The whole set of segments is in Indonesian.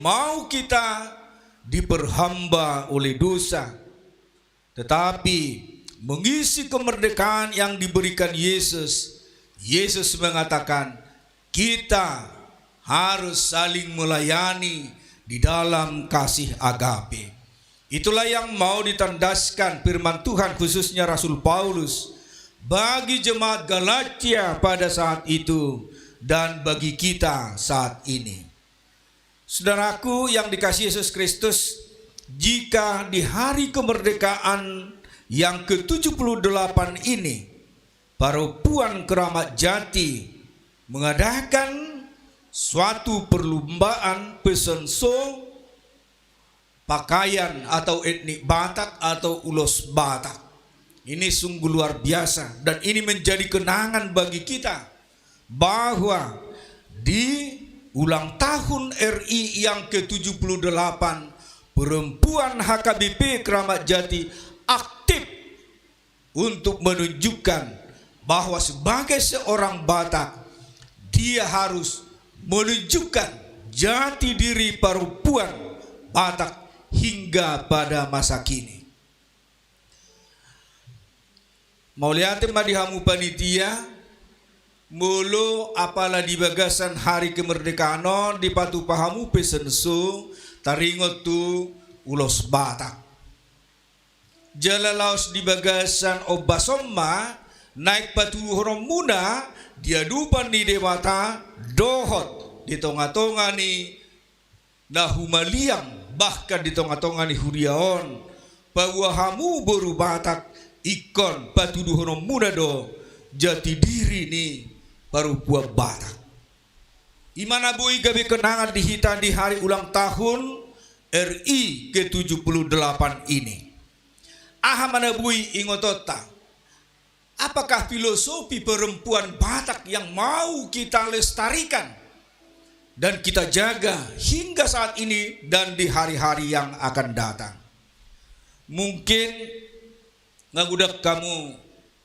Mau kita diperhamba oleh dosa, tetapi mengisi kemerdekaan yang diberikan Yesus, Yesus mengatakan kita harus saling melayani di dalam kasih agape. Itulah yang mau ditandaskan firman Tuhan, khususnya Rasul Paulus bagi jemaat Galatia pada saat itu dan bagi kita saat ini. Saudaraku yang dikasihi Yesus Kristus, jika di hari kemerdekaan yang ke-78 ini Paropuan Keramat Jati mengadakan suatu perlombaan pesenso pakaian atau etnik Batak atau ulos Batak. Ini sungguh luar biasa dan ini menjadi kenangan bagi kita bahwa di ulang tahun RI yang ke-78, perempuan HKBP Keramat Jati aktif untuk menunjukkan bahwa sebagai seorang Batak, dia harus menunjukkan jati diri perempuan Batak hingga pada masa kini. Mau lihat madihamu panitia mulu apalah di bagasan hari kemerdekaan di patu pahamu pesensu taringot tu ulos Batak. Jalalaos di bagasan obasomma naik patu horong muna dia dupan di dewata dohot di tonga-tonga ni nahumaliang bahkan di tonga-tonga ni huriaon pawahamu boru Batak ikon patu horong muna do jati diri ni baru buah Batak. Imana bui gabe kenangan dihitan di hari ulang tahun RI ke-78 ini. Aha mana bui ingotota. Apakah filosofi perempuan Batak yang mau kita lestarikan dan kita jaga hingga saat ini dan di hari-hari yang akan datang? Mungkin ngagudak kamu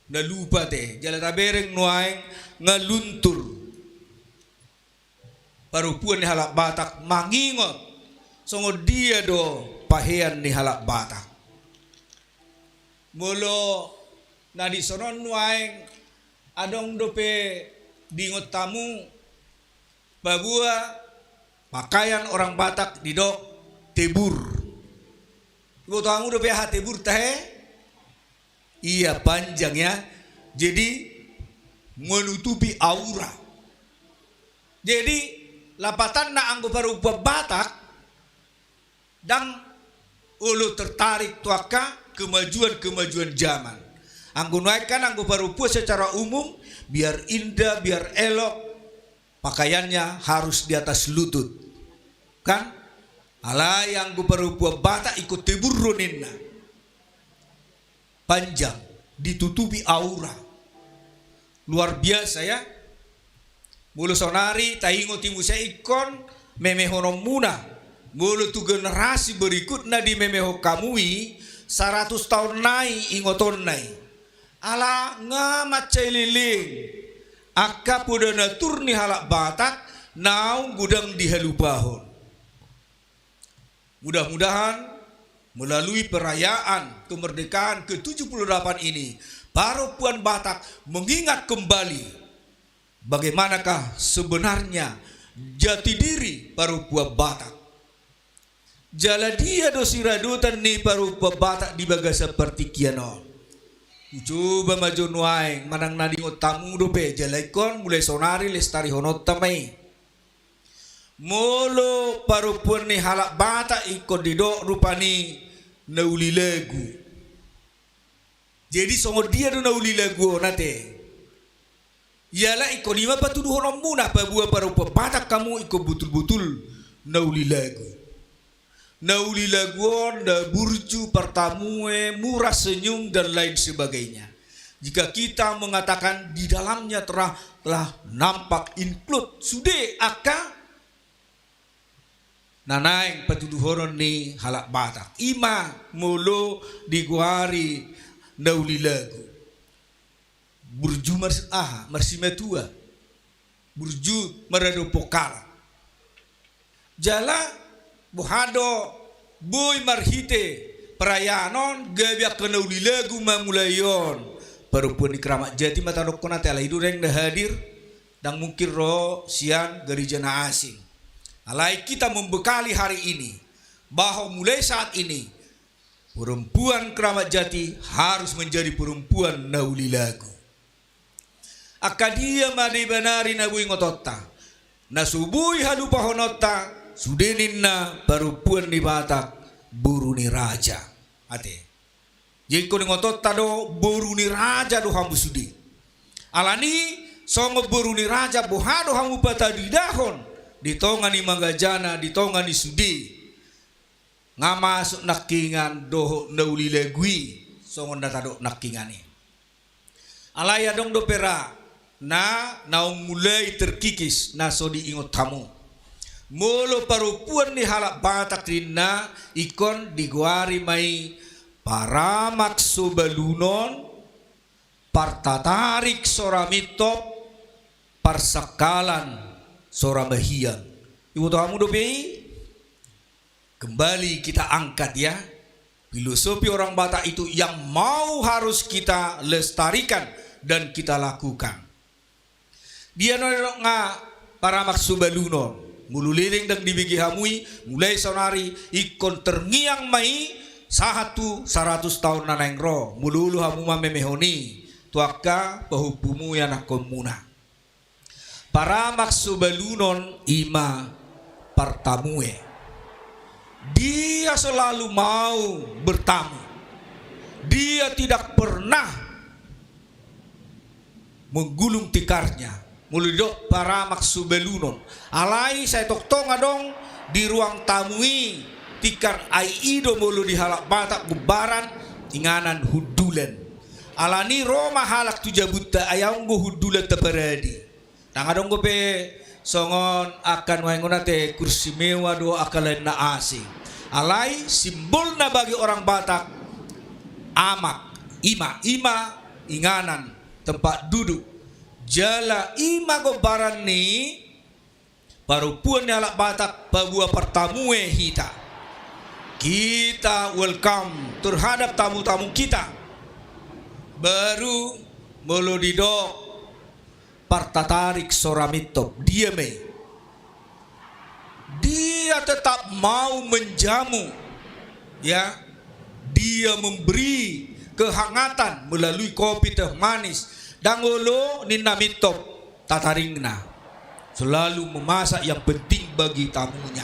na lupa teh jalan tabereng nuaing ngaluntur parupuan ni halak Batak mangingot songo dia do pahean ni halak Batak molo na di sonon nuaing adong dope dingot tamu babua pakaian orang Batak di do tebur ibu tamu dope ha tebur teh. Iya panjang ya. Jadi menutupi aura. Jadi lapatan na anggo parupa Batak dan ulu tertarik tuaka kemajuan zaman. Anggo naikkan anggo parupa secara umum biar indah, biar elok pakaiannya harus di atas lutut. Kan? Alai anggo parupa Batak ikut teburuninna. Panjang, ditutupi aura. Luar biasa ya. Mulu sonari taingo timu saya ikon memehonom muna. Mulu tu generasi berikutnya di memeho kamui 100 tahun nai ingoton nai. Ala ngamat liling. Akka pudana turni halak Batak naung gudang di halupahon. Mudah-mudahan melalui perayaan kemerdekaan ke-78 ini, Paropuan Batak mengingat kembali bagaimanakah sebenarnya jati diri Paropuan Batak. Jala dia dosiradutan ni Paropuan Batak di baga seperti kiano. Coba maju nuaing manang nadingot tamu dope jalaikon mulai sonari lestari honot tamai. Molo Paropuan ni halak Batak ikon didok rupani nauli lagu. Jadi songo dia do nauli lagu nate. Yalah iko lima patuduh orang muna pabua Paropuan Batak kamu iko betul-betul nauli lagu. Nauli lagu da burju pertamue murah senyum dan lain sebagainya. Jika kita mengatakan di dalamnya telah nampak include sude aka nanaing patuduhoron ni halak Batak ima mulu diguari nauli lagu burju marsimetua burju marado pokal jala buhado boy marhite perayanon gabiak kena ulilagu mamulayon perempuan di Keramat Jati mata dokona tela hidu reng dah hadir dan mungkin roh sian dari jana asing alai kita membekali hari ini bahwa mulai saat ini perempuan Keramat Jati harus menjadi perempuan naulilagu akadia madi banari nabui ngotota nasubui hadu pahonota sudeninna perempuan di Batak buruni raja ate jiko ngotot tado buruni raja do hambu sudi alani songo buruni raja bohado hambu pata di dahon di tongani manggajana di tongani sudi ngamasuk nakingan do nauli legui songo datado nakingani alaya dong do pera na mulai terkikis na sodi ingot tamu molo perempuan di halak Batak rina ikon diguari mai paramak subalunon partatarik soramitop parsakalan soramahian ibu tamu dopi kembali kita angkat ya filosofi orang Batak itu yang mau harus kita lestarikan dan kita lakukan dia nga paramak subalunon mulu liring dan dibigi hamui mulai sonari ikon terngiang mai 100 tahun nanengro mululu hamu memehoni tuaka pahupumu ya nakomuna para maksubalunon ima partamue dia selalu mau bertamu dia tidak pernah menggulung tikarnya mulidok para maksubalunon alai saya toktong adong di ruang tamui tikar ai ido mulu di halak Batak gubaran inganan hudulan alani Roma halak tujabuta ayang go hudulan teperadi tang adong go pe songon akan waingonate kursi mewah do akalan na asing alai simbolna bagi orang Batak amak ima inganan tempat duduk jala ima gobaran ni parupuan halak Batak pabua pertamue kita welcome terhadap tamu-tamu kita baru melodidok partatarik soramitop dia tetap mau menjamu ya dia memberi kehangatan melalui kopi teh manis dangolo ninna mitop tataringna selalu memasak yang penting bagi tamunya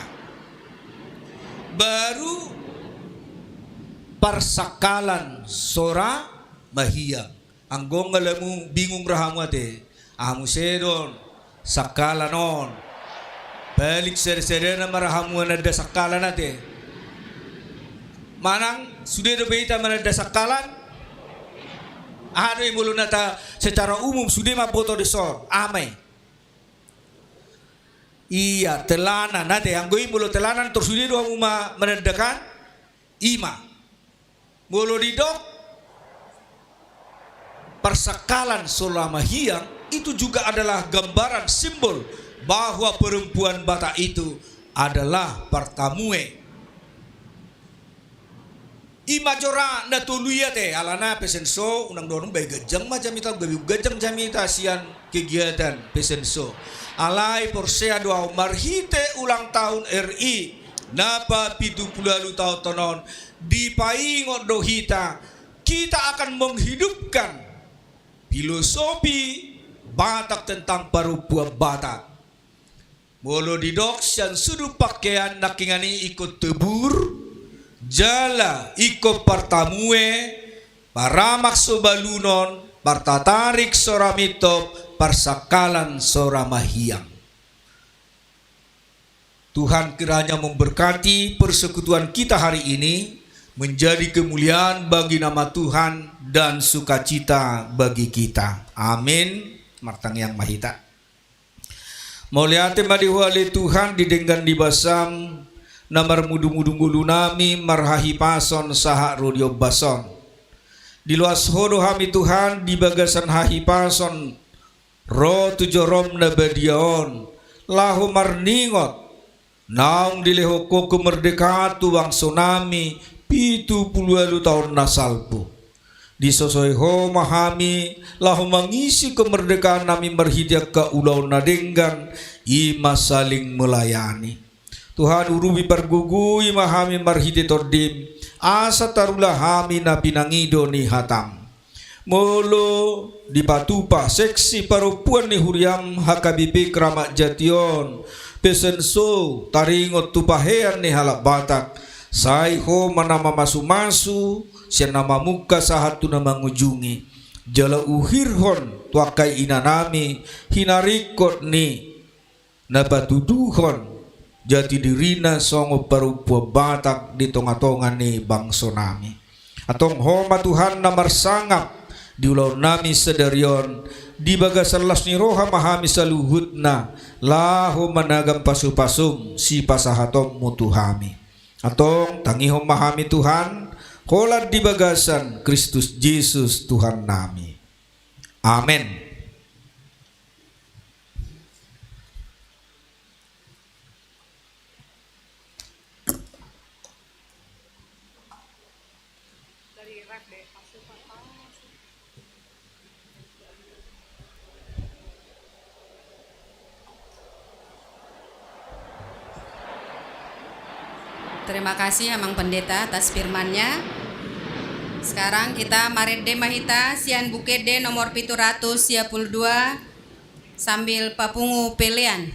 baru parsakalan sora mahia anggong ngalamu bingung rahamu ate amu sedon sakalanon balik ser-serena marahamu nada sakalan ate manang sudah beita manada sakalan ada yang mulu nata secara umum sudah maboto desor amai iya telanan nate anggoi mulu telanan terus sudah dua muma menandakan ima mulu didok persakalan solamahiyang itu juga adalah gambaran simbol bahwa perempuan Batak itu adalah pertamue ima jora na tuluya te alana pesenso unang dorong bay gajang macam itu gabi gajang jamita sian kegiatan pesenso alai porsea doa marhite ulang tahun RI napa 70 tahun tonon di paingon dohita kita akan menghidupkan filosofi Batak tentang perempuan Batak molo didok sian sudu pakaian nakingani ikut tebur jala iko partamue paramak sobalunon partatarik soramitop parsakalan soramahiyang. Tuhan kiranya memberkati persekutuan kita hari ini menjadi kemuliaan bagi nama Tuhan dan sukacita bagi kita. Amin. Martang yang mahita. Mauliate madiwali Tuhan didenggan di basam namar mudu-mudu nami marhahi pason saha rodio bason di luas hodo hami Tuhan di bagasan hahi pason ro tujorom nabadion lahu marningot Naung dilehoko kemerdekaan tu bangsa nami 70 tahun nasalpo. Disosoi ho mahami lahu mengisi kemerdekaan nami berhidia ke ulau nadenggan ima saling melayani. Tuhan urubi pergugui mahami marhidi tordim asa tarulah hami nabi nangido ni hatam. Molo di Patupa seksi perempuan ni huriam HKBP Keramat Jation pesenso taringot tupahean ni halak Batak sai ho manama masu-masu sian nama muka sahatu nama ngujungi jala uhirhon tuakai inanami hinarikot ni nabatuduhon jati dirina songo perempuan Batak di tonga-tonga ni bangso nami atong homa Tuhan namar sangap di ulau nami sedarion di bagasalas ni roha mahami saluhutna lahu managam pasu-pasum si pasahatom mutuhami atong tangihom mahami Tuhan kolad di bagasan Kristus Yesus Tuhan nami. Amen. Terima kasih Amang Pendeta atas firman-Nya. Sekarang kita Marede Mahita Sian Bukede nomor 732 sambil papungu pelean.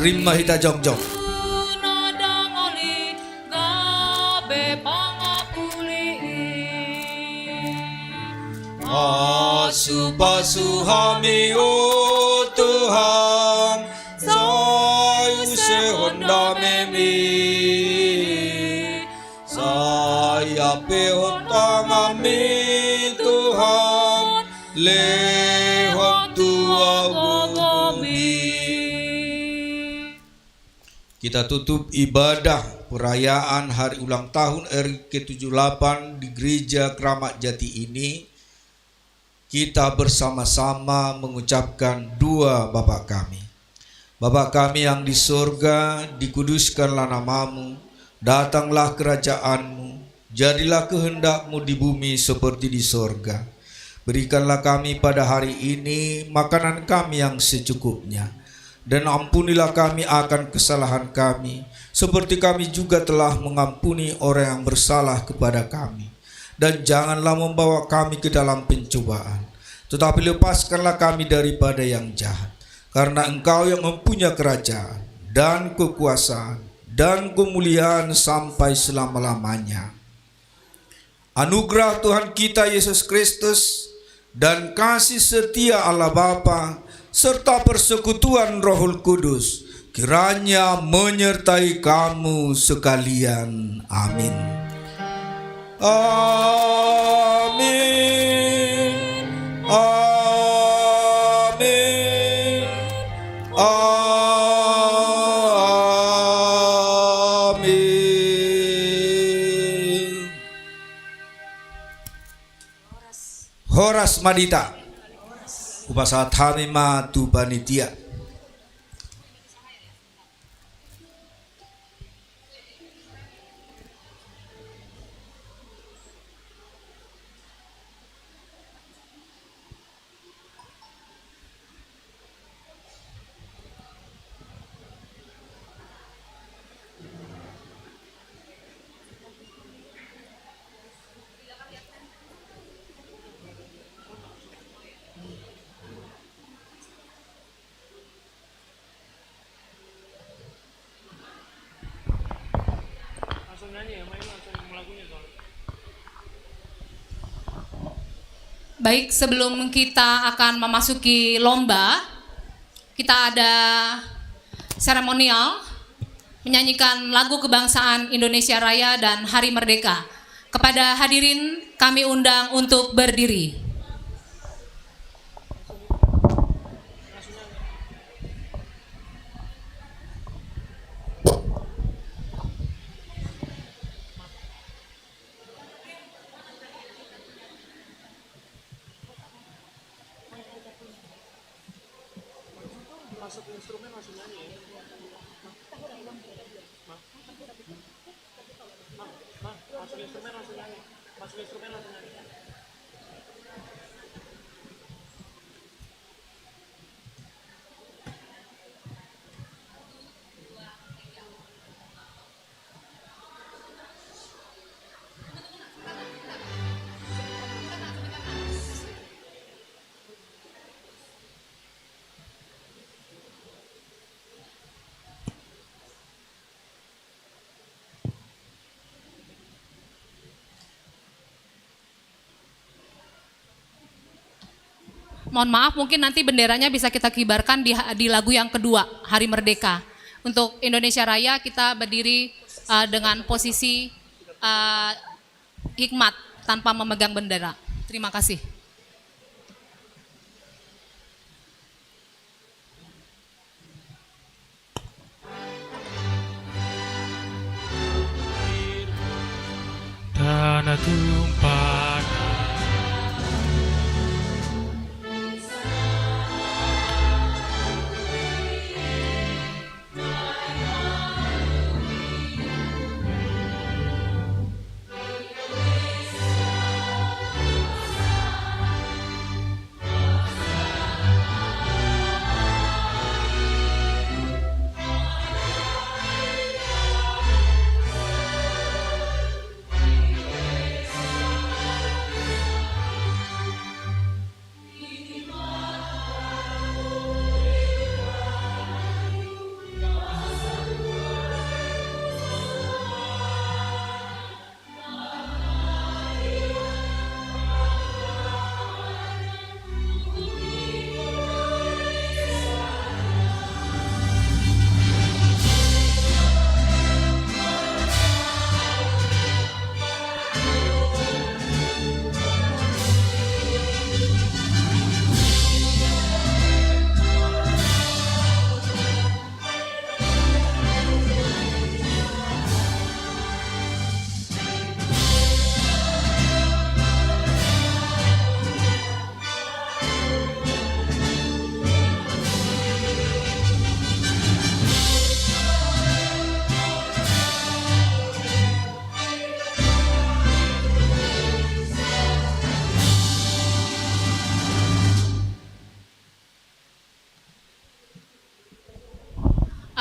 Rim Mahita Jongjong. Pasu-pasu hami o Tuhan sayu sehonda memi saya peotang ami Tuhan lehon Tuhan Kita tutup ibadah perayaan hari ulang tahun RI ke-78 di Gereja Keramat Jati ini. Kita bersama-sama mengucapkan doa Bapa kami. Bapa kami yang di surga, dikuduskanlah namamu, datanglah kerajaanmu, jadilah kehendakmu di bumi seperti di surga. Berikanlah kami pada hari ini makanan kami yang secukupnya, dan ampunilah kami akan kesalahan kami, seperti kami juga telah mengampuni orang yang bersalah kepada kami. Dan janganlah membawa kami ke dalam pencobaan, tetapi lepaskanlah kami daripada yang jahat. Karena Engkau yang mempunyai kerajaan dan kekuasaan dan kemuliaan sampai selama-lamanya. Anugerah Tuhan kita Yesus Kristus dan kasih setia Allah Bapa serta persekutuan Roh Kudus kiranya menyertai kamu sekalian. Amin. Amin. Amin. Amin. Horas Madita Upasathamima tu panitia. Baik, sebelum kita akan memasuki lomba, kita ada seremonial menyanyikan lagu kebangsaan Indonesia Raya dan Hari Merdeka. Kepada hadirin kami undang untuk berdiri. Mohon maaf, mungkin nanti benderanya bisa kita kibarkan di lagu yang kedua, Hari Merdeka. Untuk Indonesia Raya kita berdiri dengan posisi hikmat tanpa memegang bendera. Terima kasih. Tanah tumpah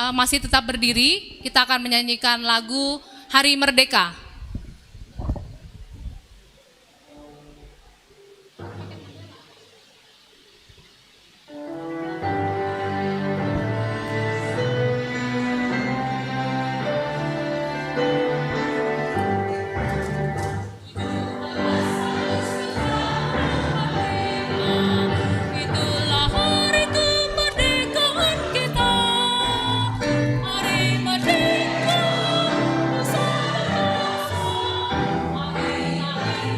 masih tetap berdiri, kita akan menyanyikan lagu Hari Merdeka. Itulah hari kemerdekaan kita, hari merdeka bersama-sama, hari-hari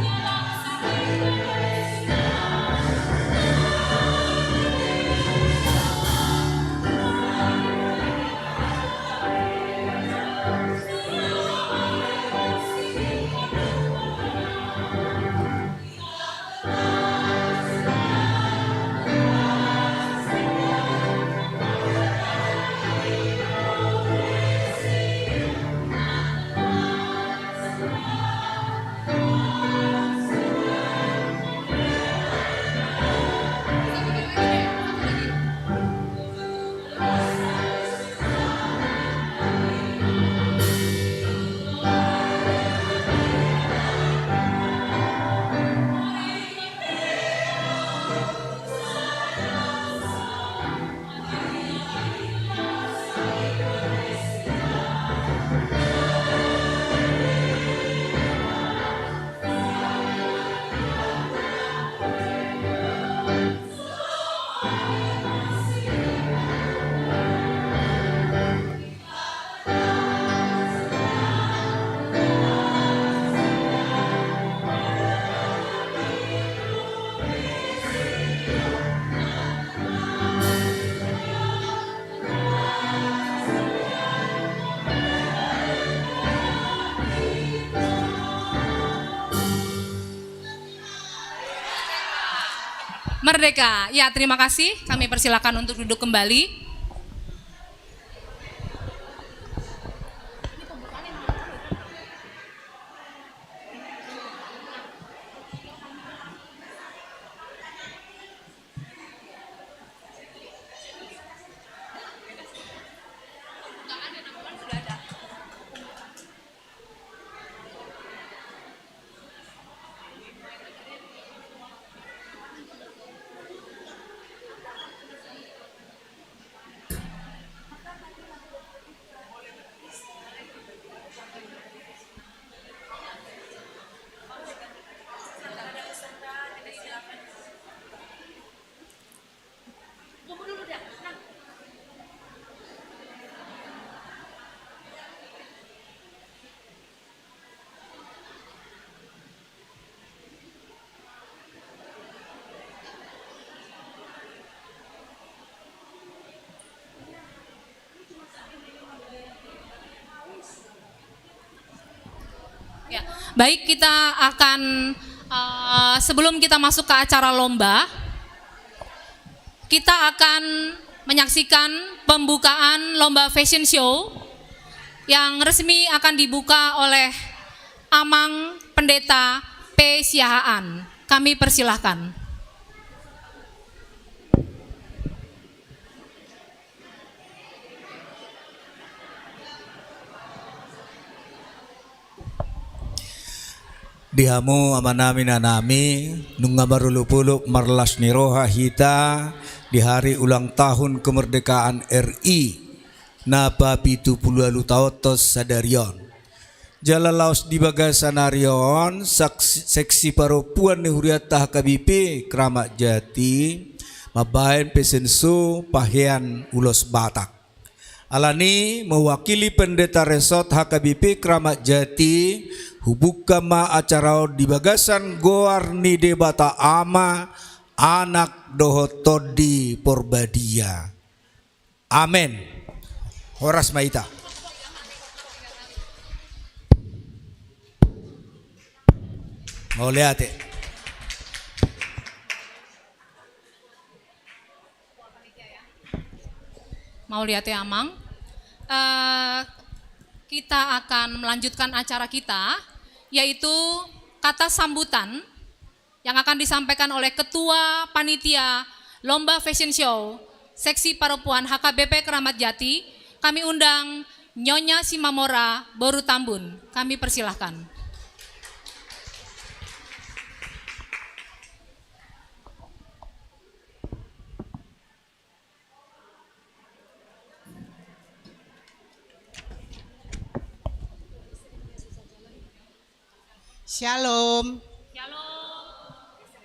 Merdeka. Ya, terima kasih. Kami persilakan untuk duduk kembali. Ya, baik, kita akan sebelum kita masuk ke acara lomba, kita akan menyaksikan pembukaan lomba fashion show yang resmi akan dibuka oleh Amang Pendeta P. Siahaan. Kami persilahkan. Dihamu amanami nanami nunga marulupuluk marlas niroha hita di hari ulang tahun kemerdekaan RI napa pitu puluh taotos sadarion. Jalalaos di bagasanarion seksi paropuan ni huriatah KBP Kramat Jati mabayan pesensu pahian ulos Batak. Alani mewakili pendeta resort HKBP Kramat Jati hubukama acara di bagasan goar ni debata ama anak dohotodi porbadia. Amin. Horas maita. Mau lihat ya. Mau lihat ya, Amang? Kita akan melanjutkan acara kita, yaitu kata sambutan yang akan disampaikan oleh Ketua Panitia Lomba Fashion Show Seksi Perempuan HKBP Kramat Jati, kami undang Nyonya Simamora Boru Tambun. Kami persilahkan. Shalom.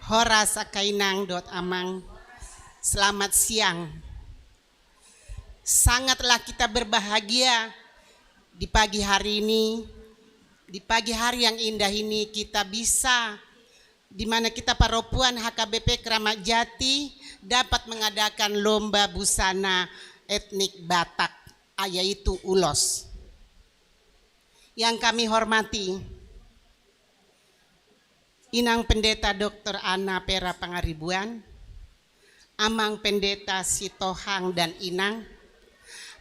Hora sakainang dot amang. Selamat siang. Sangatlah kita berbahagia di pagi hari ini, di pagi hari yang indah ini kita bisa, di mana kita Paropuan HKBP Kramat Jati dapat mengadakan lomba busana etnik Batak, yaitu ulos. Yang kami hormati Inang Pendeta Dr. Ana Pera Pangaribuan, Amang Pendeta Sitohang dan Inang,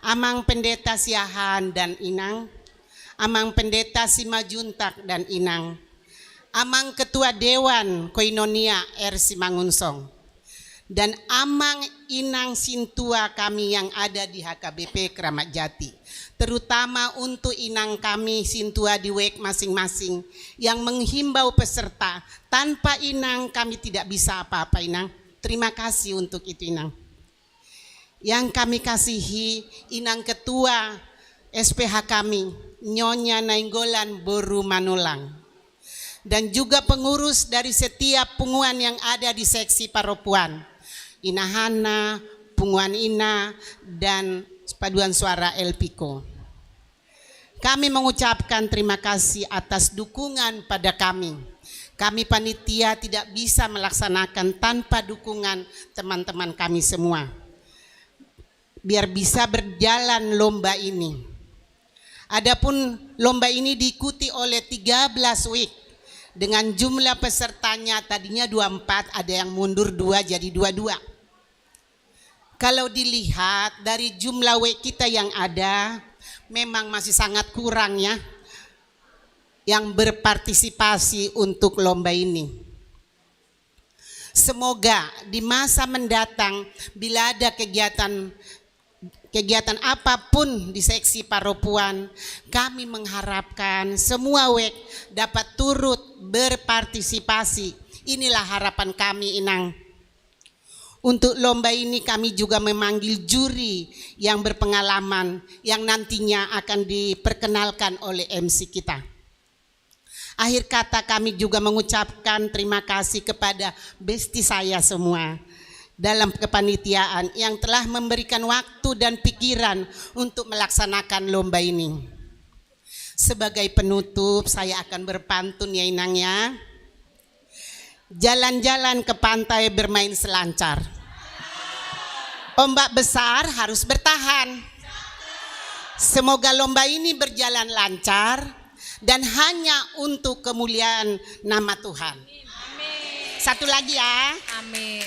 Amang Pendeta Siahan dan Inang, Amang Pendeta Simajuntak dan Inang, Amang Ketua Dewan Koinonia R. Simangunsong, dan Amang Inang Sintua kami yang ada di HKBP Kramat Jati, terutama untuk inang kami Sintua di WEK masing-masing yang menghimbau peserta. Tanpa inang kami tidak bisa apa-apa, inang. Terima kasih untuk itu, inang. Yang kami kasihi inang ketua SPH kami, Nyonya Nainggolan Boru Manulang, dan juga pengurus dari setiap punguan yang ada di seksi Paropuan, Inahana, Punguan Ina, dan Paduan Suara Elpiko. Kami mengucapkan terima kasih atas dukungan pada kami. Kami panitia tidak bisa melaksanakan tanpa dukungan teman-teman kami semua. Biar bisa berjalan lomba ini. Adapun lomba ini diikuti oleh 13 WIK dengan jumlah pesertanya tadinya 24, ada yang mundur 2 jadi 22. Kalau dilihat dari jumlah WIK kita yang ada, memang masih sangat kurang ya yang berpartisipasi untuk lomba ini. Semoga di masa mendatang bila ada kegiatan apapun di seksi Paropuan, kami mengharapkan semua WIK dapat turut berpartisipasi. Inilah harapan kami, inang. Untuk lomba ini kami juga memanggil juri yang berpengalaman yang nantinya akan diperkenalkan oleh MC kita. Akhir kata kami juga mengucapkan terima kasih kepada besti saya semua dalam kepanitiaan yang telah memberikan waktu dan pikiran untuk melaksanakan lomba ini. Sebagai penutup saya akan berpantun ya, inang ya. Jalan-jalan ke pantai bermain selancar. Ombak besar harus bertahan. Semoga lomba ini berjalan lancar dan hanya untuk kemuliaan nama Tuhan. Amin. Satu lagi ya. Amin.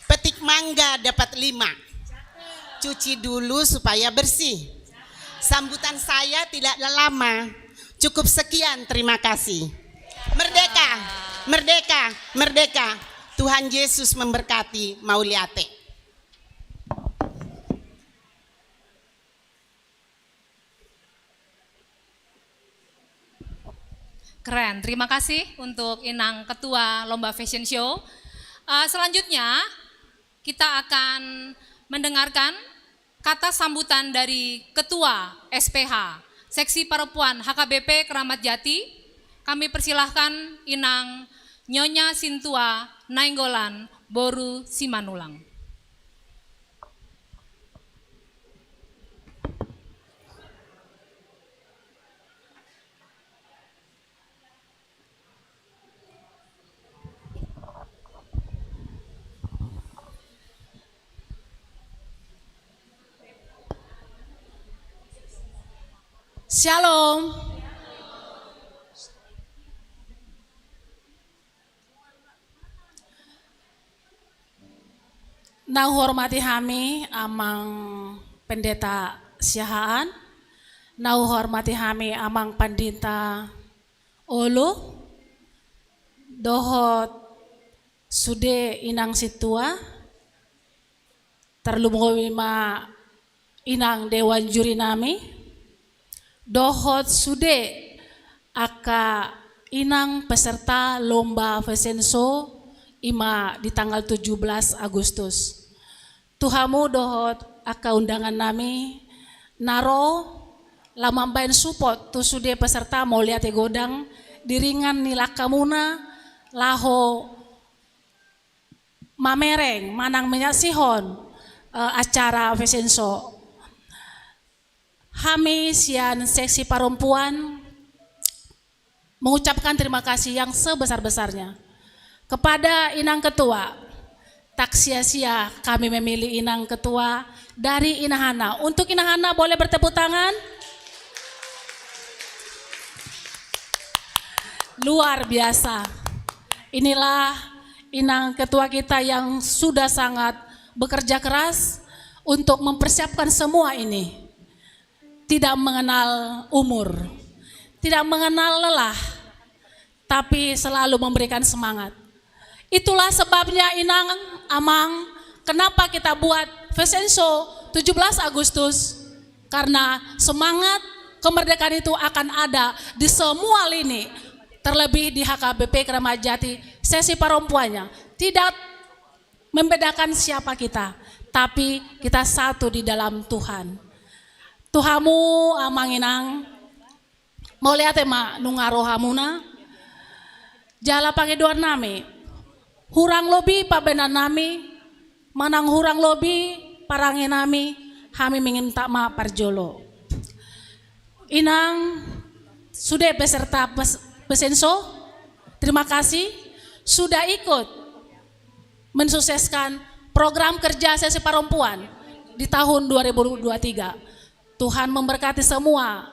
Petik mangga dapat 5. Cuci dulu supaya bersih. Sambutan saya tidak lama. Cukup sekian, terima kasih. Merdeka, merdeka, merdeka. Tuhan Yesus memberkati. Mauliate. Keren, terima kasih untuk Inang Ketua Lomba Fashion Show. Selanjutnya kita akan mendengarkan kata sambutan dari Ketua SPH Seksi Paropuan HKBP Kramat Jati. Kami persilahkan Inang Nyonya Sintua Nainggolan Boru Simanulang. Shalom. Nah hormati kami amang pendeta Siahaan, nah hormati kami amang pandita Ulu, dohot sude inang situa, terlumoi ma inang dewan juri nami, dohot sude aka inang peserta lomba Fesenso ima di tanggal 17 Agustus. Tuhamu dohot aka undangan nami naro lamambain support tu sude peserta mau lihat godang diringan nilakamuna laho mamereng manang menyasihon acara Fesenso. Kami sian seksi perempuan mengucapkan terima kasih yang sebesar-besarnya kepada Inang Ketua. Tak sia-sia kami memilih Inang Ketua dari Inahana. Untuk Inahana boleh bertepuk tangan. Luar biasa. Inilah Inang Ketua kita yang sudah sangat bekerja keras untuk mempersiapkan semua ini. Tidak mengenal umur, tidak mengenal lelah, tapi selalu memberikan semangat. Itulah sebabnya Inang Amang, kenapa kita buat Fesenso 17 Agustus, karena semangat kemerdekaan itu akan ada di semua lini, terlebih di HKBP Kramat Jati, sesi perempuannya. Tidak membedakan siapa kita, tapi kita satu di dalam Tuhan. Tuhamu Amang Inang, mau lihat ema nungaro hamuna, jala pangeduan nami, hurang lobi pabenan nami, manang hurang lobi parangin nami, kami ingin tak ma parjolo. Inang sudah peserta Fesenso, terima kasih sudah ikut mensukseskan program kerja sesi perempuan di tahun 2023. Tuhan memberkati semua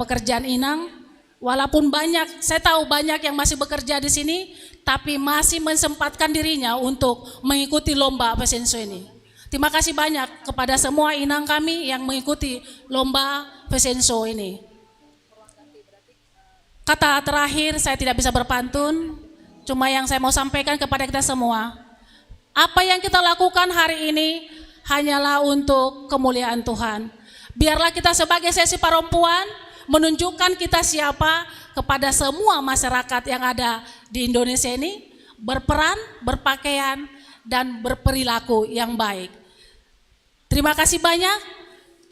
pekerjaan Inang. Walaupun banyak, saya tahu banyak yang masih bekerja di sini, tapi masih mensempatkan dirinya untuk mengikuti lomba Fesenso ini. Terima kasih banyak kepada semua Inang kami yang mengikuti lomba Fesenso ini. Kata terakhir, saya tidak bisa berpantun, cuma yang saya mau sampaikan kepada kita semua, apa yang kita lakukan hari ini hanyalah untuk kemuliaan Tuhan. Biarlah kita sebagai sesi perempuan menunjukkan kita siapa kepada semua masyarakat yang ada di Indonesia ini, berperan, berpakaian, dan berperilaku yang baik. Terima kasih banyak,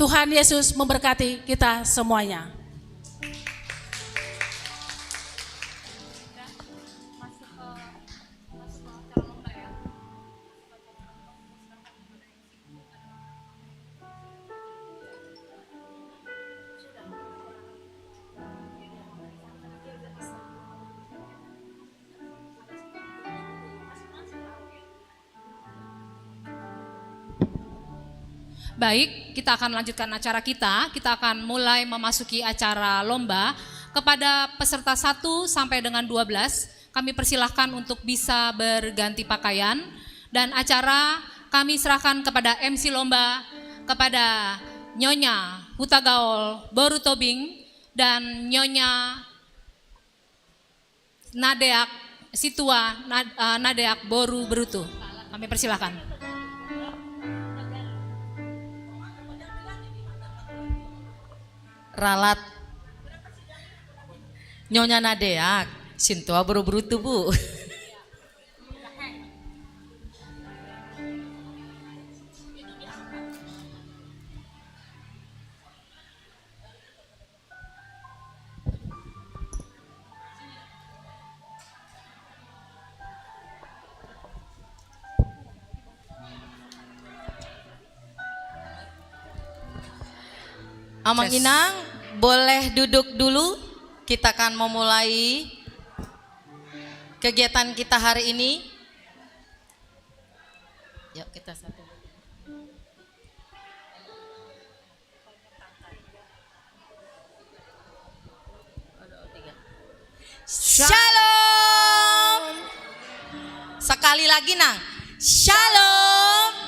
Tuhan Yesus memberkati kita semuanya. Baik, kita akan lanjutkan acara kita. Kita akan mulai memasuki acara lomba. Kepada peserta 1 sampai dengan 12, kami persilahkan untuk bisa berganti pakaian. Dan acara kami serahkan kepada MC lomba, kepada Nyonya Hutagaol Boru Tobing dan Nyonya Nadeak Situa Nadeak Boru Berutu. Kami persilahkan. Ralat Nyonya Nadeak Sintua Boru Berutu Bu. Amang Inang, boleh duduk dulu. Kita akan memulai kegiatan kita hari ini. Yuk kita satu. Shalom. Sekali lagi Nang. Shalom.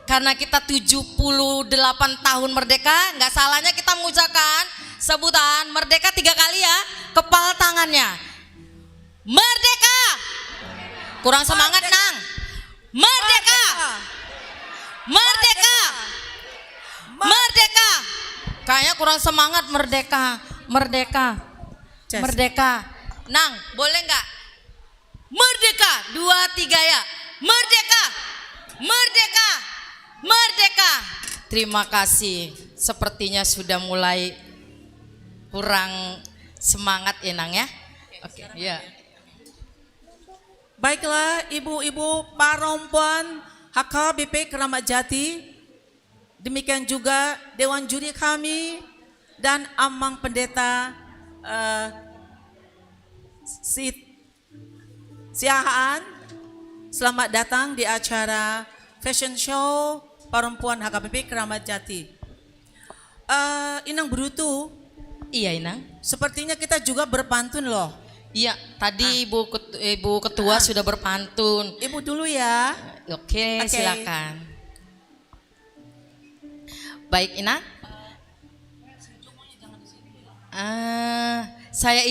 Karena kita 78 tahun merdeka, nggak salahnya kita mengucapkan sebutan merdeka 3 kali ya, kepal tangannya. Merdeka. Kurang semangat Nang. Merdeka. Merdeka. Kayaknya kurang semangat merdeka. Just. Merdeka. Nang, boleh nggak? Merdeka, 2, 3 ya. Merdeka, merdeka, merdeka. Terima kasih. Sepertinya sudah mulai kurang semangat ya Nang ya. Oke, ya. Baiklah ibu-ibu perempuan HKBP Keramat Jati, demikian juga Dewan Juri kami dan Amang Pendeta Siahaan, selamat datang di acara fashion show perempuan HKBP Keramat Jati. Inang Brutu, Iya Inang. sepertinya kita juga berpantun loh. Iya, tadi Ibu Ketua sudah berpantun. Ibu dulu ya. Oke, Oke. silakan. Baik Inang. Saya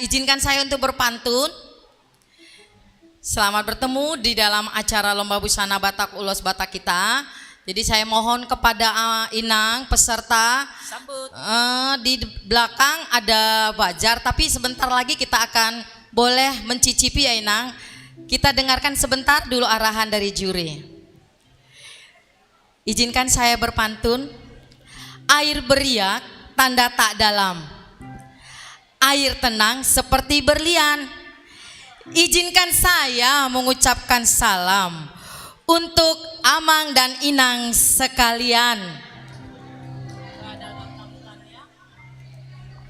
izinkan saya untuk berpantun. Selamat bertemu di dalam acara Lomba Busana Batak Ulos Batak kita. Jadi saya mohon kepada Inang peserta, Sambut. di belakang ada Bajar, tapi sebentar lagi kita akan boleh mencicipi ya Inang. Kita dengarkan sebentar dulu arahan dari juri. Izinkan saya berpantun. Air beriak tanda tak dalam, air tenang seperti berlian. Izinkan saya mengucapkan salam untuk Amang dan Inang sekalian.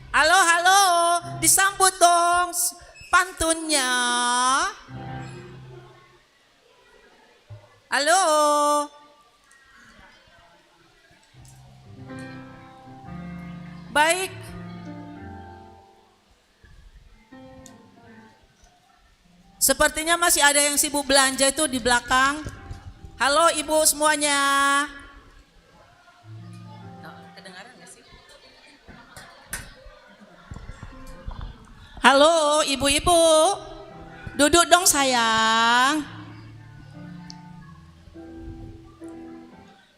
Halo, halo, disambut dong pantunnya. Halo. Baik. Sepertinya masih ada yang sibuk belanja itu di belakang. Halo ibu semuanya. Halo ibu-ibu, duduk dong sayang.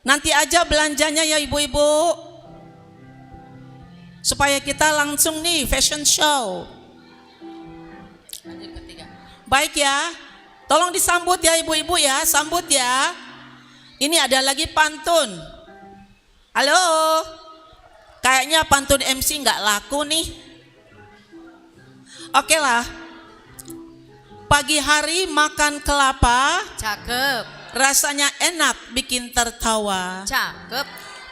Nanti aja belanjanya ya ibu-ibu, supaya kita langsung nih fashion show. Baik ya, tolong disambut ya ibu-ibu ya, sambut ya. Ini ada lagi pantun. Halo, kayaknya pantun MC nggak laku nih. Oke lah. Pagi hari makan kelapa, Cakep, rasanya enak bikin tertawa. cakep.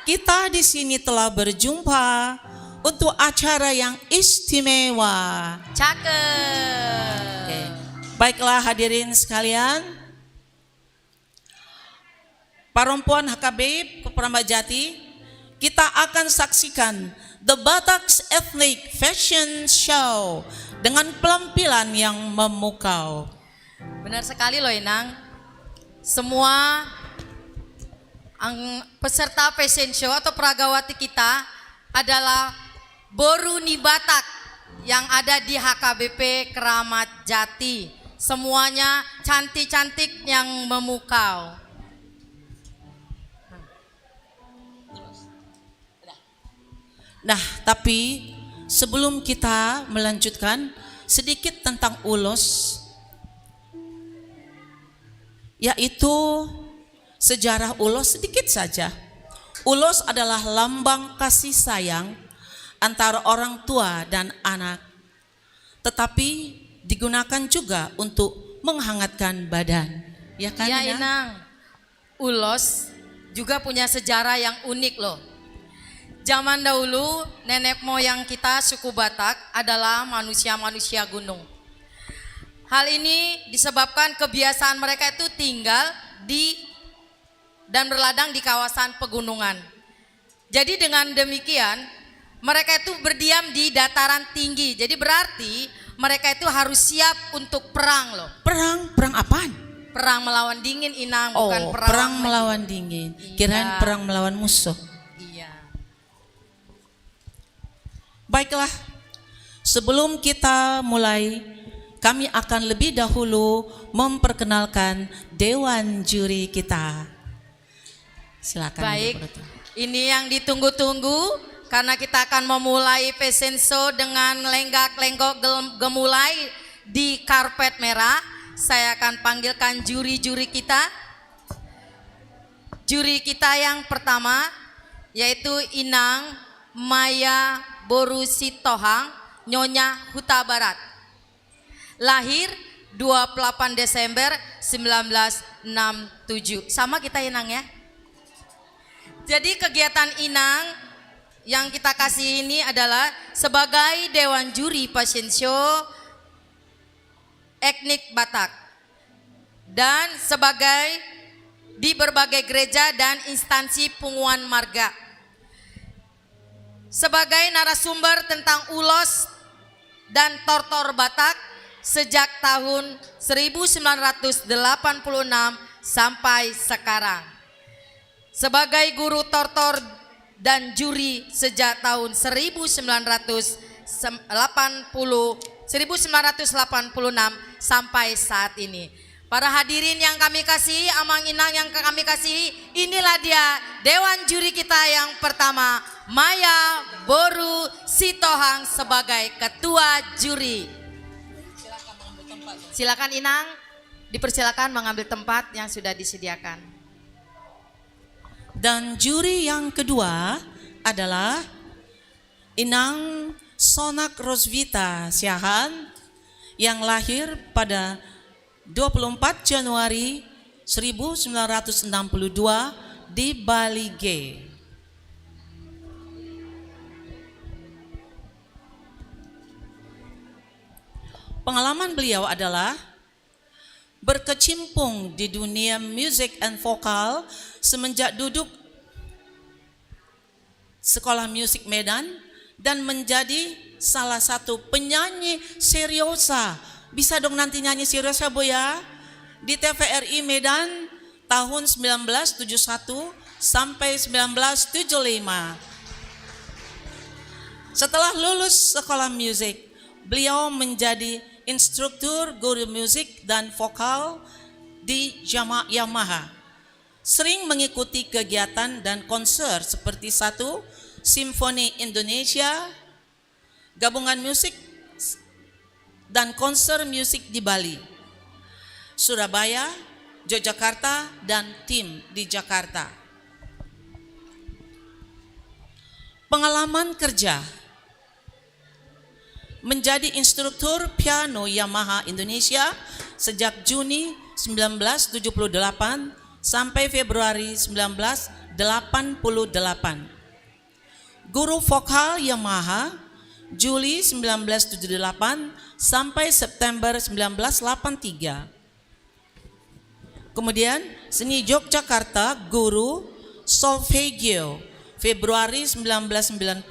Kita di sini telah berjumpa untuk acara yang istimewa. Cakep. Oke. Baiklah hadirin sekalian, perempuan HKB Keramat Jati, kita akan saksikan The Batak Ethnic Fashion Show dengan penampilan yang memukau. Benar sekali loh Inang. Semua peserta fashion show atau peragawati kita adalah Boruni Batak yang ada di HKBP Keramat Jati. Semuanya cantik-cantik yang memukau. Nah, tapi sebelum kita melanjutkan sedikit tentang ulos, yaitu sejarah ulos sedikit saja. Ulos adalah lambang kasih sayang antara orang tua dan anak, tetapi digunakan juga untuk menghangatkan badan. Ya kan Ya Ina? Inang, ulos juga punya sejarah yang unik loh. Zaman dahulu nenek moyang kita suku Batak adalah manusia-manusia gunung. Hal ini disebabkan kebiasaan mereka itu tinggal di dan berladang di kawasan pegunungan. Jadi dengan demikian mereka itu berdiam di dataran tinggi. Jadi berarti mereka itu harus siap untuk perang loh. Perang apaan? Perang melawan dingin Inang, bukan perang melawan dingin. Kirain Iya. perang melawan musuh. Iya. Baiklah, sebelum kita mulai, kami akan lebih dahulu memperkenalkan Dewan Juri kita. Silakan. Baik, Ibu Ketua. ini yang ditunggu-tunggu karena kita akan memulai fashion show dengan lenggak-lenggok gemulai di karpet merah. Saya akan panggilkan juri-juri kita. Juri kita yang pertama yaitu Inang Maya Boru Sitohang, Nyonya Huta Barat. Lahir 28 Desember 1967. Sama kita Inang ya. Jadi kegiatan Inang yang kita kasih ini adalah sebagai Dewan Juri Fashion Show etnik Batak dan sebagai di berbagai gereja dan instansi punguan marga. Sebagai narasumber tentang ulos dan tortor Batak sejak tahun 1986 sampai sekarang. Sebagai guru tortor dan juri sejak tahun 1986 sampai saat ini. Para hadirin yang kami kasih, Amang Inang yang kami kasih, inilah dia Dewan Juri kita yang pertama, Maya Boru Sitohang sebagai ketua juri. Silakan Inang, dipersilakan mengambil tempat yang sudah disediakan. Dan juri yang kedua adalah Inang Sonak Rosvita Siahan yang lahir pada 24 Januari 1962 di Bali G. Pengalaman beliau adalah berkecimpung di dunia musik and vokal semenjak duduk Sekolah Musik Medan dan menjadi salah satu penyanyi seriosa. Bisa dong nanti nyanyi seriosa Bu ya? Di TVRI Medan tahun 1971 sampai 1975. Setelah lulus sekolah musik, beliau menjadi instruktur guru musik dan vokal di Yamaha. Sering mengikuti kegiatan dan konser seperti satu Simfoni Indonesia, gabungan musik dan konser musik di Bali, Surabaya, Yogyakarta, dan tim di Jakarta. Pengalaman kerja menjadi instruktur piano Yamaha Indonesia sejak Juni 1978 sampai Februari 1988. Guru vokal Yamaha Juli 1978 sampai September 1983. Kemudian seni Yogyakarta guru solfeggio Februari 1990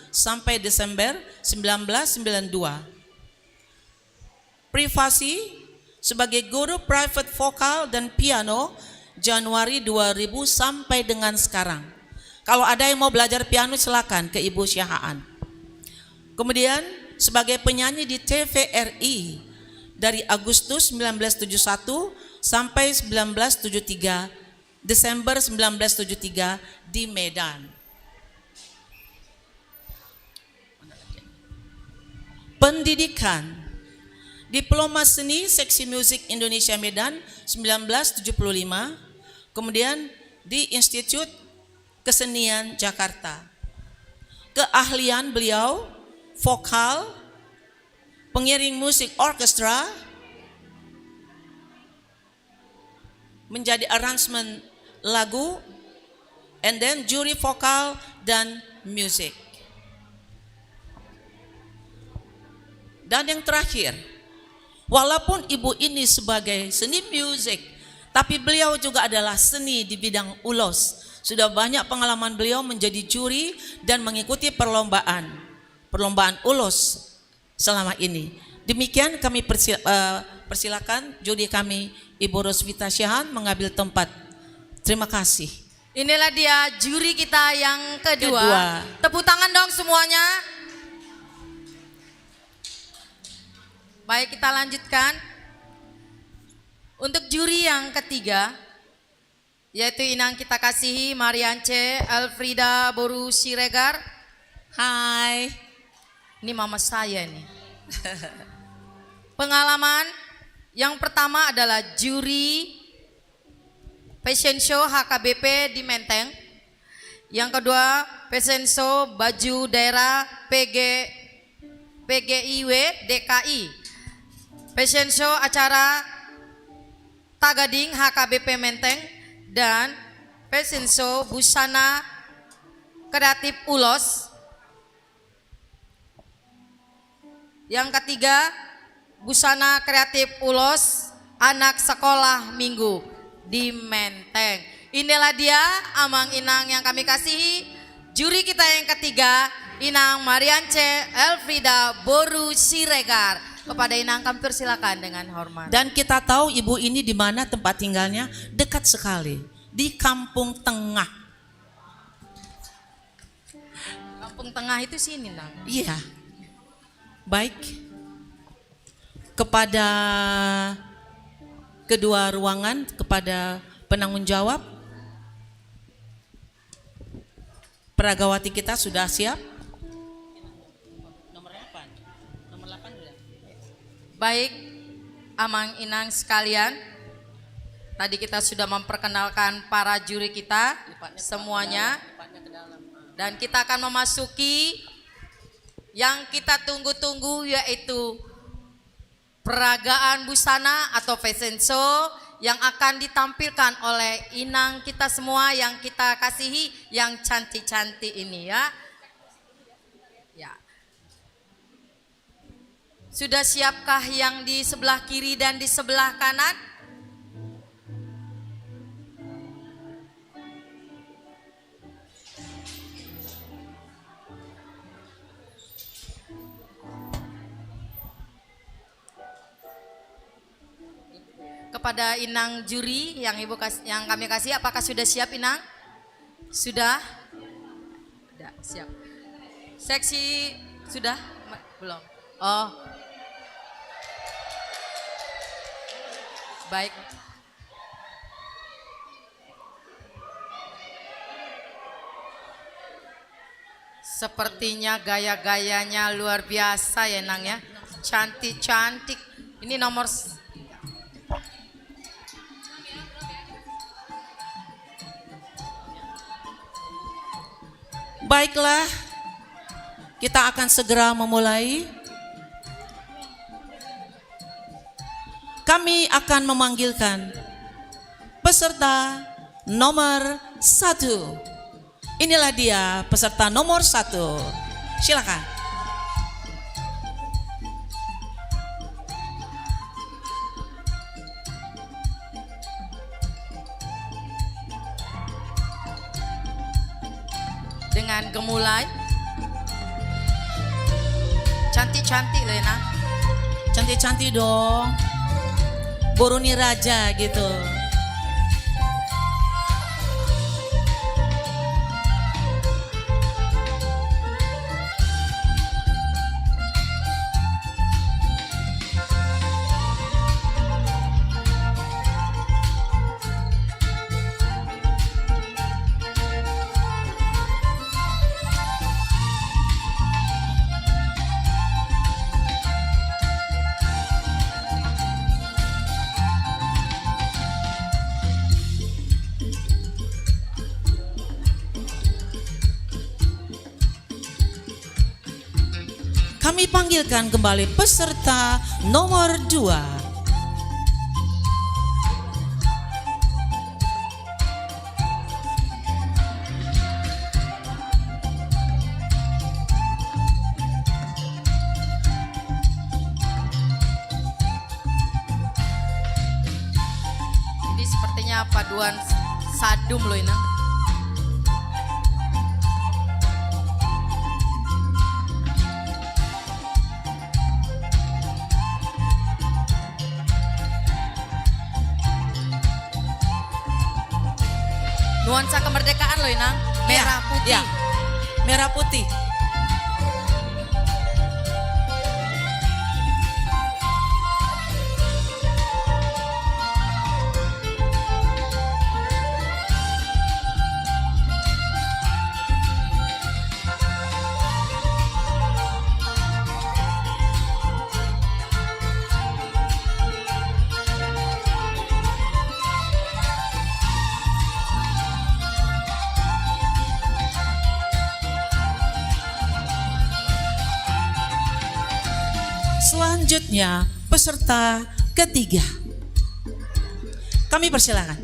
sampai Desember 1992. Privasi sebagai guru private vokal dan piano Januari 2000 sampai dengan sekarang. Kalau ada yang mau belajar piano silakan ke Ibu Syahaan. Kemudian sebagai penyanyi di TVRI dari Agustus 1971 sampai 1973, Desember 1973 di Medan. Pendidikan Diploma Seni Seksi Musik Indonesia Medan 1975, kemudian di Institut Kesenian Jakarta. Keahlian beliau vokal, pengiring musik orkestra, menjadi arrangement lagu, and then juri vokal dan musik. Dan yang terakhir, walaupun ibu ini sebagai seni musik, tapi beliau juga adalah seni di bidang ulos. Sudah banyak pengalaman beliau menjadi juri dan mengikuti perlombaan ulos selama ini. Demikian kami persilakan juri kami Ibu Rosvita Syahan mengambil tempat. Terima kasih. Inilah dia juri kita yang kedua. Tepuk tangan dong semuanya. Baik, kita lanjutkan. Untuk juri yang ketiga, yaitu Inang kita kasihi Mariance Elfrida Boru Siregar, Hai. Ini mama saya nih. Pengalaman yang pertama adalah juri fashion show HKBP di Menteng. Yang kedua, fashion show baju daerah PGIW DKI. Fashion show acara Tagading HKBP Menteng dan fashion show busana kreatif Ulos. Yang ketiga, busana kreatif Ulos anak sekolah minggu di Menteng. Inilah dia Amang Inang yang kami kasihi. Juri kita yang ketiga, Inang Mariance Elfrida Boru Siregar. Kepada Inang kami persilakan dengan hormat. Dan kita tahu ibu ini di mana tempat tinggalnya, dekat sekali di Kampung Tengah. Kampung Tengah itu sini, Nang. Iya. Baik. Kepada kedua ruangan, kepada penanggung jawab, peragawati kita sudah siap. Nomor 8. Nomor 8 sudah. Baik, Amang Inang sekalian, tadi kita sudah memperkenalkan para juri kita semuanya, dan kita akan memasuki yang kita tunggu-tunggu, yaitu peragaan busana atau fashion show yang akan ditampilkan oleh inang kita semua yang kita kasihi, yang cantik-cantik ini ya. Ya. Sudah siapkah yang di sebelah kiri dan di sebelah kanan? Kepada inang juri yang yang kami kasih, apakah sudah siap inang? Sudah? Sudah siap. Seksi sudah? Belum. Oh. Baik. Sepertinya gaya-gayanya luar biasa ya Nang ya. Cantik-cantik. Ini nomor Baiklah, kita akan segera memulai. Kami akan memanggilkan peserta nomor 1. Inilah dia peserta nomor 1. Silakan. dengan gemulai. Cantik-cantik Lena. Cantik-cantik dong. Boroni raja gitu. Kami panggilkan kembali peserta nomor 2. Ini sepertinya paduan sadum loh Inang. Nuansa kemerdekaan loh Inang, merah putih. Ya, merah putih. selanjutnya peserta ketiga. Kami persilakan.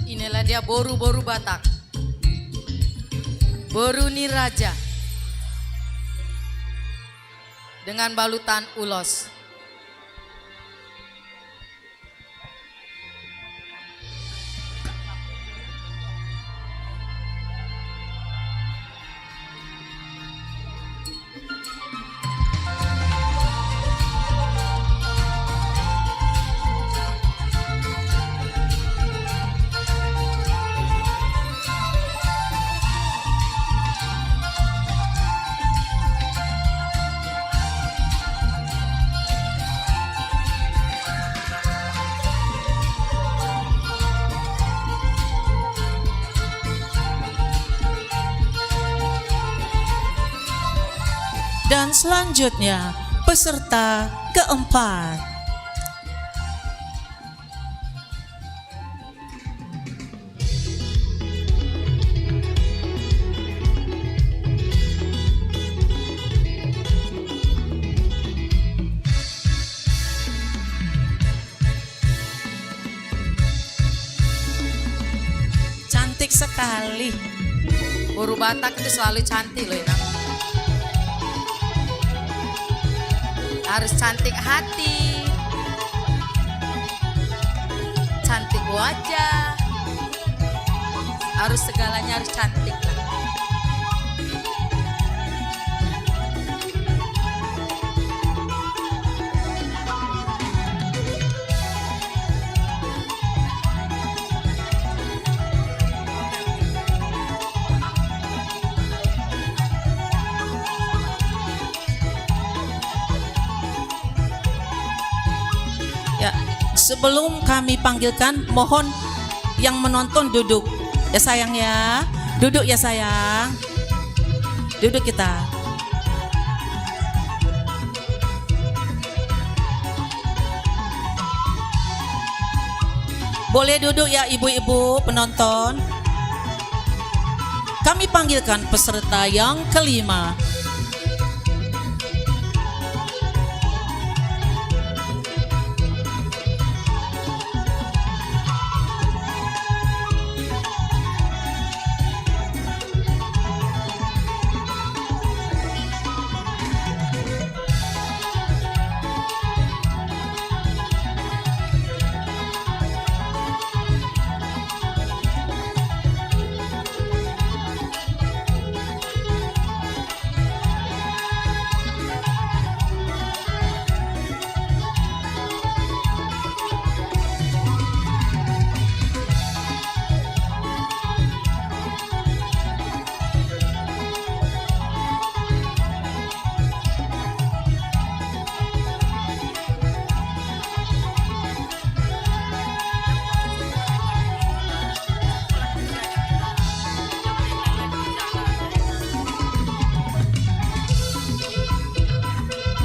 Inilah dia boru-boru Batak. Boru Niraja. Dengan balutan ulos. Dan selanjutnya peserta keempat. Cantik sekali. Boru Batak itu selalu cantik loh Inang. Harus cantik hati, cantik wajah, harus segalanya harus cantik lah. Ya, sebelum kami panggilkan, mohon yang menonton duduk. Ya sayang ya, duduk ya sayang. Duduk kita. Boleh duduk ya ibu-ibu penonton. Kami panggilkan peserta yang kelima.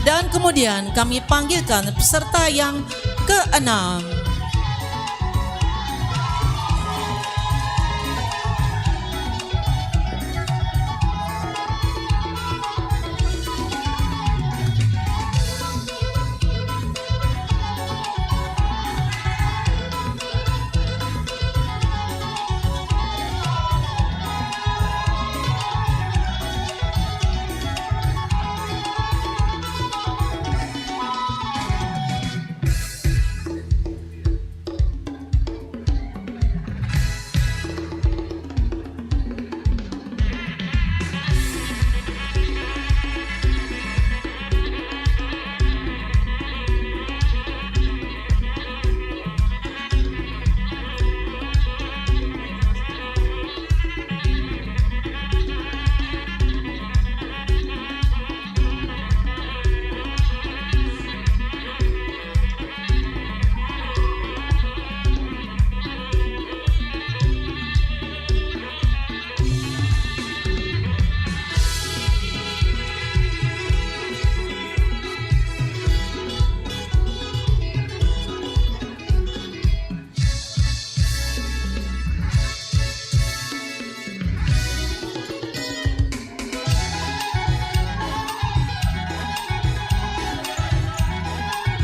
Dan kemudian kami panggilkan peserta yang keenam.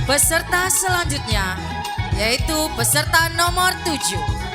Peserta selanjutnya yaitu peserta nomor 7.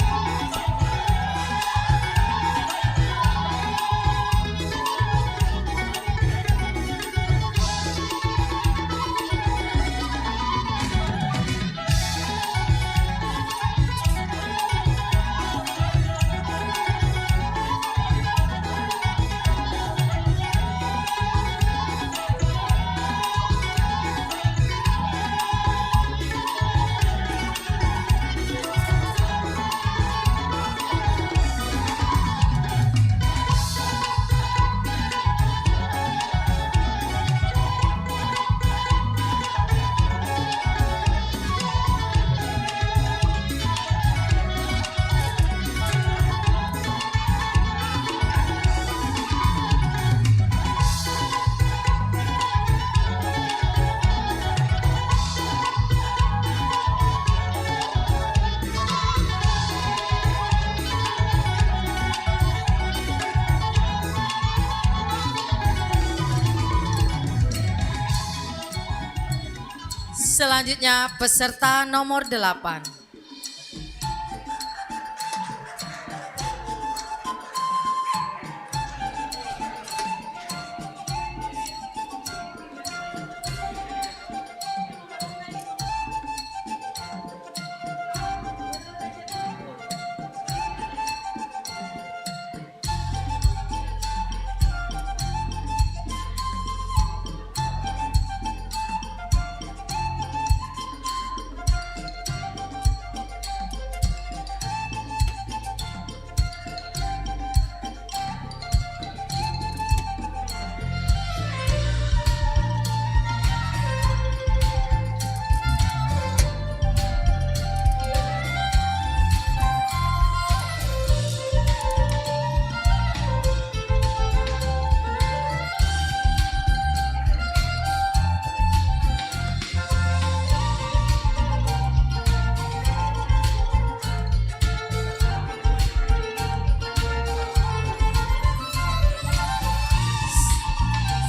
Selanjutnya peserta nomor 8.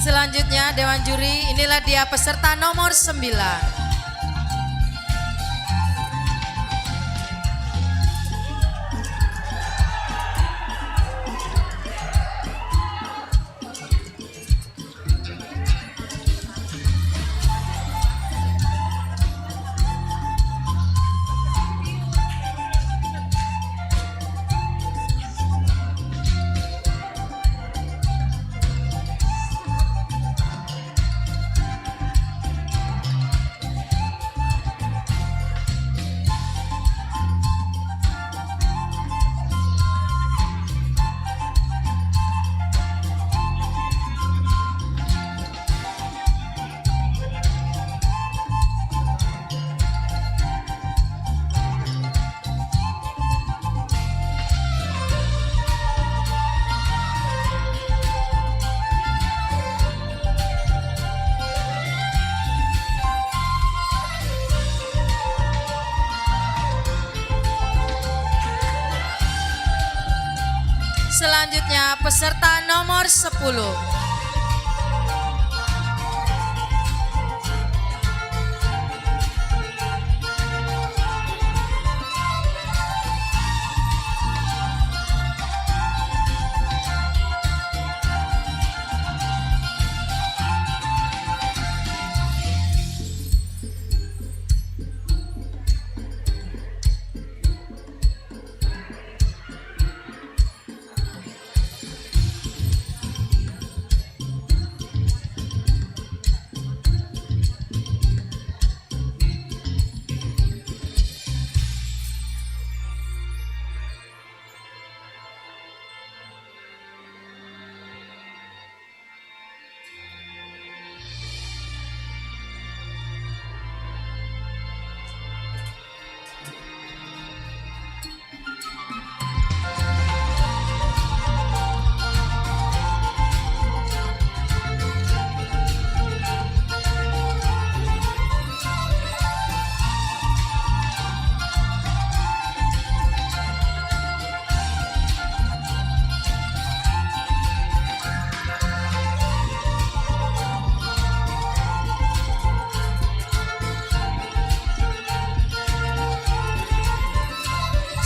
Selanjutnya Dewan Juri, inilah dia peserta nomor 9. Selanjutnya peserta nomor 10.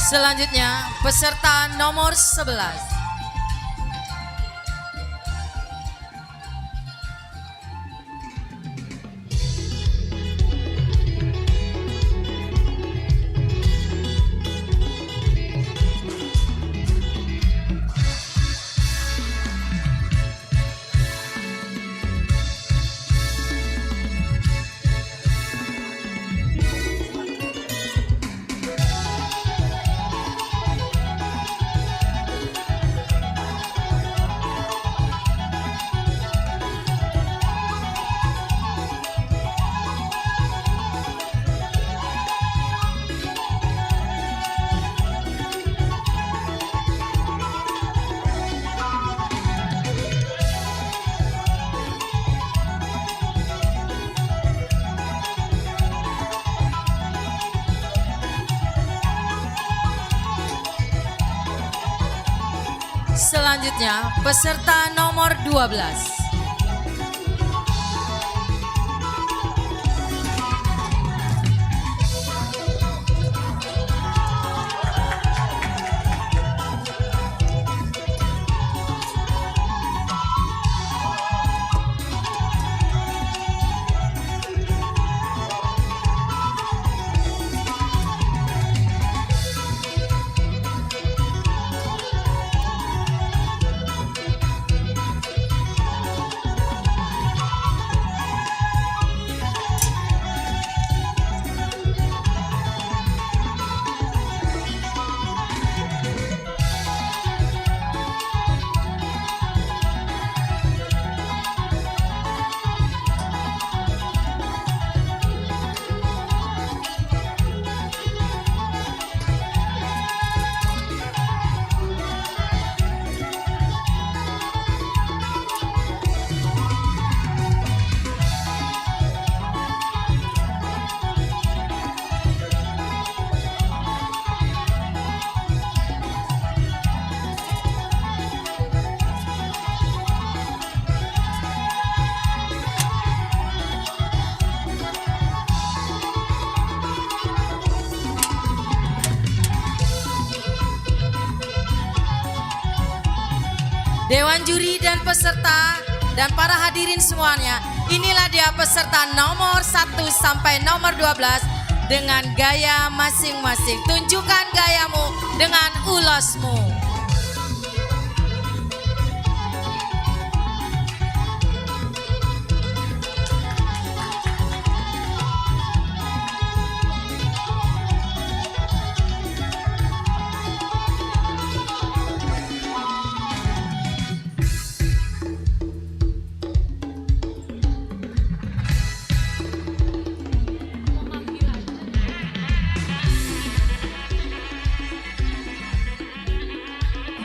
Selanjutnya peserta nomor 11. Selanjutnya peserta nomor 12. Dewan juri dan peserta dan para hadirin semuanya, inilah dia peserta nomor 1 sampai nomor 12 dengan gaya masing-masing. Tunjukkan gayamu dengan ulasmu.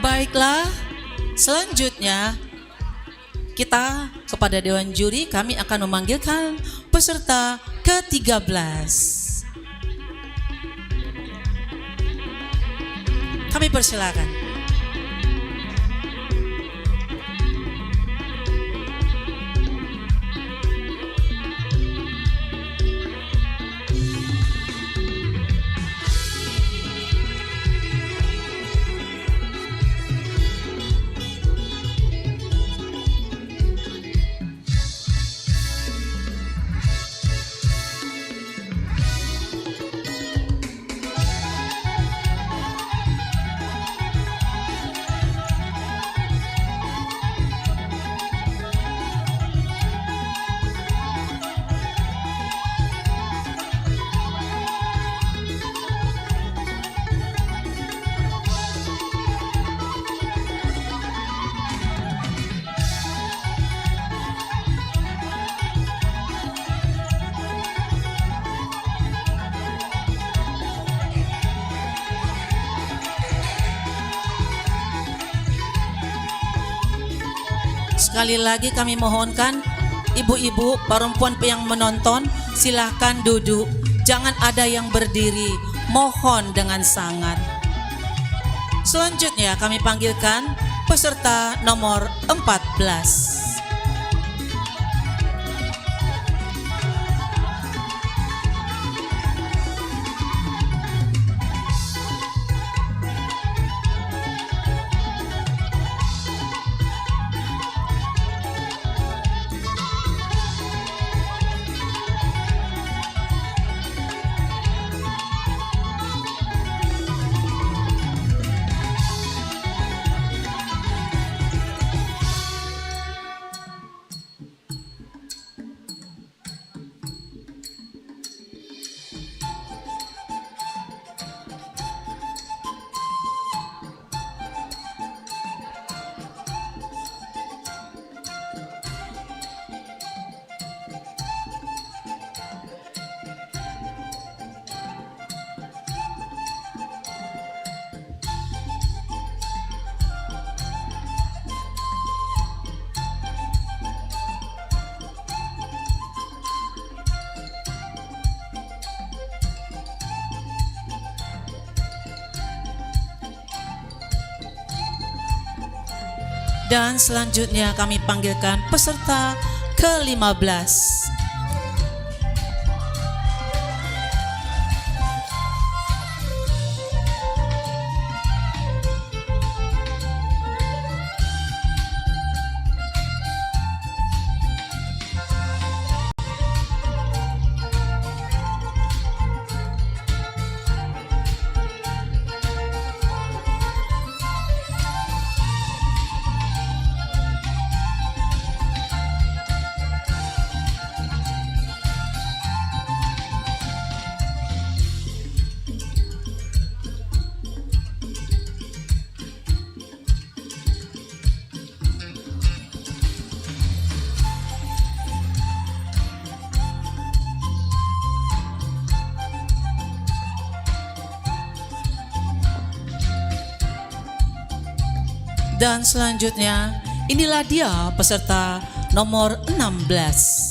Baiklah, selanjutnya kita kepada Dewan Juri kami akan memanggilkan peserta ke-13. Kami persilakan. Sekali lagi kami mohonkan ibu-ibu, perempuan yang menonton silahkan duduk, jangan ada yang berdiri, mohon dengan sangat. Selanjutnya kami panggilkan peserta nomor 14. Dan selanjutnya kami panggilkan peserta ke-15. Dan selanjutnya, inilah dia peserta nomor 16.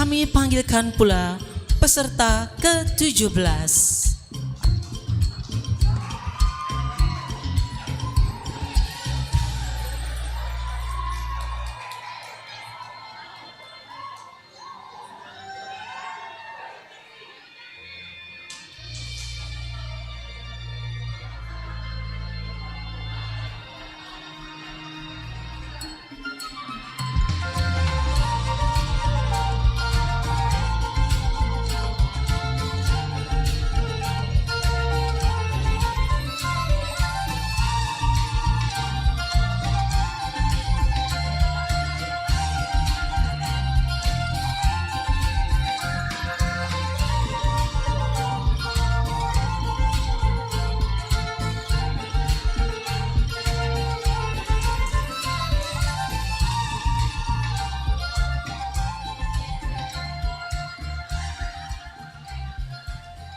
Kami panggilkan pula peserta ke-17.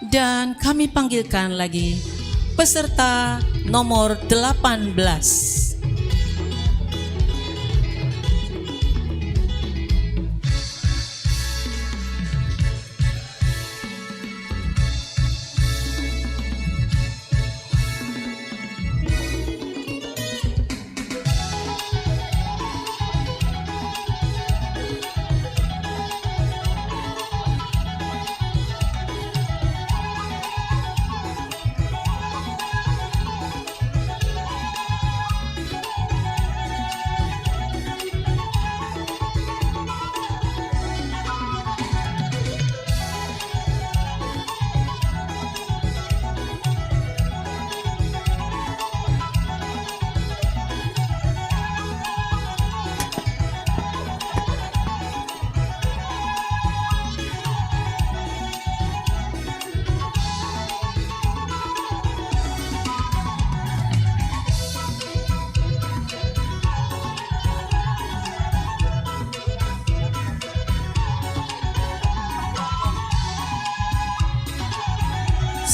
Dan kami panggilkan lagi peserta nomor 18.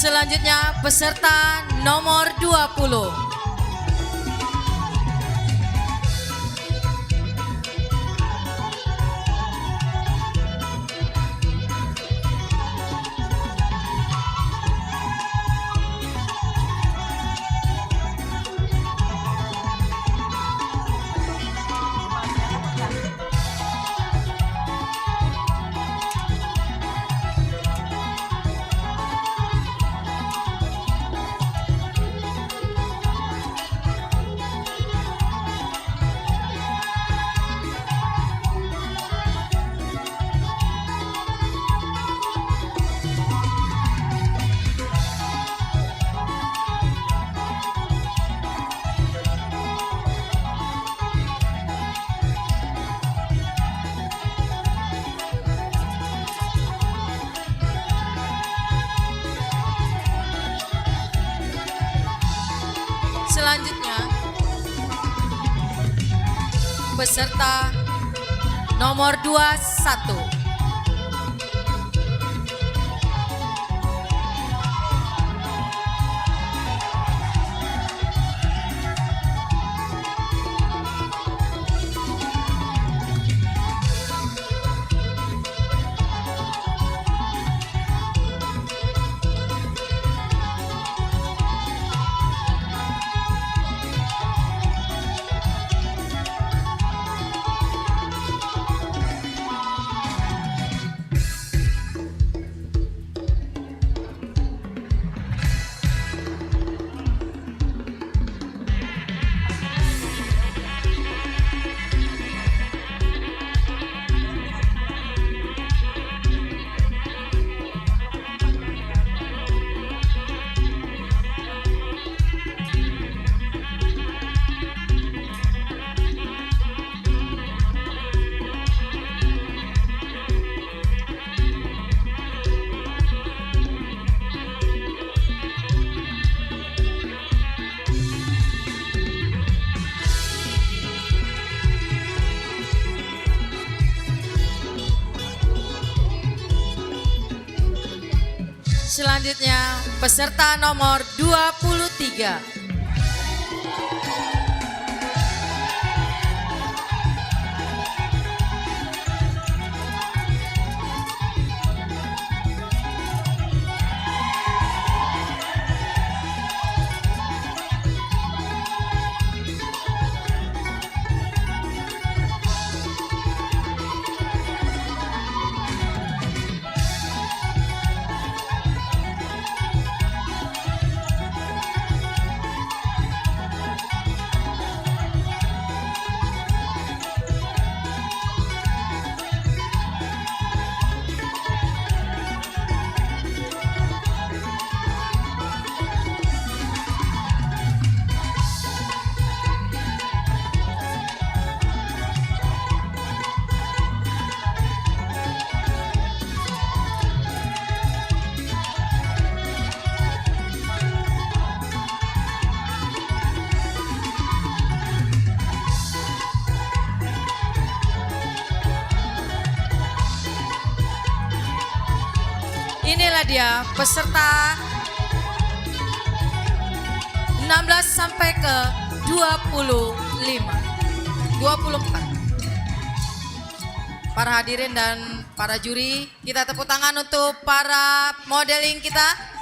Selanjutnya peserta nomor 20. peserta nomor 21. Selanjutnya peserta nomor 23. Inilah dia peserta 16 sampai ke 24. Para hadirin dan para juri, kita tepuk tangan untuk para modeling kita.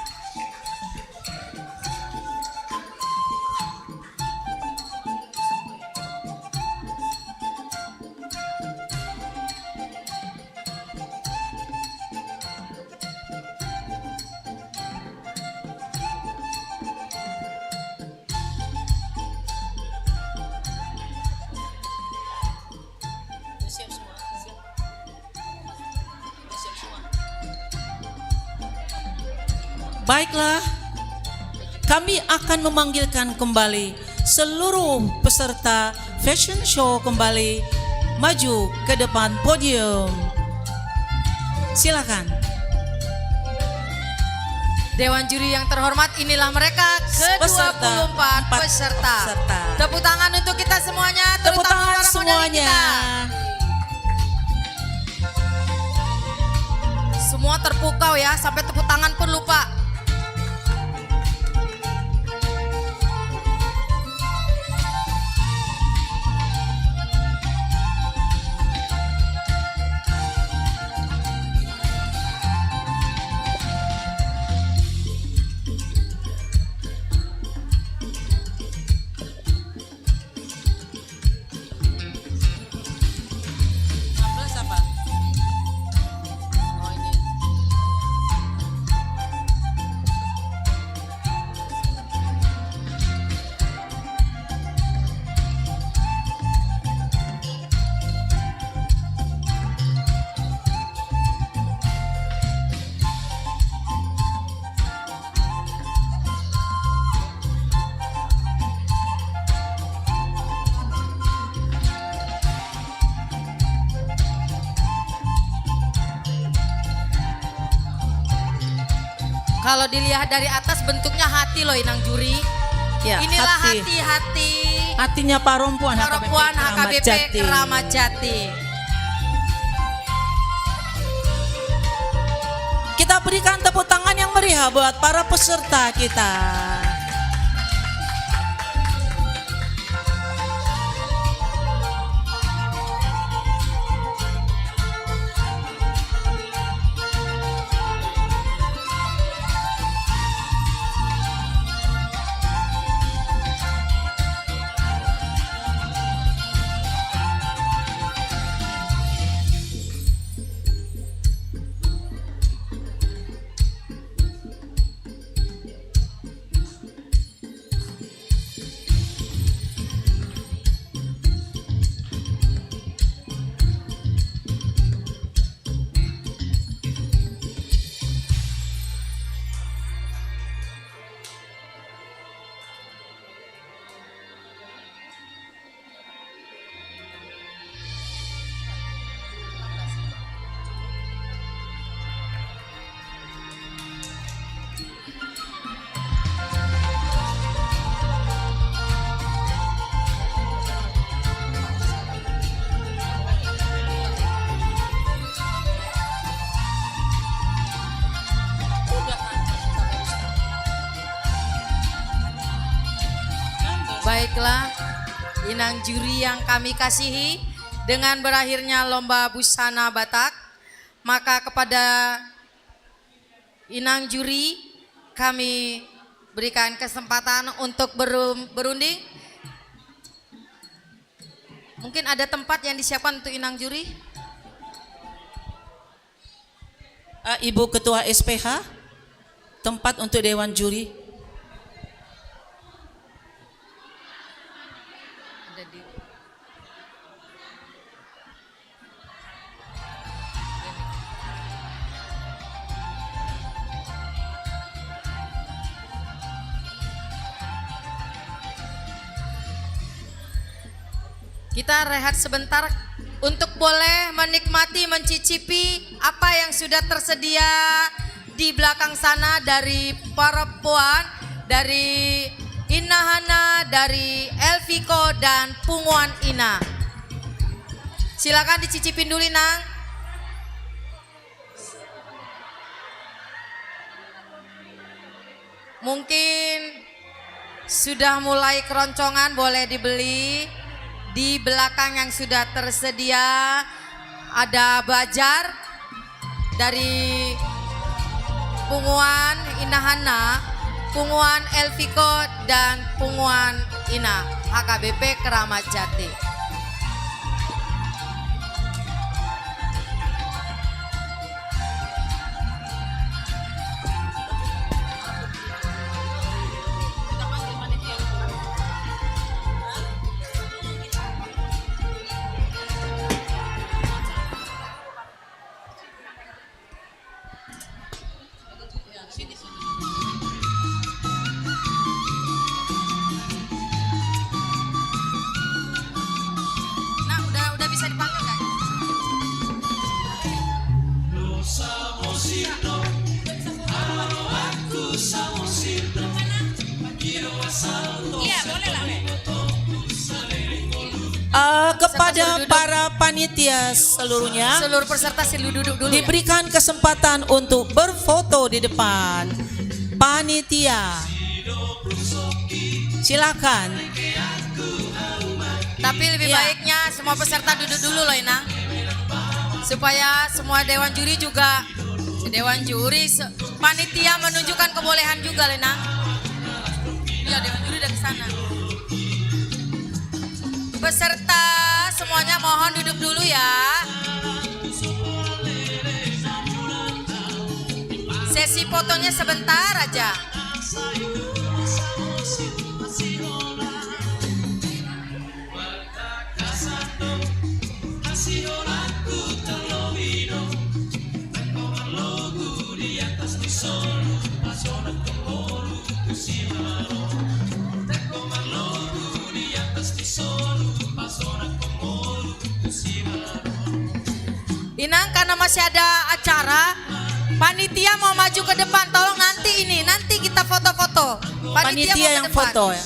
Baiklah, kami akan memanggilkan kembali seluruh peserta fashion show kembali maju ke depan podium. Silakan. Dewan juri yang terhormat, inilah mereka ke-24 peserta. Tepuk tangan untuk kita semuanya, Tepuk terutama tangan para modeling semuanya. kita. Semua terpukau ya, sampai tepuk tangan pun lupa. Kalau dilihat dari atas bentuknya hati loh Inang juri. Ya, Inilah hati. hati-hati Artinya perempuan perempuan HKBP Jati. Keramat Jati. Kita berikan tepuk tangan yang meriah buat para peserta kita. Baiklah, inang juri yang kami kasihi, dengan berakhirnya lomba busana Batak, maka kepada inang juri kami berikan kesempatan untuk berunding. Mungkin ada tempat yang disiapkan untuk inang juri? Ibu Ketua SPH, tempat untuk Dewan Juri. Ada di Kita rehat sebentar untuk boleh menikmati, mencicipi apa yang sudah tersedia di belakang sana dari perempuan, dari Ina Hana, dari Elviko dan Punguan Ina. Silakan dicicipin dulu, Nang. Mungkin sudah mulai keroncongan, boleh dibeli. Di belakang yang sudah tersedia ada bajar dari Punguan Ina Hana, Punguan Elviko dan Punguan Ina HKBP Keramat Jati. Nah, udah bisa dipanggil kan? Kepada para panitia seluruhnya, Seluruh peserta silakan duduk dulu ya. diberikan kesempatan untuk berfoto di depan panitia. Silakan. Tapi lebih Iya. baiknya semua peserta duduk dulu loh, Inang. Supaya semua dewan juri juga, panitia menunjukkan kebolehan juga, Inang. Iya, dewan juri dari sana. Peserta semuanya mohon duduk dulu ya. Sesi fotonya sebentar aja. Inang, karena masih ada acara, panitia mau maju ke depan. Tolong nanti kita foto-foto. Panitia mau ke yang depan. foto ya.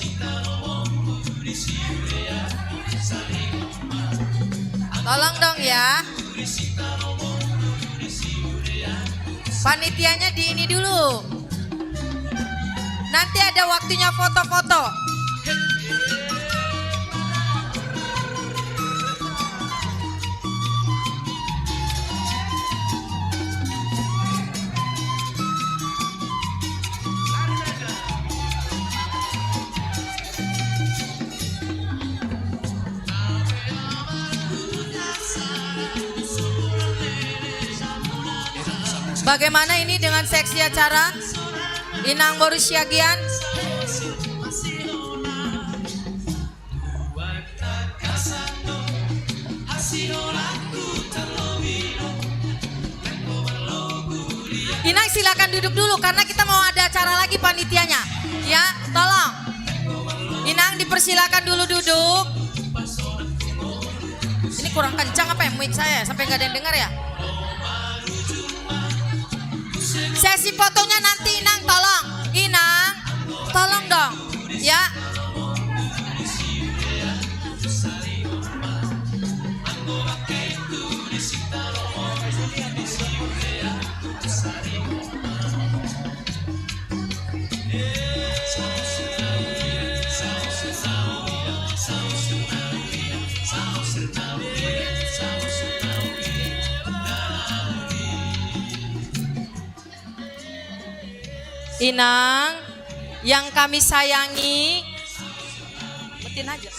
Tolong dong ya. Panitianya di ini dulu. Nanti ada waktunya foto-foto. Bagaimana ini dengan seksi acara? Inang baru siagian. Inang silakan duduk dulu karena kita mau ada acara lagi panitianya. Ya, tolong. Inang dipersilakan dulu duduk. Ini kurang kencang apa ya mic saya sampai nggak ada yang dengar ya? Sesi fotonya nanti Inang tolong. Inang, tolong dong. Ya. Inang, yang kami sayangi, matiin aja.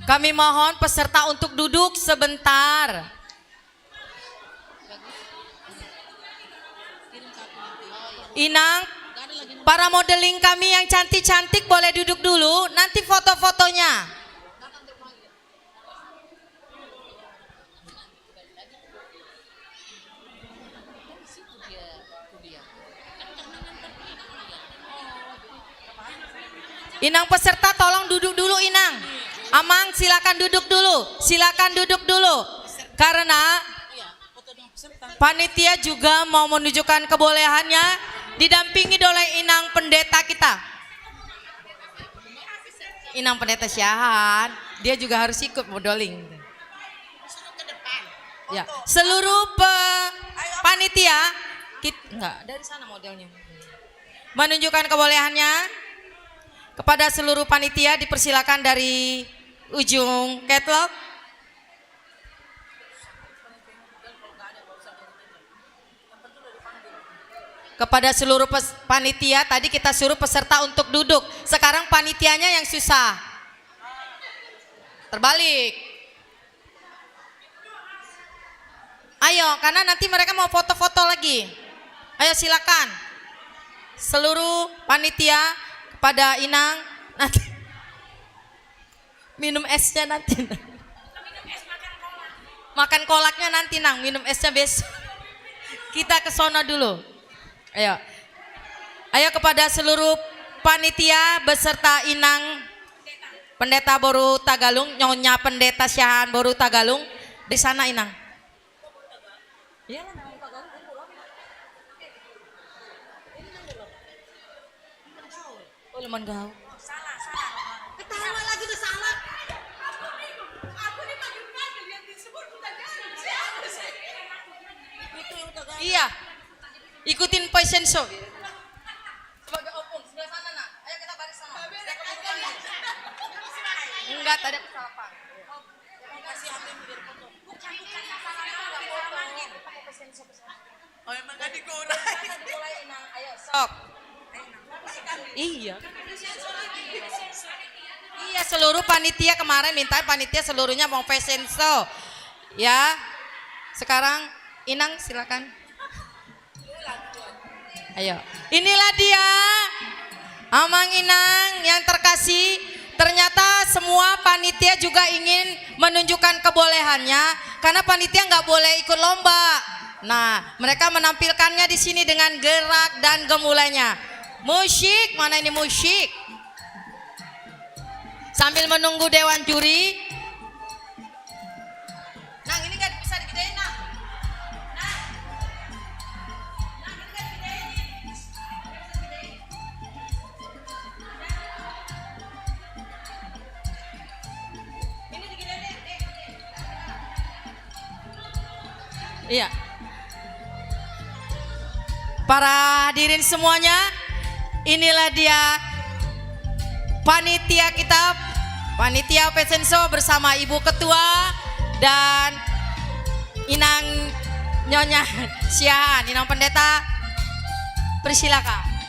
Kami mohon peserta untuk duduk sebentar. Inang, para modeling kami yang cantik-cantik boleh duduk dulu, nanti foto-fotonya. Inang peserta tolong duduk dulu Inang. Amang silakan duduk dulu. Silakan duduk dulu. Karena panitia juga mau menunjukkan kebolehannya didampingi oleh Inang pendeta kita. Inang pendeta Syahan, dia juga harus ikut modeling. Ya, seluruh panitia enggak dari sana modelnya. Menunjukkan kebolehannya. Kepada seluruh panitia dipersilakan dari ujung catwalk. Kepada seluruh panitia, tadi kita suruh peserta untuk duduk. Sekarang panitianya yang susah. Terbalik. Ayo, karena nanti mereka mau foto-foto lagi. Ayo silakan. Seluruh panitia pada Inang nanti minum esnya nanti. Makan kolaknya nanti Nang, minum esnya besok. Kita ke sono dulu. Ayo. Ayo kepada seluruh panitia beserta Inang Pendeta Boru Tagalung, Nyonya Pendeta Syahan Boru Tagalung di sana Inang. Iyalah. Oh, lemon gaul. Salah. Ketawa lagi udah salah. Aku nih pagi-pagi lihat disebut udah gaul. Iya. Ikutin fashion show. Sebagai opung sebelah sana nak. Ayo kita baris sama. Enggak, tadi aku salah paham. Kasih HP biar foto. Bukan pakai fashion show. Oh, emang enggak digoreng. Mulai Inang, ayo sok. Iya. Iya, seluruh panitia kemarin minta panitia seluruhnya mau fashion show. Ya. Sekarang Inang silakan. Ayo. Inilah dia. Amang Inang yang terkasih. Ternyata semua panitia juga ingin menunjukkan kebolehannya karena panitia nggak boleh ikut lomba. Nah, mereka menampilkannya di sini dengan gerak dan gemulainya. Musik, mana ini musik? Sambil menunggu dewan juri. Nang, ini nggak bisa digedein, Nang. Nang, ini nggak digedein. Iya. Para hadirin semuanya, inilah dia panitia kita, panitia Fashion Show bersama Ibu Ketua dan Inang Nyonya Siahan, Inang Pendeta. Persilakan.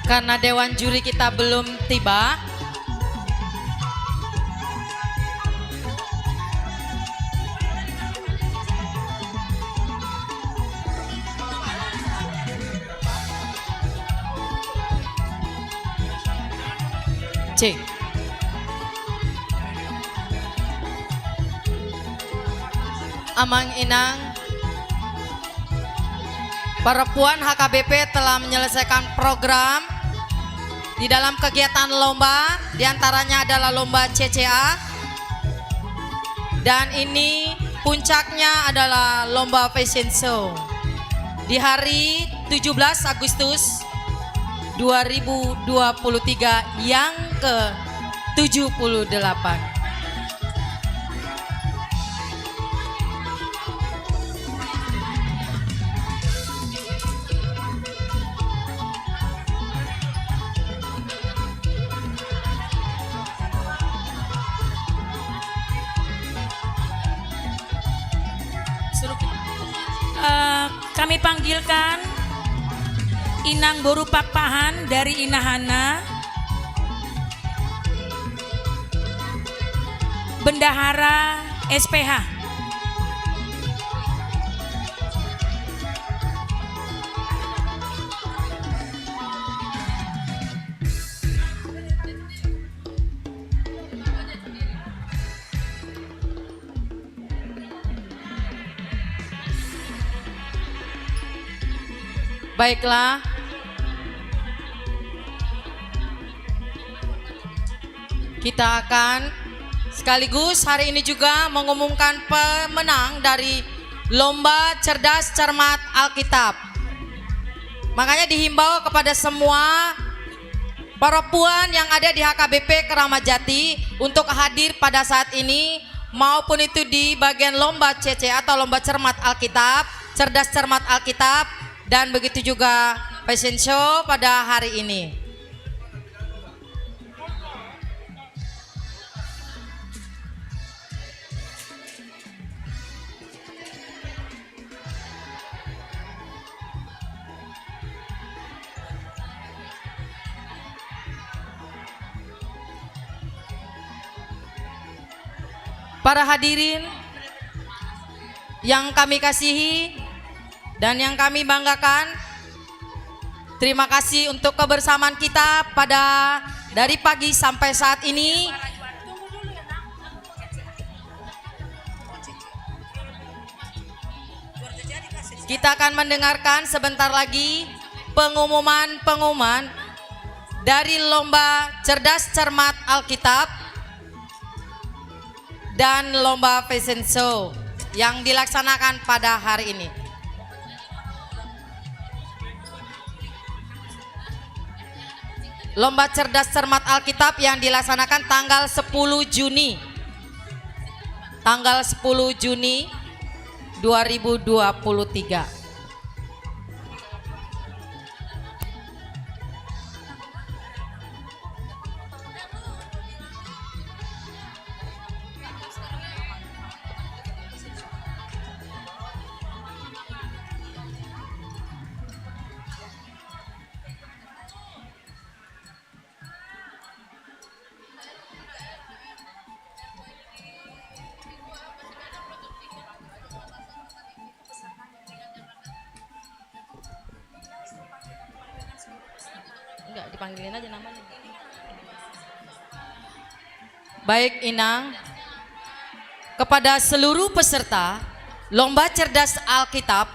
Karena dewan juri kita belum tiba, C. Amang Inang, perempuan HKBP telah menyelesaikan program di dalam kegiatan lomba, diantaranya adalah lomba CCA, dan ini puncaknya adalah lomba fashion show di hari 17 Agustus 2023 yang ke-78. Kami panggilkan Inang Boru Papahan dari Inahana, Bendahara SPH. Baiklah, kita akan sekaligus hari ini juga mengumumkan pemenang dari Lomba Cerdas Cermat Alkitab. Makanya dihimbau kepada semua perempuan yang ada di HKBP Keramat Jati untuk hadir pada saat ini, maupun itu di bagian lomba CC atau Lomba Cermat Alkitab, Cerdas Cermat Alkitab, dan begitu juga fashion show pada hari ini. Para hadirin yang kami kasihi dan yang kami banggakan, terima kasih untuk kebersamaan kita pada dari pagi sampai saat ini. Kita akan mendengarkan sebentar lagi pengumuman dari Lomba Cerdas Cermat Alkitab dan Lomba Fashion Show yang dilaksanakan pada hari ini. Lomba Cerdas Cermat Alkitab yang dilaksanakan tanggal 10 Juni. Tanggal 10 Juni 2023. Enggak, dipanggilin aja namanya. Baik Inang, kepada seluruh peserta Lomba Cerdas Alkitab,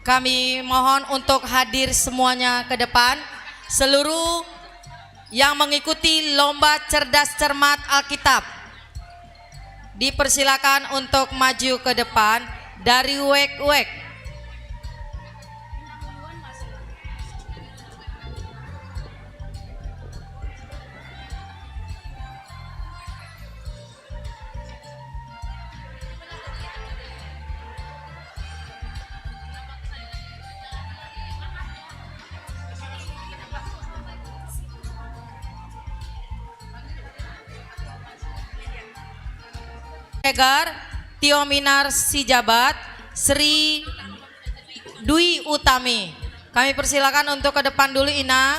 kami mohon untuk hadir semuanya ke depan. Seluruh yang mengikuti Lomba Cerdas Cermat Alkitab, dipersilakan untuk maju ke depan dari wek-wek. Egar Tio Minar Sijabat Sri Dwi Utami. Kami persilakan untuk ke depan dulu Inang.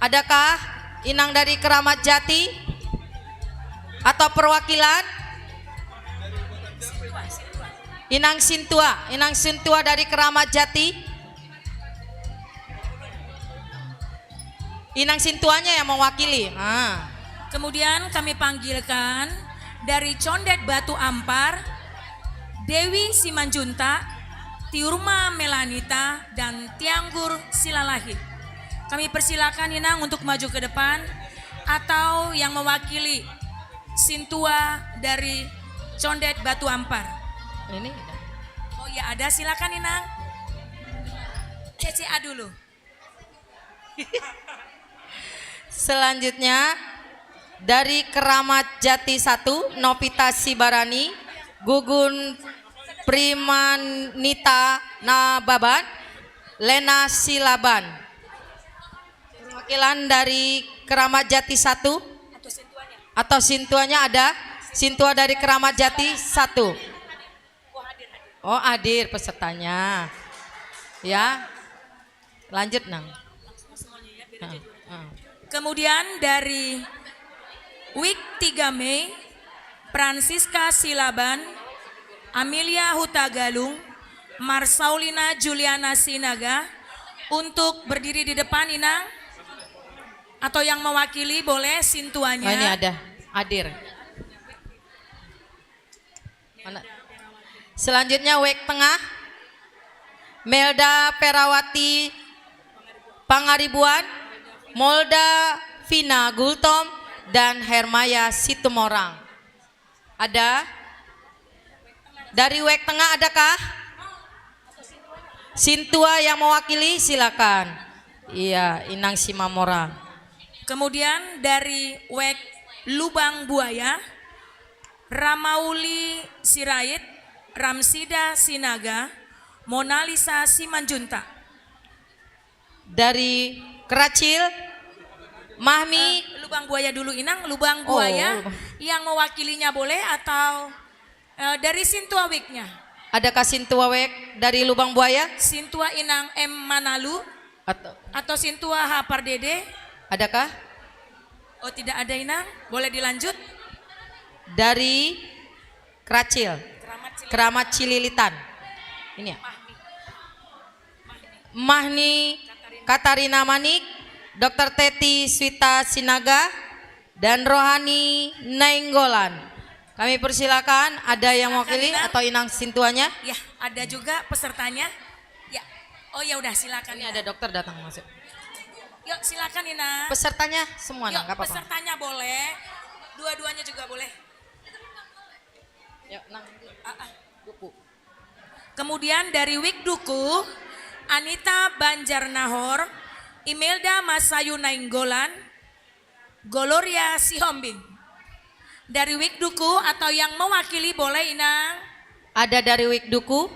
Adakah Inang dari Keramat Jati atau perwakilan? Inang Sintua dari Keramat Jati. Inang Sintuanya yang mewakili. Kemudian kami panggilkan dari Condet Batu Ampar, Dewi Simanjuntak, Tiurma Melanita, dan Tianggur Silalahi. Kami persilakan Inang untuk maju ke depan, atau yang mewakili Sintua dari Condet Batu Ampar. Ini Oh ya ada, silakan Inang. CCA dulu. selanjutnya dari Keramat Jati 1, Novita Sibarani, Gugun Primanita Nababan, Lena Silaban. Perwakilan dari Keramat Jati 1 atau Sintuanya ada? Sintua dari Keramat Jati 1. Oh hadir pesertanya. Ya. Lanjut Nang. Kemudian dari Wik 3 Mei, Francisca Silaban, Amelia Hutagalung, Marsaulina Juliana Sinaga, untuk berdiri di depan Inang, atau yang mewakili boleh Sintuanya. Oh, ini ada, hadir. Mana? Selanjutnya Wek Tengah, Melda Perawati Pangaribuan, Molda Vina Gultom, dan Hermaya Situmorang. Ada? Dari Wek Tengah adakah? Sintua yang mewakili silakan. Iya, Inang Simamorang. Kemudian dari Wek Lubang Buaya, Ramauli Sirait, Ramsida Sinaga, Monalisa Simanjuntak. Dari Keracil, Mahmi. Lubang Buaya dulu Inang, Lubang Buaya yang mewakilinya boleh, atau dari Sintua Wiknya. Adakah Sintua Wek dari Lubang Buaya? Sintua Inang M Manalu atau Sintua H Pardede? Adakah? Oh tidak ada Inang, boleh dilanjut. Dari Keracil, Keramat Cililitan. Ini ya. Mahni Katarina Manik, Dr. Teti Swita Sinaga, dan Rohani Nainggolan. Kami persilakan, ada yang mewakili atau Inang Sintuanya? Ya, ada juga pesertanya. Ya. Oh ya udah silakan. Ini ada dokter datang masuk. Yuk silakan Inang. Pesertanya semua Yuk, nggak apa-apa. pesertanya boleh. Dua-duanya juga boleh. Yuk, Nang. Duku. Kemudian dari Wik Duku, Anita Banjarnahor, Imelda Masayu Nainggolan, Goloria Sihombing. Dari Wik Duku atau yang mewakili boleh Inang. Ada dari Wik Duku.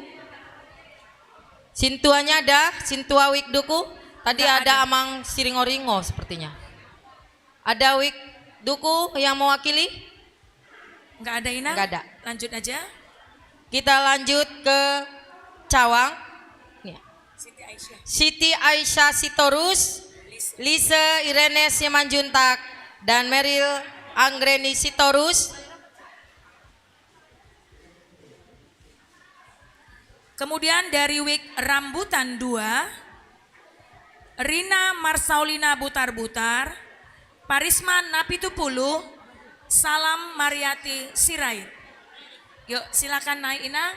Sintuanya ada, Sintua Wik Duku. Tadi ada Amang Siringoringo sepertinya. Ada Wik Duku yang mewakili? Enggak ada Inang? Enggak ada. Lanjut aja. Kita lanjut ke Cawang. Nih. Siti Aisyah. Siti Aisyah Sitorus, Lisa Irene Simanjuntak, dan Meril Anggreni Sitorus. Kemudian dari Wik Rambutan 2, Rina Marsaulina Butar-Butar, Parisman Napitupulu, Salam Mariati Sirait. Yuk silakan naik Inang.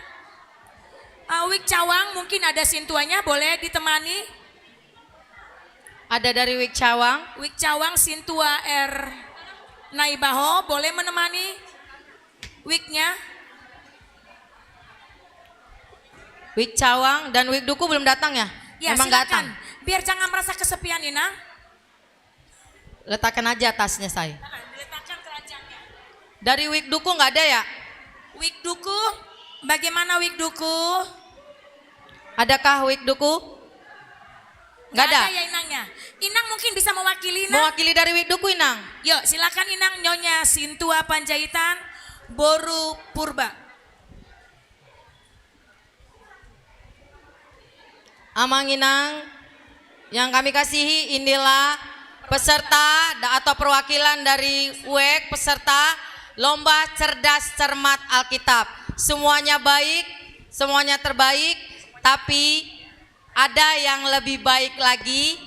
Wik Cawang mungkin ada Sintuanya, boleh ditemani. Ada dari Wik Cawang. Wik Cawang Sintua R Naibaho boleh menemani Wiknya. Wik Cawang dan Wik Duku belum datang ya? Ya Memang silakan. datang. Biar jangan merasa kesepian Inang. Letakkan aja tasnya saya. Diletakkan keranjangnya. Dari Wik Duku nggak ada ya? Wik Duku, bagaimana Wik Duku? Adakah Wik Duku? Nggak ada. Ya Inangnya. Inang mungkin bisa mewakili Inang. Mewakili dari Wik Duku Inang. Yuk silakan Inang Nyonya Sintua Panjaitan Boru Purba. Amang Inang yang kami kasihi, inilah peserta atau perwakilan dari WEK peserta Lomba Cerdas Cermat Alkitab. Semuanya baik, semuanya terbaik, tapi ada yang lebih baik lagi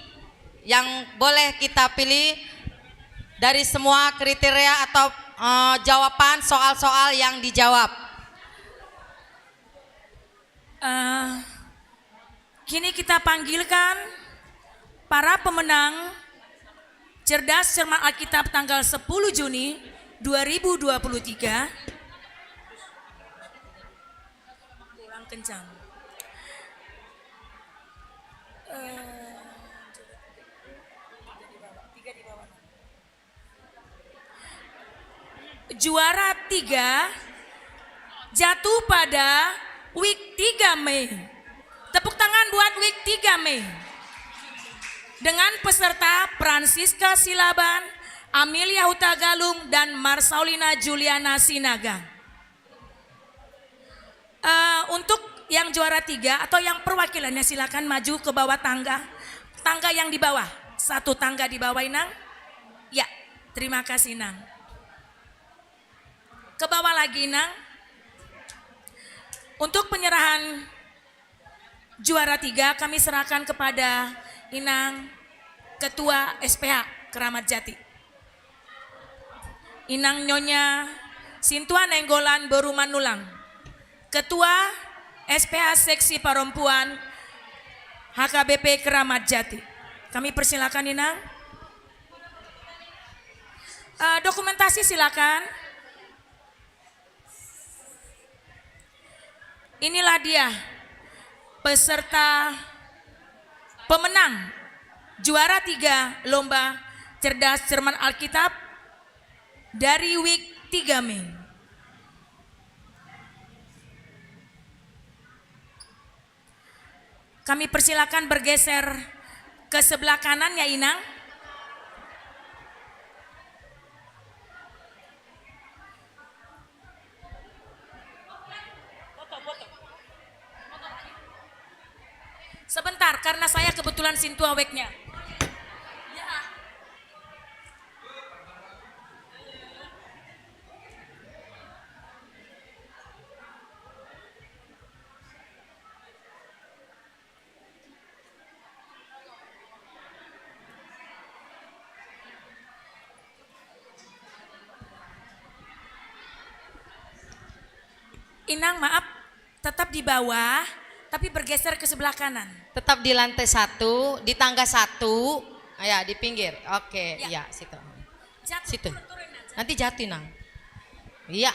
yang boleh kita pilih dari semua kriteria atau jawaban soal-soal yang dijawab. Kini kita panggilkan para pemenang Cerdas Cermat Alkitab tanggal 10 Juni 2023. Kurang kencang. Juara 3 jatuh pada week 3 Mei. Tepuk tangan buat week 3 Mei. Dengan peserta Francisca Silaban, Amelia Hutagalung, dan Marsaulina Juliana Sinaga. Untuk yang juara 3 atau yang perwakilannya silakan maju ke bawah tangga. Tangga yang di bawah. Satu tangga di bawah, Inang. Ya, terima kasih, Inang. Ke bawah lagi, Inang. Untuk penyerahan juara 3 kami serahkan kepada Inang Ketua SPH Keramat Jati. Inang Nyonya Sintua Nenggolan Berumanulang, Ketua SPH Seksi Perempuan HKBP Keramat Jati. Kami persilakan Inang. Dokumentasi silakan. Inilah dia peserta pemenang juara 3 lomba Cerdas Cermat Alkitab dari week 3 Mei. Kami persilakan bergeser ke sebelah kanan ya Inang. Sebentar, karena saya kebetulan Sintua Weknya. Inang maaf, tetap di bawah, tapi bergeser ke sebelah kanan. Tetap di lantai 1, di tangga 1, ya di pinggir. Oke, ya situ. Jatuh, Situ. turun aja. Nanti jatuh Nang. Iya.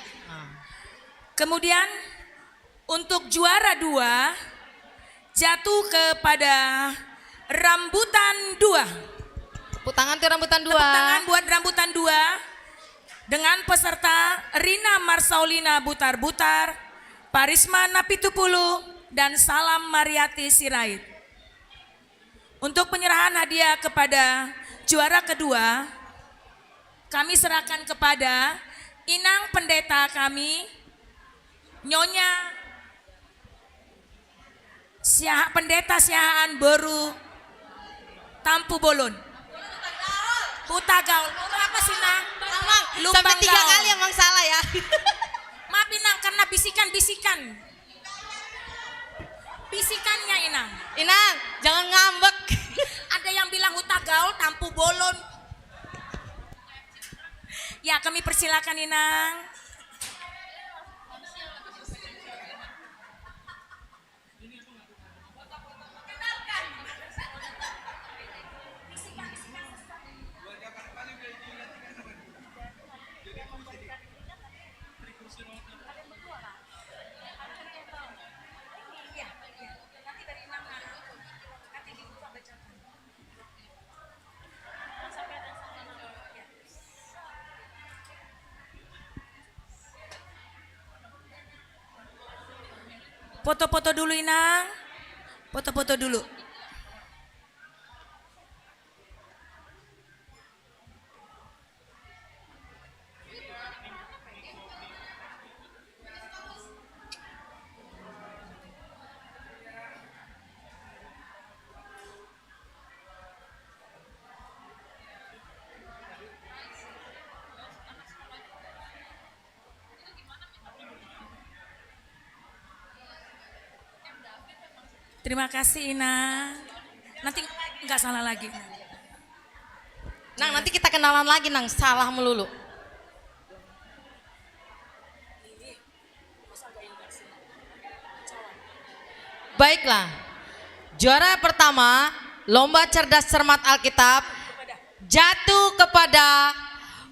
Kemudian untuk juara 2 jatuh kepada Rambutan 2. Tepuk tangan tuh Rambutan 2. Tepuk tangan buat Rambutan 2 dengan peserta Rina Marsaulina Butar-Butar, Parisma Napitupulu, dan Salam Mariati Sirait. Untuk penyerahan hadiah kepada juara kedua, kami serahkan kepada Inang Pendeta kami, Nyonya Pendeta Siahaan Beru Tampu Bolon. Hutagaul. Apa sih Nang? Sampai 3 kali emang salah ya. Maaf Inang karena bisikan-bisikan. Bisikannya Inang. Inang, jangan ngambek. Ada yang bilang Hutagaul, Tampu Bolon. Ya kami persilakan Inang. Foto-foto dulu Inang. Foto-foto dulu. Terima kasih Ina. Nanti nggak salah lagi. Nang, nanti kita kenalan lagi, Nang. Salah melulu. Baiklah. Juara pertama, lomba cerdas cermat Alkitab jatuh kepada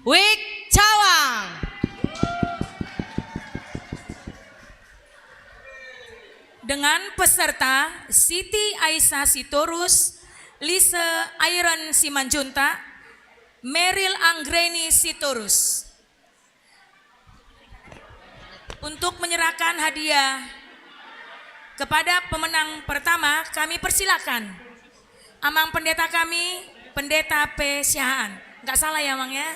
Wik Cawang. Dengan peserta Siti Aisyah Sitorus, Lise Airan Simanjunta, Meryl Anggreni Sitorus. Untuk menyerahkan hadiah kepada pemenang pertama, kami persilakan Amang Pendeta kami, Pendeta P. Syahaan. Nggak salah ya, Amang ya?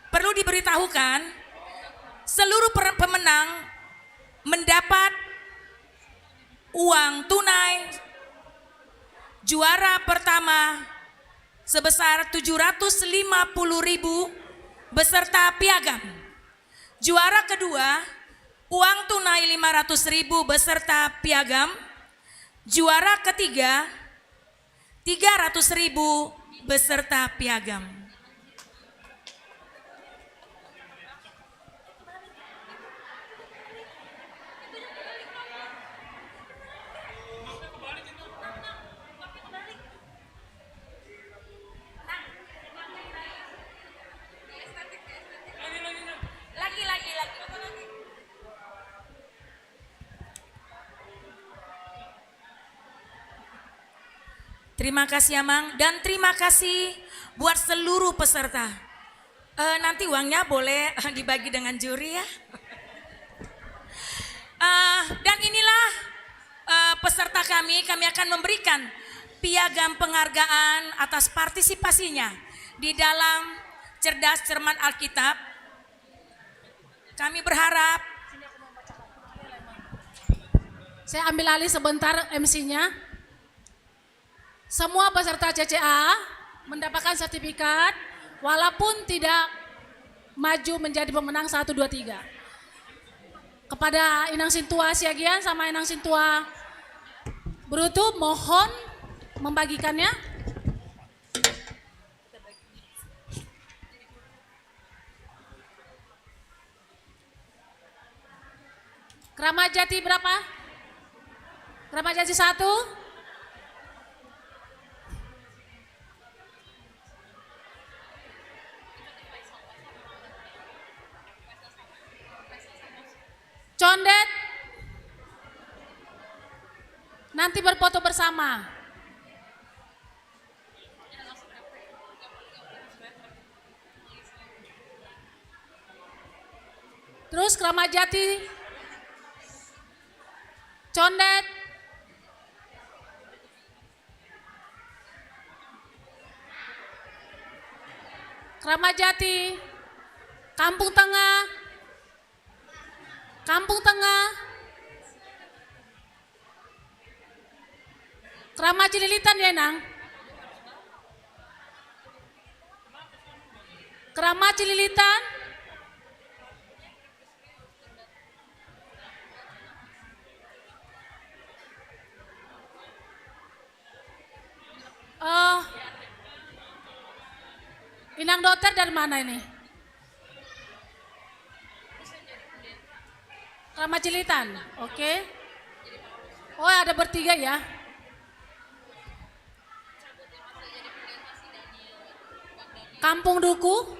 Perlu diberitahukan, seluruh pemenang mendapat uang tunai juara pertama sebesar 750.000 beserta piagam. Juara kedua uang tunai 500.000 beserta piagam. Juara ketiga 300.000 beserta piagam. Terima kasih Amang dan terima kasih buat seluruh peserta. Nanti uangnya boleh dibagi dengan juri ya. Dan inilah peserta kami akan memberikan piagam penghargaan atas partisipasinya di dalam cerdas cermat Alkitab. Kami berharap. Saya ambil alih sebentar MC-nya. Semua peserta CCA mendapatkan sertifikat walaupun tidak maju menjadi pemenang 1, 2, 3. Kepada Inang Sintua Siagian sama Inang Sintua Brutu mohon membagikannya. Keramat Jati berapa? Keramat Jati 1. Condet, nanti berfoto bersama. Terus Keramat Jati, Condet, Keramat Jati, Kampung Tengah. Kampung Tengah, Keramat Cililitan ya Nang? Keramat Cililitan, Inang Dokter dari mana ini? Keramat Cililitan, oke. Oh ada bertiga ya. Kampung Duku.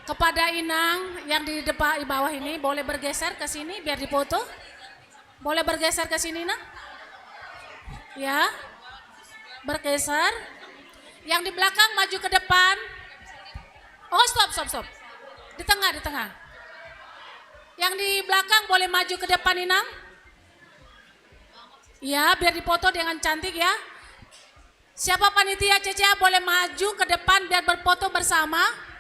Kepada Inang yang di depan di bawah ini boleh bergeser ke sini biar dipoto. Boleh bergeser ke sini Nang? Ya. Bergeser. Yang di belakang maju ke depan. Oh stop. Di tengah. Yang di belakang boleh maju ke depan Inang. Ya biar dipoto dengan cantik ya. Siapa panitia CCA boleh maju ke depan biar berfoto bersama.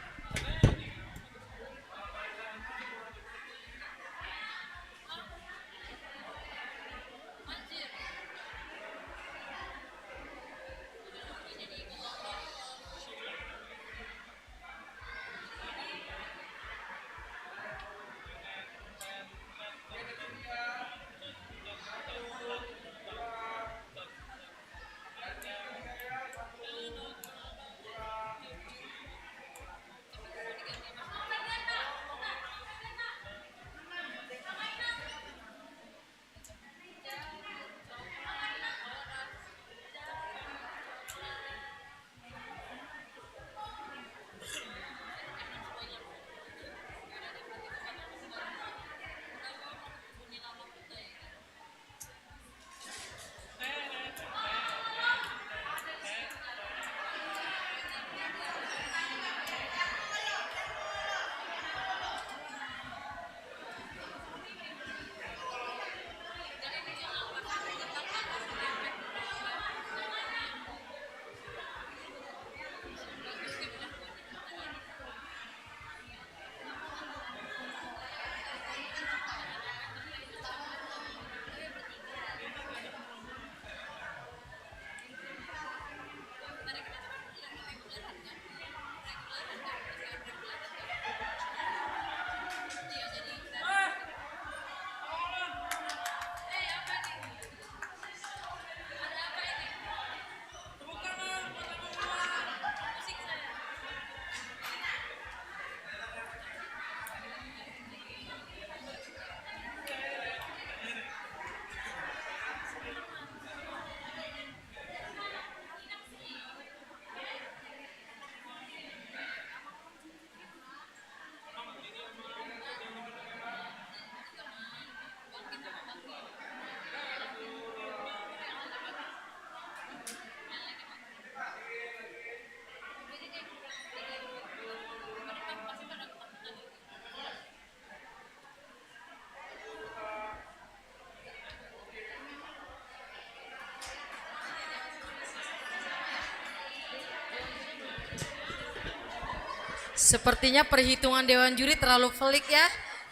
Sepertinya perhitungan Dewan Juri terlalu pelik ya.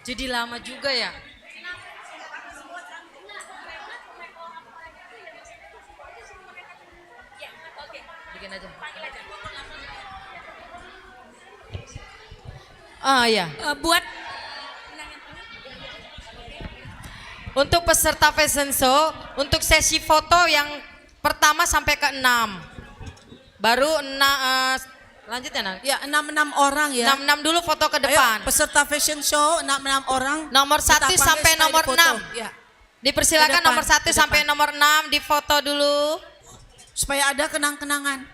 Jadi lama juga ya. Bikin aja. Ah ya. Buat Untuk peserta fashion show, untuk sesi foto yang pertama sampai ke 6. Baru lanjut ya, Nan? Ya, 66 orang ya. 6 dulu foto ke Ayo, depan. peserta fashion show 66 orang. Nomor Kita 1 panggil sampai supaya nomor difoto. 6. Ya, Dipersilakan Ke depan, nomor 1 ke sampai depan. nomor 6 difoto dulu. supaya ada kenang-kenangan.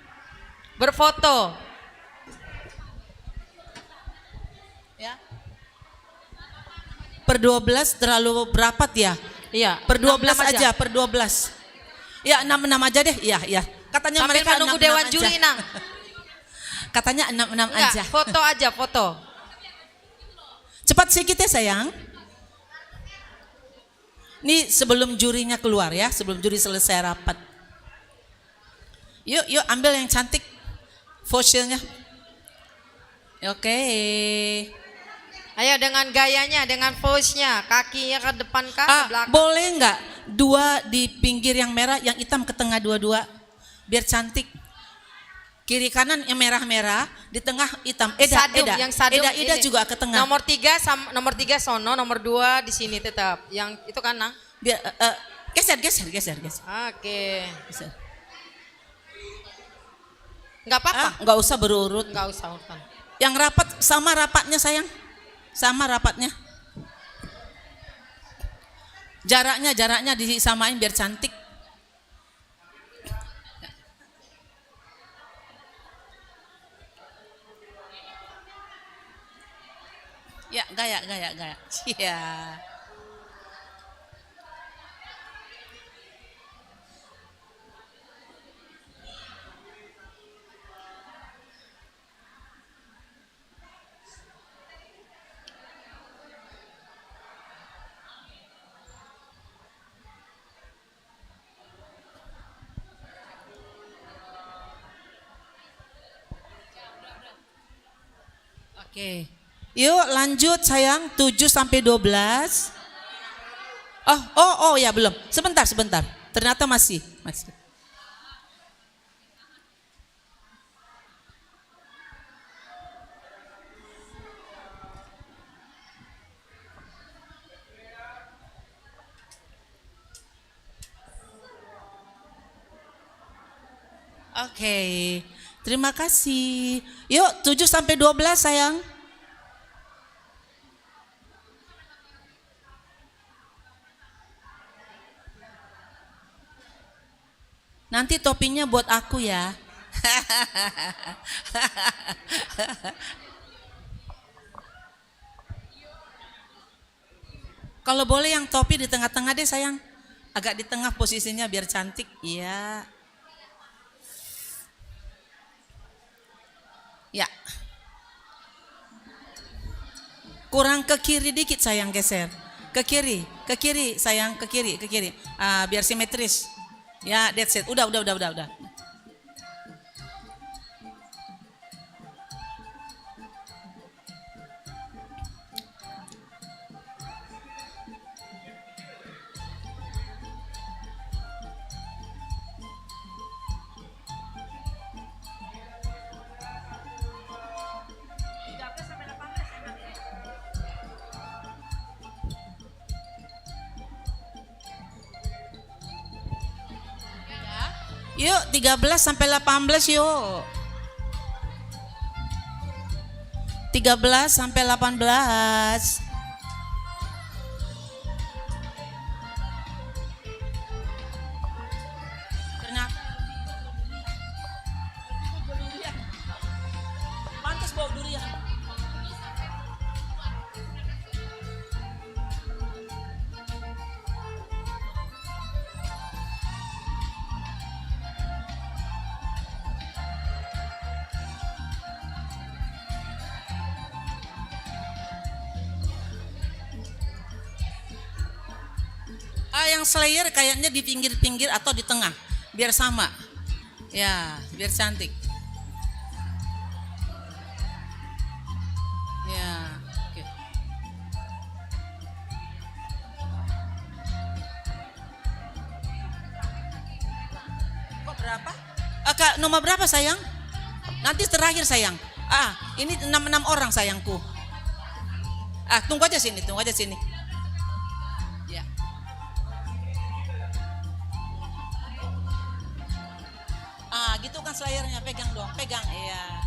Berfoto. Ya. Per 12 terlalu berapat ya? Iya. Per 12 6 aja, per 12. Ya, 66 aja deh. Iya, iya. Katanya Sambil mereka menunggu 66 Dewan aja. Juri, Nang. Katanya 66 Enggak, aja. foto aja, foto. Cepat sedikit ya sayang. Ini sebelum jurinya keluar ya, sebelum juri selesai rapat. Yuk, yuk ambil yang cantik fosilnya. Oke. Ayo dengan gayanya, dengan pose-nya, kakinya ke depan kah, ke belakang. Boleh nggak 2 di pinggir yang merah, yang hitam ke tengah dua-dua, biar cantik. Kiri kanan yang merah-merah, di tengah hitam. Sadum, yang sadum Eda ini. juga ke tengah. Nomor 3 sono, nomor 2 di sini tetap. Yang itu kan, Nang? Biar geser. Oke. Geser. Enggak apa-apa. Nggak usah berurut. Enggak usah urutan. Yang rapat sama rapatnya sayang, sama rapatnya. Jaraknya disamain biar cantik. Ya, gaya. Iya. Oke. Yuk lanjut sayang, 7 sampai 12. Oh ya belum. Sebentar. Ternyata masih. Oke. Terima kasih. Yuk 7 sampai 12 sayang. Nanti topinya buat aku ya. Kalau boleh yang topi di tengah-tengah deh sayang. Agak di tengah posisinya biar cantik. Iya. Ya. Kurang ke kiri dikit sayang, geser. Ke kiri sayang, ke kiri. Biar simetris. Ya, that's it. Udah. Yuk 13 sampai 18 yuk. 13 sampai 18. Ternyata pantas bawa durian. Yang slayer kayaknya di pinggir-pinggir atau di tengah, biar sama. Ya, biar cantik. berapa? Kak, nomor berapa sayang? Nanti terakhir sayang. Ini 6 orang sayangku. Tunggu aja sini. Ya. Gitu kan selayarnya, pegang dong, pegang, iya.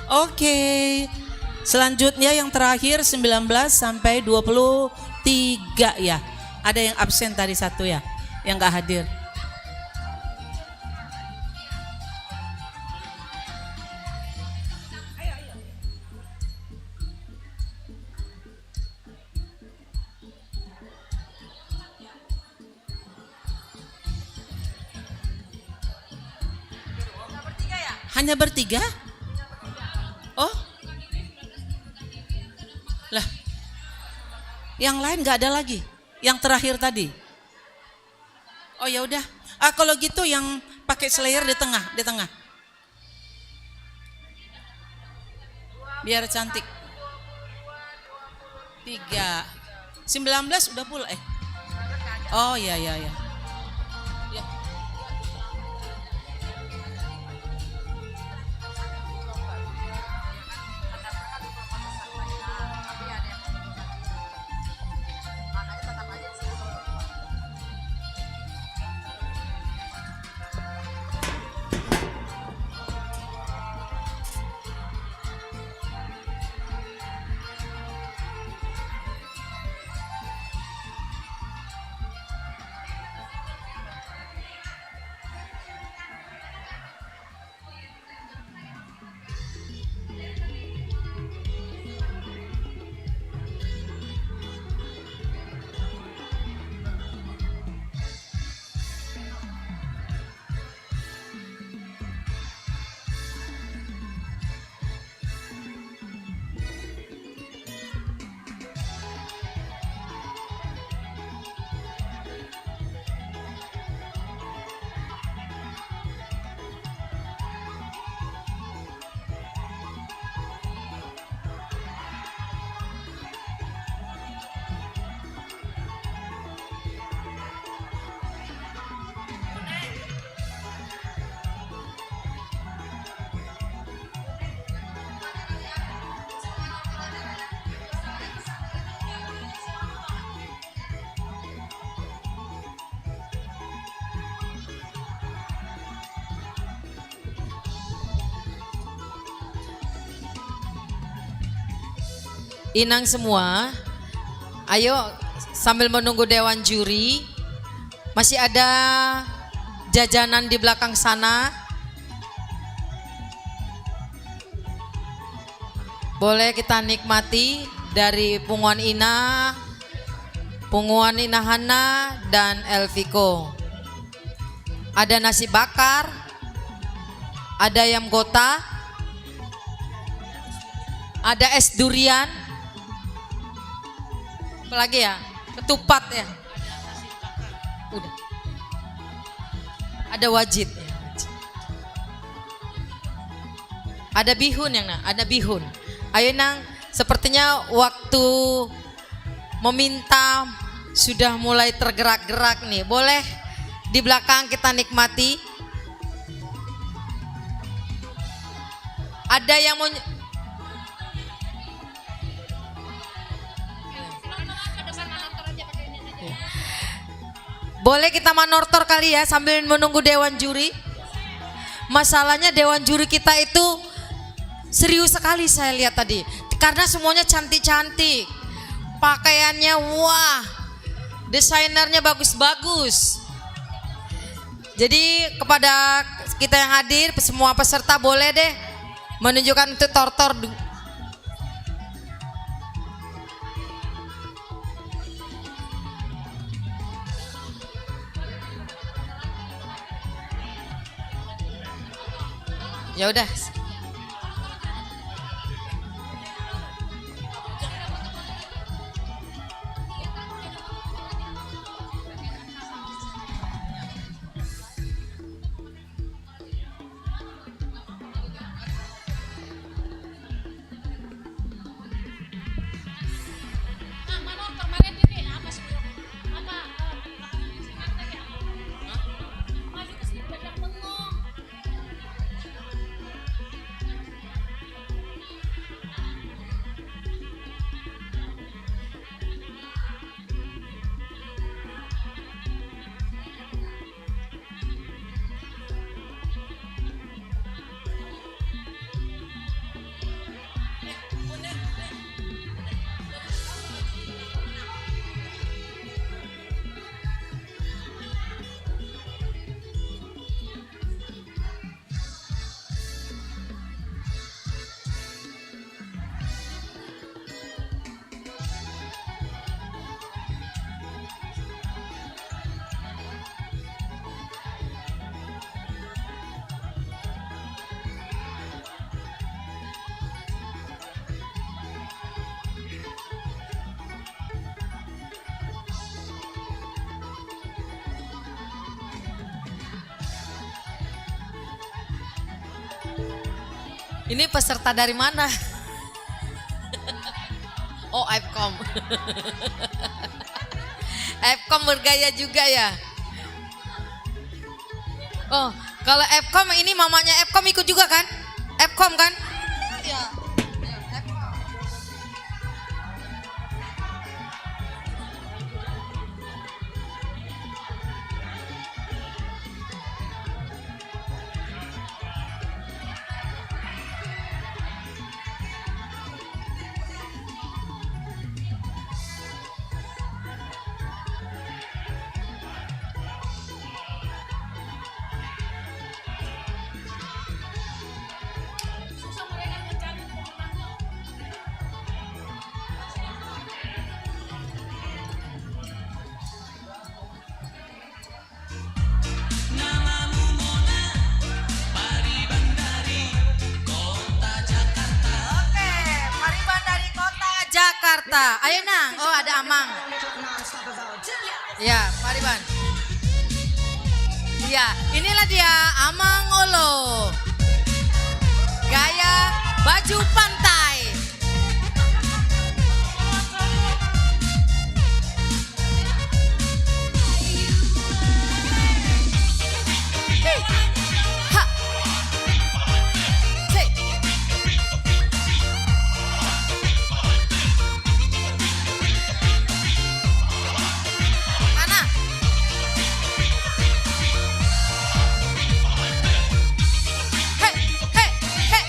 Oke. Selanjutnya yang terakhir 19 sampai 23 ya. Ada yang absen tadi satu ya, yang nggak hadir. Hanya bertiga? Oh, lah, yang lain nggak ada lagi. Yang terakhir tadi. Oh ya udah. Kalau gitu yang pakai slayer di tengah. Biar cantik. 3, 19 udah pula Oh ya. Inang semua, ayo sambil menunggu dewan juri, masih ada jajanan di belakang sana. Boleh kita nikmati dari Punguan Ina Hana dan Elviko. Ada nasi bakar, ada ayam gota, ada es durian. Apalagi ya, ketupat ya. Udah. Ada wajit ya. Ada bihun yang ada bihun. Ayo Nang, sepertinya waktu meminta sudah mulai tergerak-gerak nih. Boleh di belakang kita nikmati. Ada yang mau boleh kita manortor kali ya sambil menunggu dewan juri. Masalahnya dewan juri kita itu serius sekali saya lihat tadi. Karena semuanya cantik-cantik. Pakaiannya wah. Desainernya bagus-bagus. Jadi kepada kita yang hadir, semua peserta boleh deh menunjukkan itu tortor. Ya udah. Ini peserta dari mana? Oh, Epcom. Epcom bergaya juga ya. Oh, kalau Epcom ini mamanya Epcom ikut juga kan? Epcom kan? Iya. Jakarta. Ayo Nang. Oh, ada Amang. Ya, Pariban. Ya, inilah dia Amang Olo. Gaya baju pantai. Hey. Ha. Hey. Mana? Hey, hey, hey.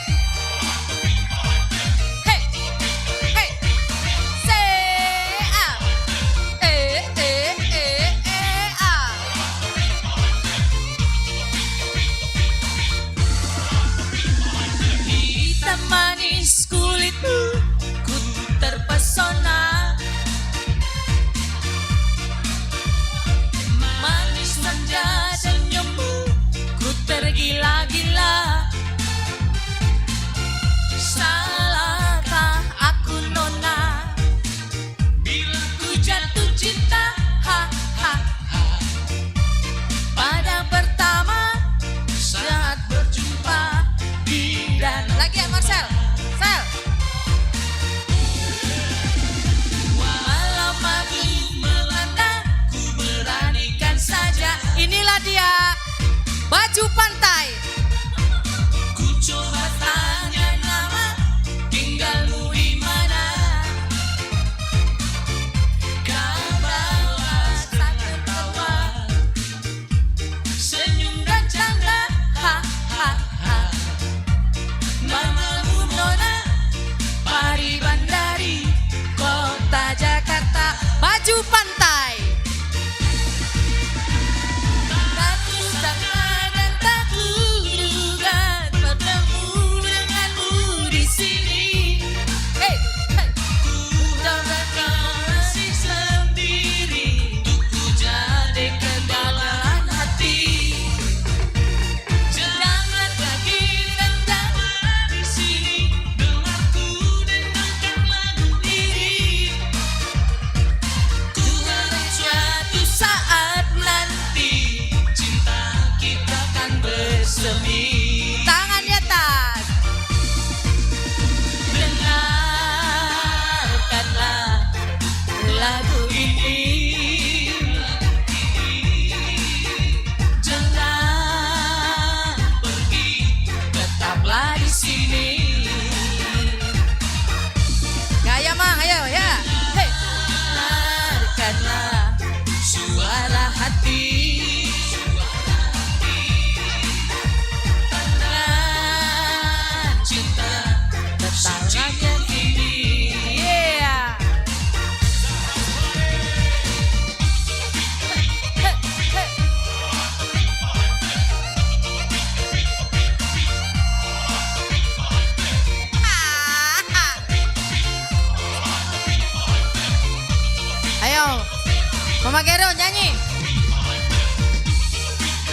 Mama Gero nyanyi.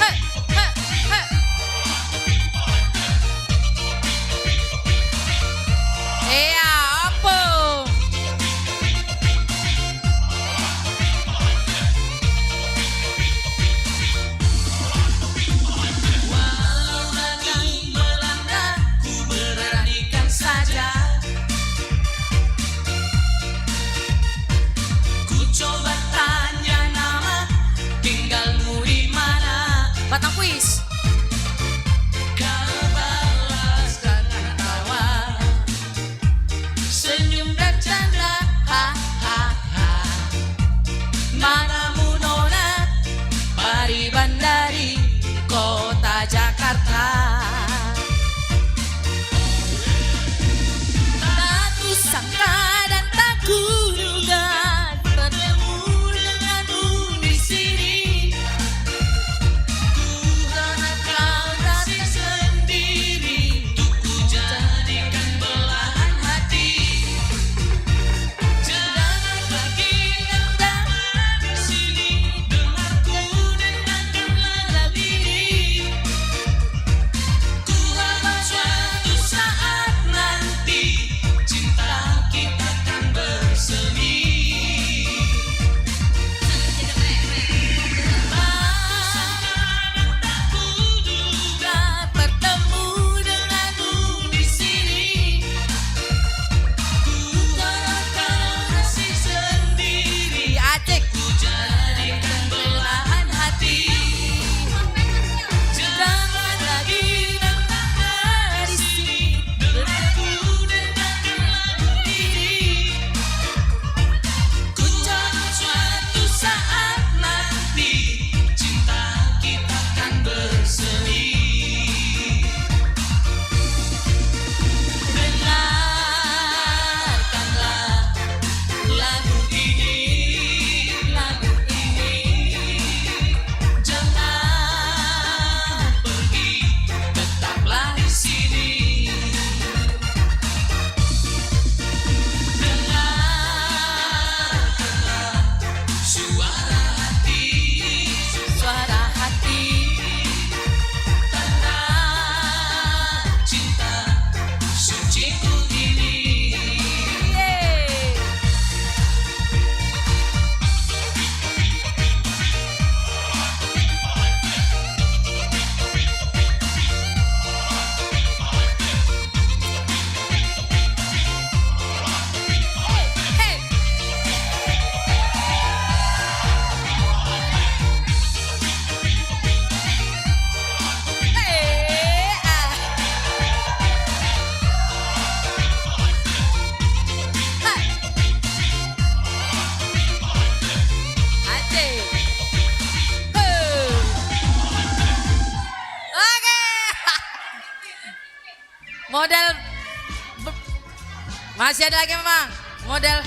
Hei, hei, hei. Iya, apa? Walau datang melanda, ku beranikan saja. Ku coba tanya nama, tinggalmu di mana? Batang Kuis. Kau balas dengan tawa, senyum dan canda, ha ha ha. Manamu nona, Pariban dari kota Jakarta. Tak kusangka dan tak kuduga bertemu denganmu di sini. Ku harap kau datang sendiri untuk ku jadikan belahan hati. Jangan lagi datang di sini, dengarku dengarkanlah diri. Ku harap suatu saat nanti cinta kita akan bersemi. Tak kuduga bertemu denganmu di sini. Ku harap kau kasih sendiri. Acik. Ku jadikan belahan hati. Jangan lagi datang di sini, denganku dengarkanlah diri. Ku harap suatu saat nanti cinta kita akan bersemi. Dengarkanlah lagu ini, lagu ini. Jangan pergi, tetaplah di sini. Dengarkanlah suara hati, suara hati. Tentang cinta suciku ini. Hey. Hey, ah. Hai. Acik. Oke. Model masih ada lagi memang model.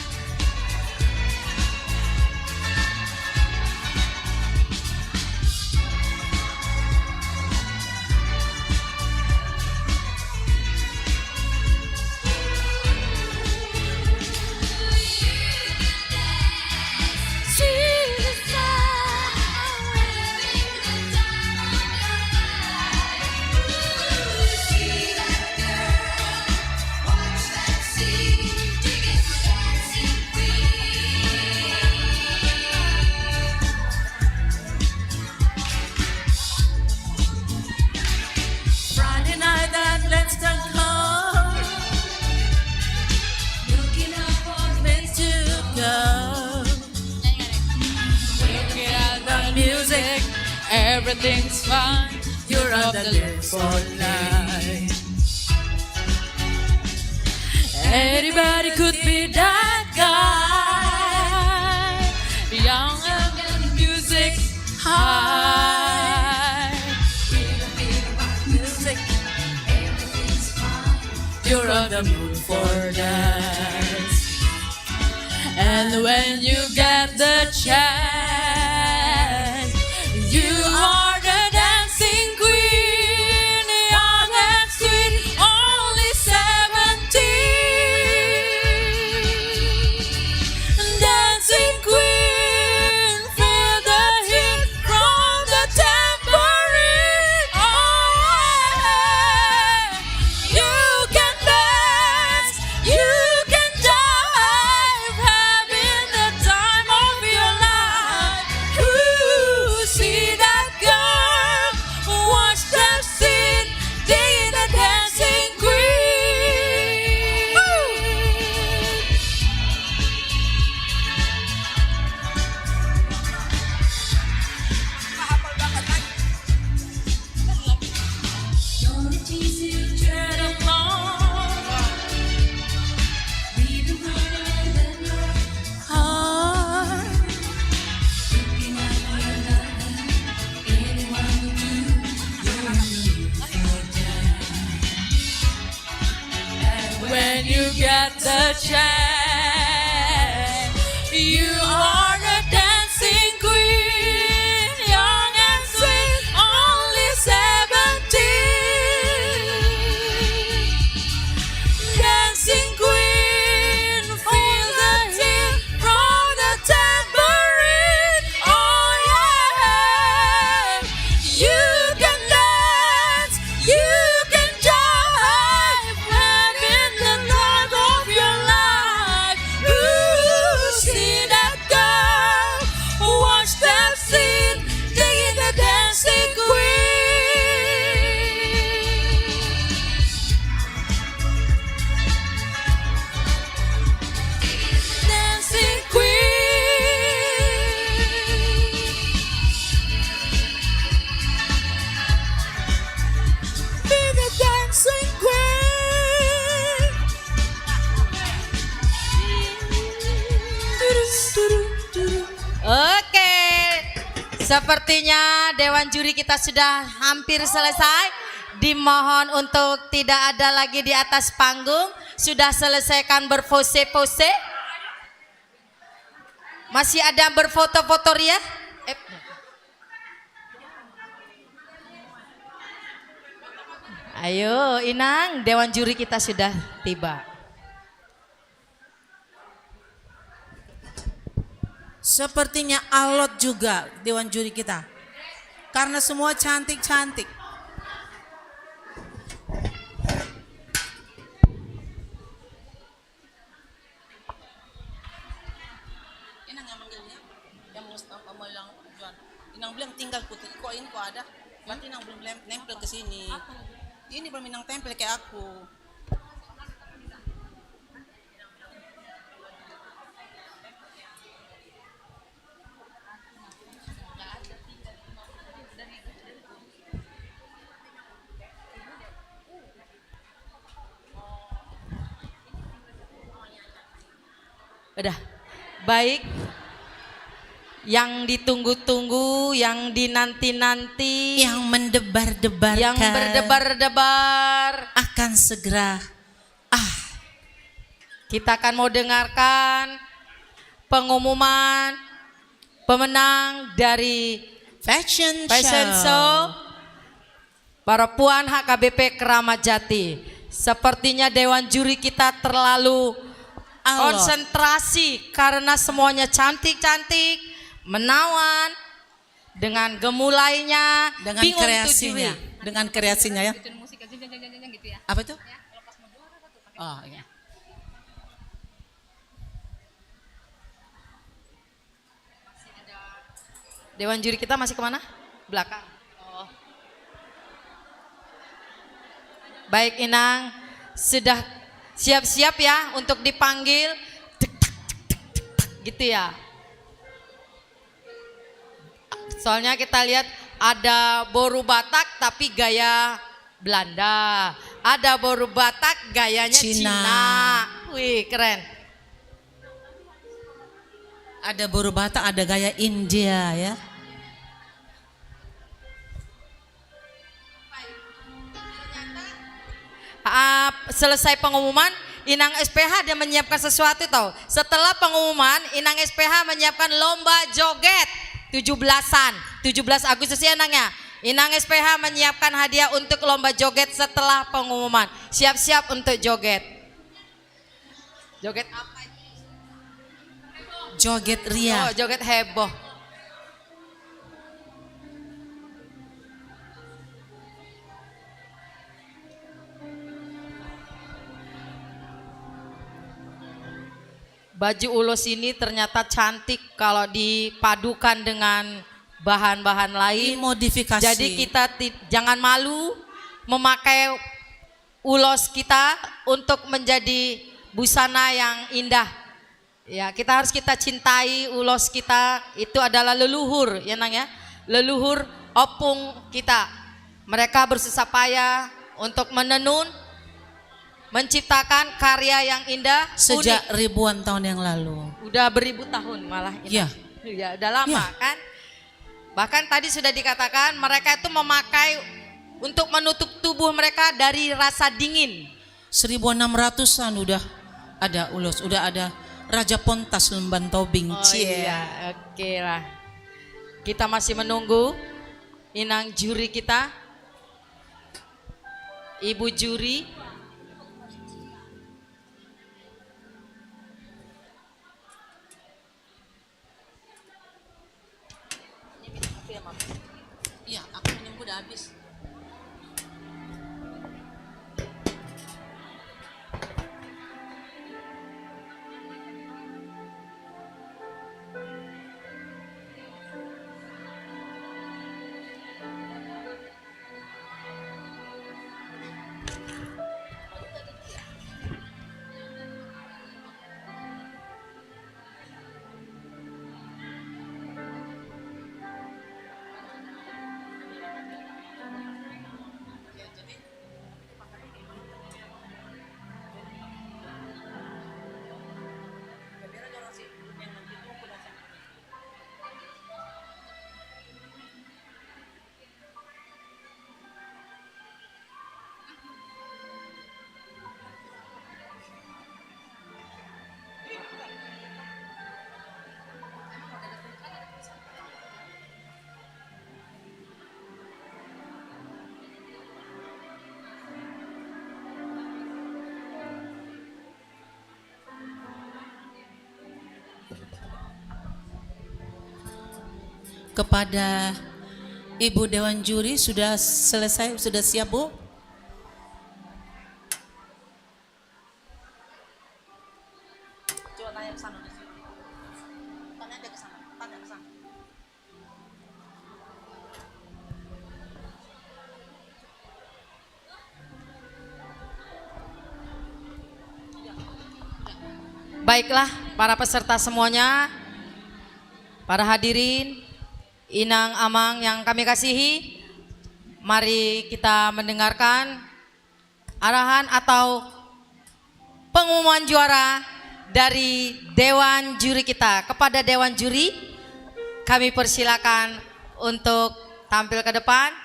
Friday night and let's go home. Looking up for place to go. Looking at the music, everything's fine. You're on the list for life. Anybody could be that guy. Young and music high. Music, you're on the mood for dance. And when you get the chance, you are the dancing queen, young and sweet, only 17. Dancing queen. when you get the chance. You are a dancing queen, young and sweet, only 17. Dancing queen, feel the heat from the tambourine. Oh yeah, you can dance, you can jive, and in the night of your life, ooh, see that girl, watch that scene, taking the dancing queen. Dancing queen. Be the dancing queen. Oke, sepertinya Dewan Juri kita sudah hampir selesai. Dimohon untuk tidak ada lagi di atas panggung. Sudah selesaikan berpose-pose. Masih ada berfoto-foto Ria? Ayo Inang, Dewan Juri kita sudah tiba. Sepertinya alot juga Dewan Juri kita. Karena semua cantik-cantik. Inang yang manggilnya, yang mau bilang, Inang bilang tinggal putih, kok ini kok ada? Berarti Inang belum nempel ke sini. Ini belum Inang tempel kayak aku. Udah, baik. Yang ditunggu-tunggu, yang dinanti-nanti, Yang mendebar-debarkan. yang berdebar-debar. Akan segera. Kita akan mau dengarkan pengumuman pemenang dari Fashion Show para Puan HKBP Keramat Jati. Sepertinya Dewan Juri kita terlalu Alot. konsentrasi karena semuanya cantik-cantik, menawan, dengan gemulainya, Dengan bingung kreasinya. tujuh. Dengan kreasinya ya. Apa itu? Oh iya. Dewan Juri kita masih kemana? Belakang. Oh. Baik Inang, sudah siap-siap ya untuk dipanggil. Tek, tak, tek, tek, tek, tak, gitu ya. Soalnya kita lihat ada boru Batak tapi gaya Belanda. Ada boru Batak gayanya Cina. Wih keren. Ada boru Batak, ada gaya India ya. Selesai pengumuman, Inang SPH dia menyiapkan sesuatu tahu. Setelah pengumuman, Inang SPH menyiapkan lomba joget 17-an, 17 Agustus ya Inang ya. Inang SPH menyiapkan hadiah untuk lomba joget setelah pengumuman. Siap-siap untuk joget. Joget apa? Joget Ria. Oh, joget heboh. Baju ulos ini ternyata cantik kalau dipadukan dengan bahan-bahan lain. Dimodifikasi. Jadi kita jangan malu memakai ulos kita untuk menjadi busana yang indah. Ya, kita cintai ulos kita, itu adalah leluhur ya Nang ya. Leluhur opung kita. Mereka bersusah payah untuk menenun, menciptakan karya yang indah Sejak unik. ribuan tahun yang lalu. Udah beribu tahun malah. Iya. Ya, udah lama Ya. kan. Bahkan tadi sudah dikatakan mereka itu memakai untuk menutup tubuh mereka dari rasa dingin. 1600-an udah ada ulos, udah ada Raja Pontas Lemban Tobing. Oh iya, oke lah. Kita masih menunggu inang juri kita, ibu juri. Iya, aku minum udah habis. Kepada Ibu Dewan Juri sudah selesai, sudah siap Bu? Coba tanya ke sana. Tanya ke sana, tanya ke sana. Baiklah para peserta semuanya, para hadirin, inang amang yang kami kasihi, mari kita mendengarkan arahan atau pengumuman juara dari Dewan Juri kita. Kepada Dewan Juri, kami persilakan untuk tampil ke depan.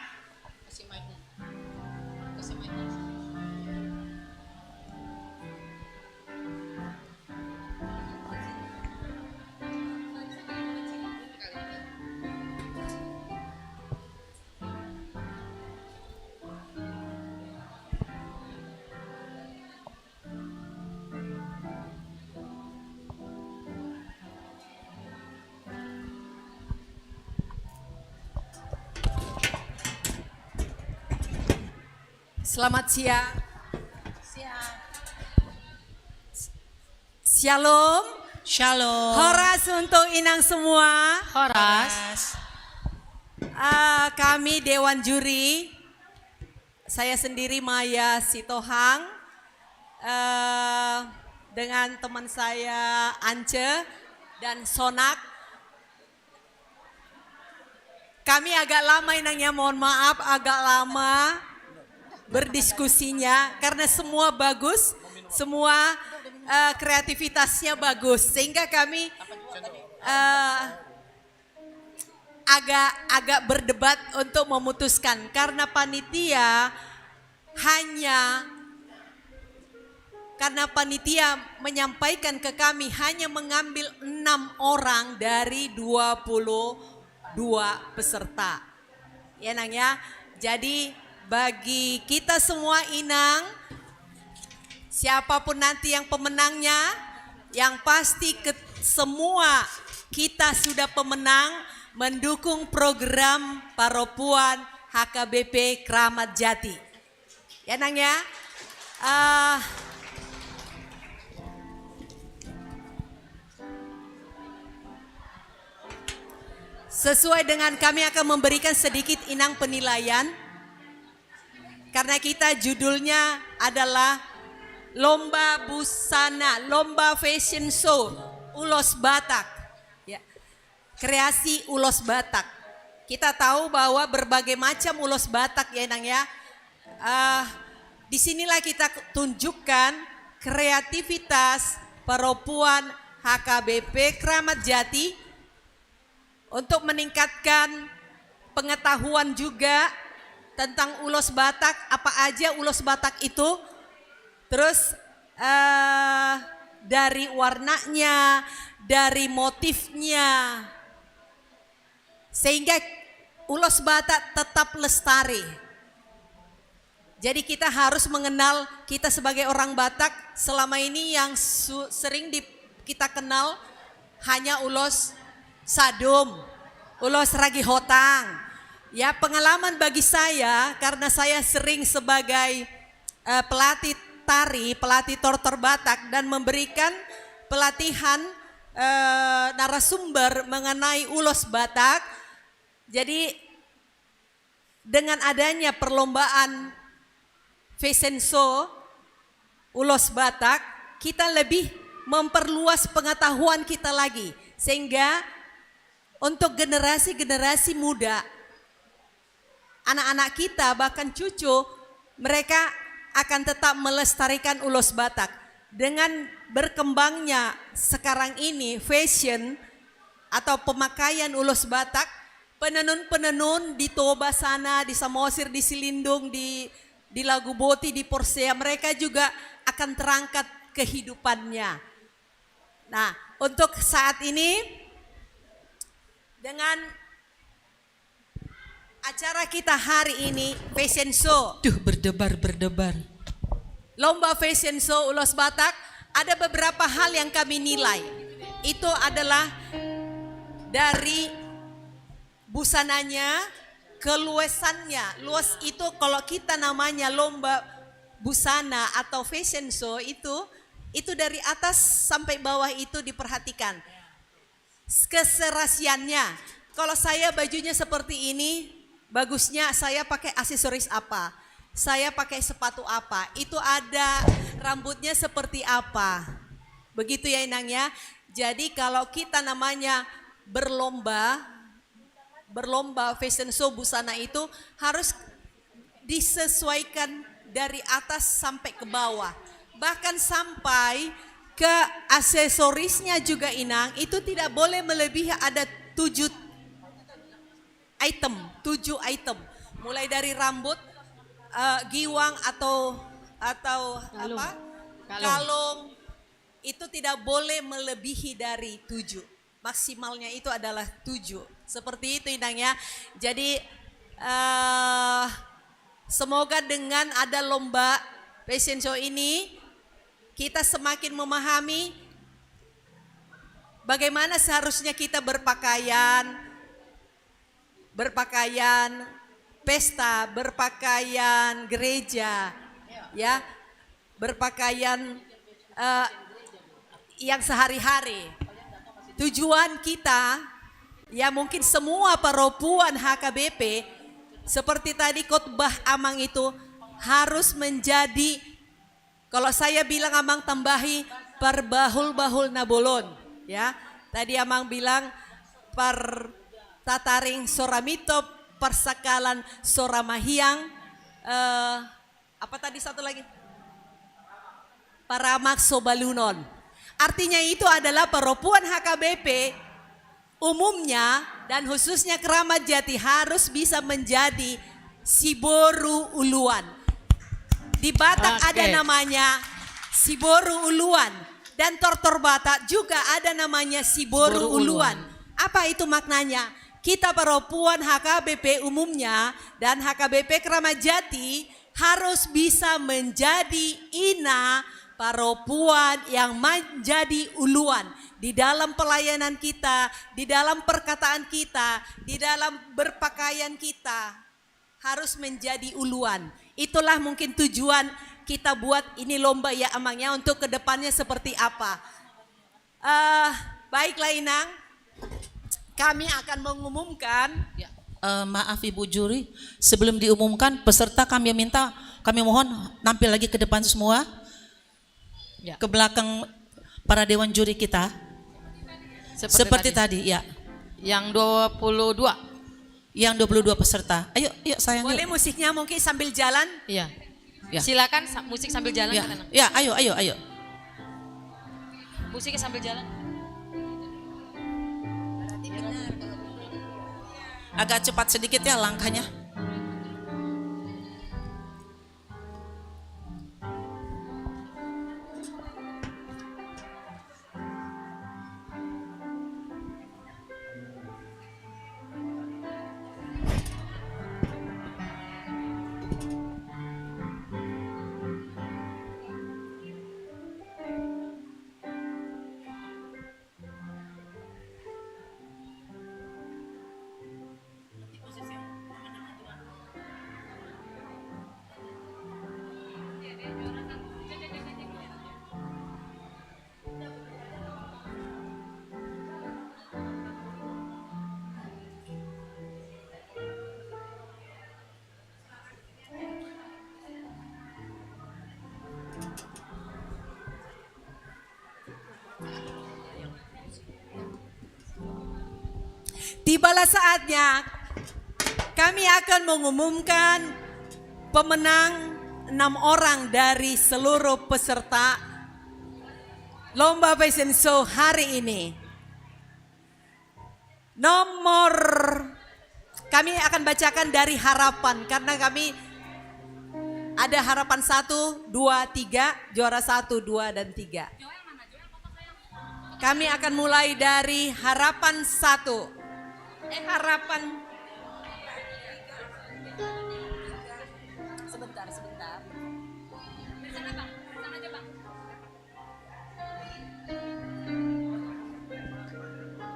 Selamat siang. Shalom. Shalom. Horas untuk inang semua. Horas. Kami Dewan Juri, saya sendiri Maya Sitohang, dengan teman saya Ance dan Sonak. Kami agak lama inangnya, mohon maaf agak lama berdiskusinya karena semua bagus, semua kreativitasnya bagus, sehingga kami agak berdebat untuk memutuskan karena panitia menyampaikan ke kami hanya mengambil 6 orang dari 22 peserta. Ya Nang ya. Jadi bagi kita semua inang, siapapun nanti yang pemenangnya, yang pasti semua kita sudah pemenang mendukung program Paropuan HKBP Kramat Jati. Ya Nang ya. Sesuai dengan kami akan memberikan sedikit inang penilaian. Karena kita judulnya adalah Lomba Busana, Lomba Fashion Show Ulos Batak. Ya. Kreasi Ulos Batak. Kita tahu bahwa berbagai macam ulos Batak ya Nang ya. Disinilah kita tunjukkan kreativitas Paropuan HKBP Kramat Jati untuk meningkatkan pengetahuan juga tentang ulos Batak, apa aja ulos Batak itu, Terus dari warnanya, dari motifnya, sehingga ulos Batak tetap lestari. Jadi kita harus mengenal kita sebagai orang Batak. Selama ini yang sering kita kenal hanya ulos Sadum, ulos Ragi Hotang. Ya, pengalaman bagi saya karena saya sering sebagai pelatih tari, pelatih tortor Batak dan memberikan pelatihan narasumber mengenai ulos Batak. Jadi dengan adanya perlombaan fashion show ulos Batak, kita lebih memperluas pengetahuan kita lagi. Sehingga untuk generasi-generasi muda, anak-anak kita bahkan cucu, mereka akan tetap melestarikan ulos Batak. Dengan berkembangnya sekarang ini fashion atau pemakaian ulos Batak, penenun-penenun di Toba sana, di Samosir, di Silindung, di Lagu Boti, di Porsea, mereka juga akan terangkat kehidupannya. Nah, untuk saat ini dengan acara kita hari ini, fashion show. Berdebar. Lomba fashion show ulos Batak, ada beberapa hal yang kami nilai. Itu adalah dari busananya, keluasannya. Luas itu kalau kita namanya lomba busana atau fashion show itu dari atas sampai bawah itu diperhatikan. Keserasiannya. Kalau saya bajunya seperti ini, bagusnya saya pakai aksesoris apa? Saya pakai sepatu apa? Itu ada rambutnya seperti apa? Begitu ya Inang ya. Jadi kalau kita namanya berlomba fashion show busana itu harus disesuaikan dari atas sampai ke bawah. Bahkan sampai ke aksesorisnya juga Inang, itu tidak boleh melebihi ada 7 item. Mulai dari rambut, giwang atau kalung, itu tidak boleh melebihi dari 7. Maksimalnya itu adalah 7. Seperti itu Inang ya. Jadi semoga dengan ada lomba fashion show ini kita semakin memahami bagaimana seharusnya kita berpakaian pesta, berpakaian gereja, ya, berpakaian yang sehari-hari. Tujuan kita, ya mungkin semua perempuan HKBP, seperti tadi khotbah Amang itu harus menjadi, kalau saya bilang Amang tambahi perbahul-bahul nabolon, ya. Tadi Amang bilang tataring soramito, persakalan soramahiang, apa tadi satu lagi? Paramak sobalunon. Artinya itu adalah perempuan HKBP umumnya dan khususnya Keramat Jati harus bisa menjadi Siboru Uluan. Di Batak ada namanya Siboru Uluan dan Tortor Batak juga ada namanya Siboru Uluan. Apa itu maknanya? Kita perempuan HKBP umumnya dan HKBP Keramat Jati harus bisa menjadi ina perempuan yang menjadi uluan di dalam pelayanan kita, di dalam perkataan kita, di dalam berpakaian kita harus menjadi uluan. Itulah mungkin tujuan kita buat ini lomba ya Amangnya untuk kedepannya seperti apa. Baiklah Inang, kami akan mengumumkan. Maaf Ibu Juri, sebelum diumumkan peserta kami mohon nampil lagi ke depan semua. Ke belakang para dewan juri kita. Seperti tadi ya. Yang 22. Yang 22 peserta. Ayo sayang. Boleh musiknya mungkin sambil jalan? Iya. Ya. Silakan musik sambil jalan. Ya, ayo. Musiknya sambil jalan. Agak cepat sedikit ya langkahnya. Tibalah saatnya kami akan mengumumkan pemenang 6 orang dari seluruh peserta Lomba Fashion Show hari ini. Nomor, kami akan bacakan dari harapan karena kami ada harapan 1, 2, 3, juara 1, 2, dan 3. Kami akan mulai dari harapan 1. Harapan. Sebentar.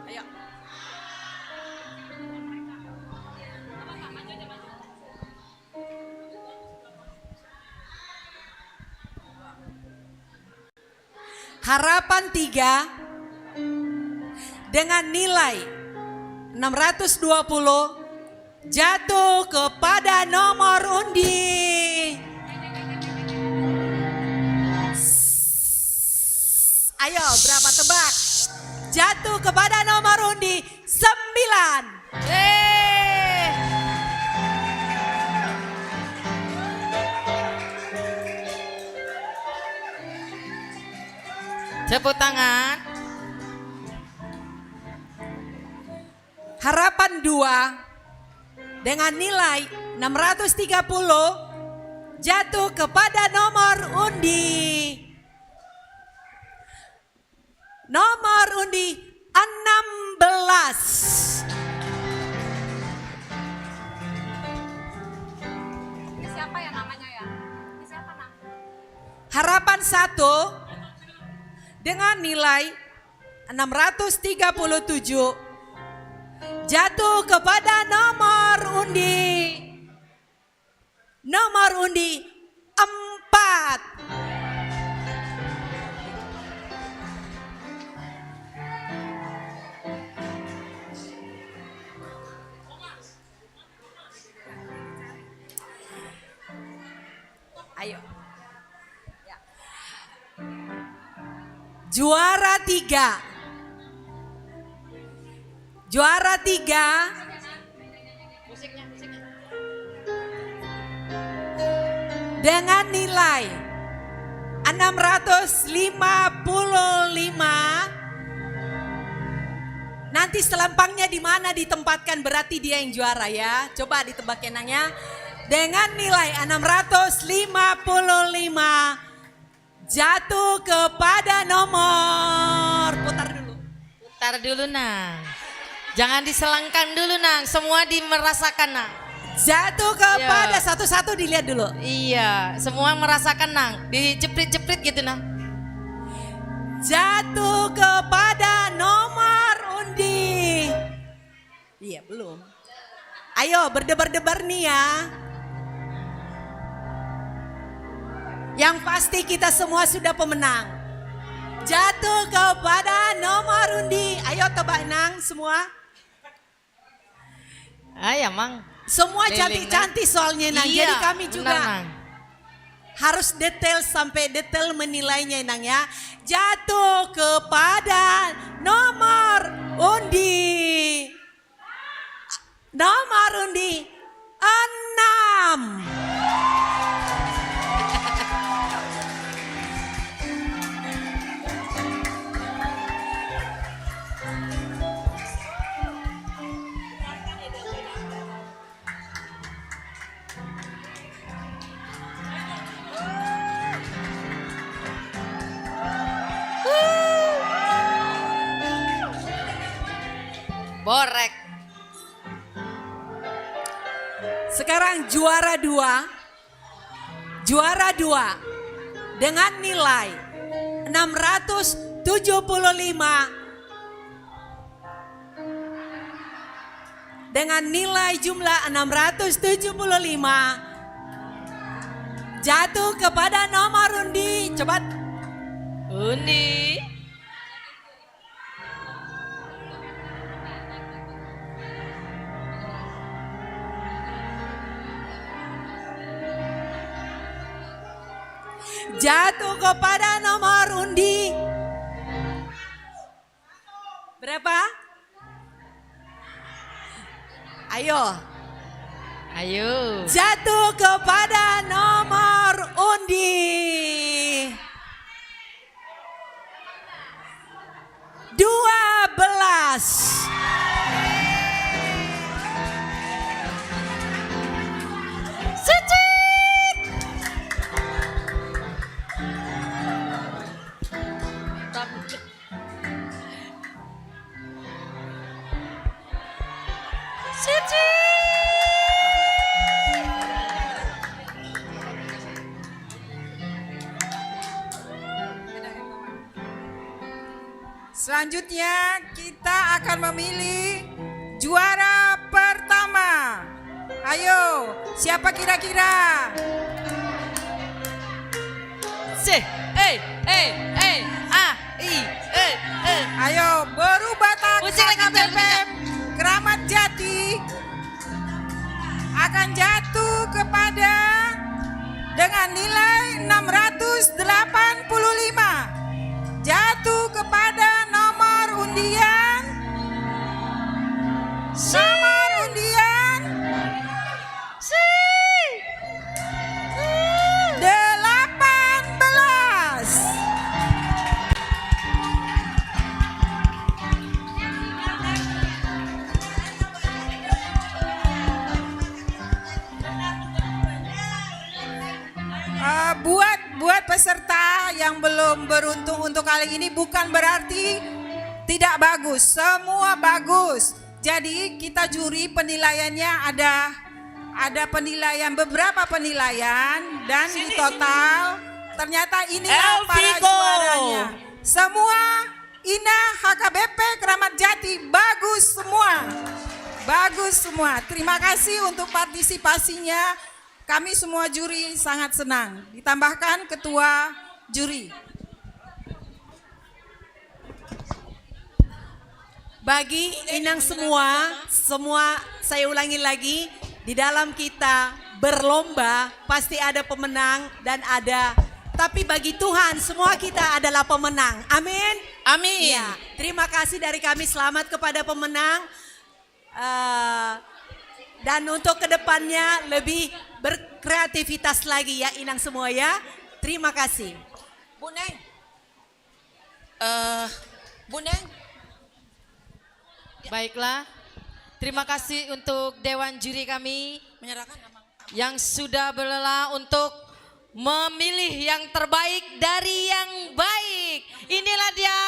Ayo. Harapan 3 dengan nilai 620 jatuh kepada nomor undi. Ayo, berapa tebak? Jatuh kepada nomor undi 9. Tepuk tangan. Harapan 2 dengan nilai 630 jatuh kepada nomor undi. Nomor undi 16. Ini siapa ya namanya ya? Ini siapa nak? Harapan 1 dengan nilai 637 jatuh kepada nomor undi 4. Ayo. Ya. Juara 3. Juara 3 dengan nilai 655. Nanti selempangnya di mana ditempatkan berarti dia yang juara ya. Coba ditebak enaknya. Dengan nilai 655 jatuh kepada nomor. Putar dulu Nang. Jangan diselangkan dulu Nang, semua dimerasakan Nang. Jatuh kepada satu-satu dilihat dulu. Iya, semua merasakan Nang, dijeprit-jeprit gitu Nang. Jatuh kepada nomor undi. Iya belum. Ayo berdebar-debar nih ya. Yang pasti kita semua sudah pemenang. Jatuh kepada nomor undi. Ayo tebak Nang semua. Ayo Mang. Semua Leleng, cantik-cantik soalnya Nang. Iya, Jadi kami juga benar, Nang. harus detail sampai detail menilainya Nang ya. Jatuh kepada nomor undi. Nomor undi 6. Borek. Sekarang juara 2. Juara 2 dengan nilai 675. Dengan nilai jumlah 675 jatuh kepada nomor undi. Coba Undi. jatuh kepada nomor undi Berapa? Ayo. Ayo. Jatuh kepada nomor undi 12. Selanjutnya kita akan memilih juara pertama. Ayo, siapa kira-kira? Ayo, Boru Batak HKBP Kramat Jati akan jatuh kepada dengan nilai 685. Jatuh kepada nomor undian 18. Buat peserta yang belum beruntung untuk kali ini bukan berarti tidak bagus, semua bagus. Jadi kita juri penilaiannya ada penilaian, beberapa penilaian, dan di total ternyata inilah para juaranya. Semua Ina HKBP Kramat Jati bagus semua. Bagus semua. Terima kasih untuk partisipasinya. Kami semua juri sangat senang. Ditambahkan ketua juri. Bagi Inang semua saya ulangi lagi, di dalam kita berlomba pasti ada pemenang dan tapi bagi Tuhan semua kita adalah pemenang. Amin. Amin. Ya, terima kasih dari kami, selamat kepada pemenang. Dan untuk kedepannya lebih berkreativitas lagi ya Inang semua ya. Terima kasih. Bu Neng. Bu Neng. Baiklah. Terima kasih untuk Dewan Juri kami Menyerahkan yang sudah berlelah untuk memilih yang terbaik dari yang baik. Inilah dia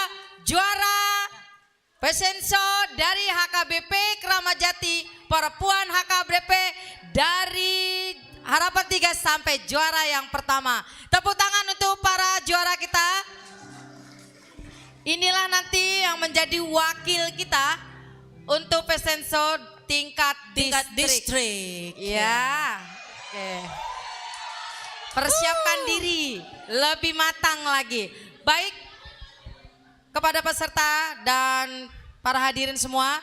juara Pesenso dari HKBP Kramat Jati, para puan HKBP dari Harapan 3 sampai juara yang pertama. Tepuk tangan untuk para juara kita. Inilah nanti yang menjadi wakil kita untuk Pesenso tingkat distrik. Ya. Oke. Persiapkan diri lebih matang lagi. Baik. Kepada peserta dan para hadirin semua,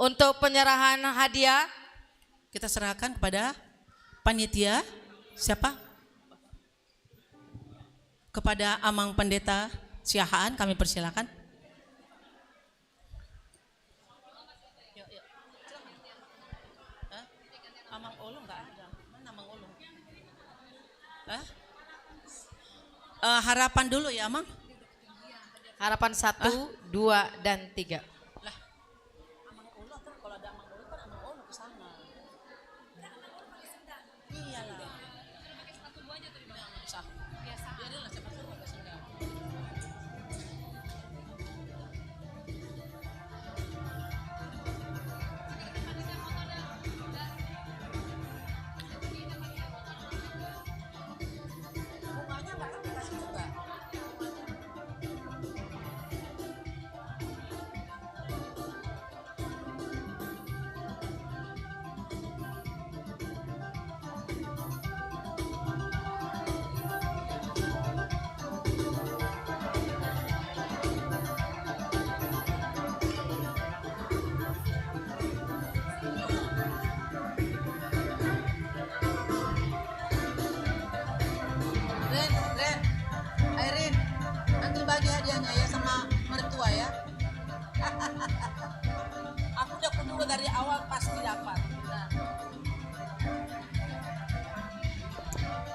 untuk penyerahan hadiah kita serahkan kepada panitia. Siapa? Kepada Amang Pendeta Siahaan kami persilakan. Amang Ulung enggak ada. Mana Amang Ulung? Harapan dulu ya Amang. Harapan 1, 2, dan 3. Amang Ulu kalau ada Amang Ulu kan Amang Ulu ke sana. Iyalah. Satu dua aja terima. Biasa. Biarinlah siapa tahu enggak sehingga. Bunganya enggak kan dikasih juga. dari awal pasti dapat.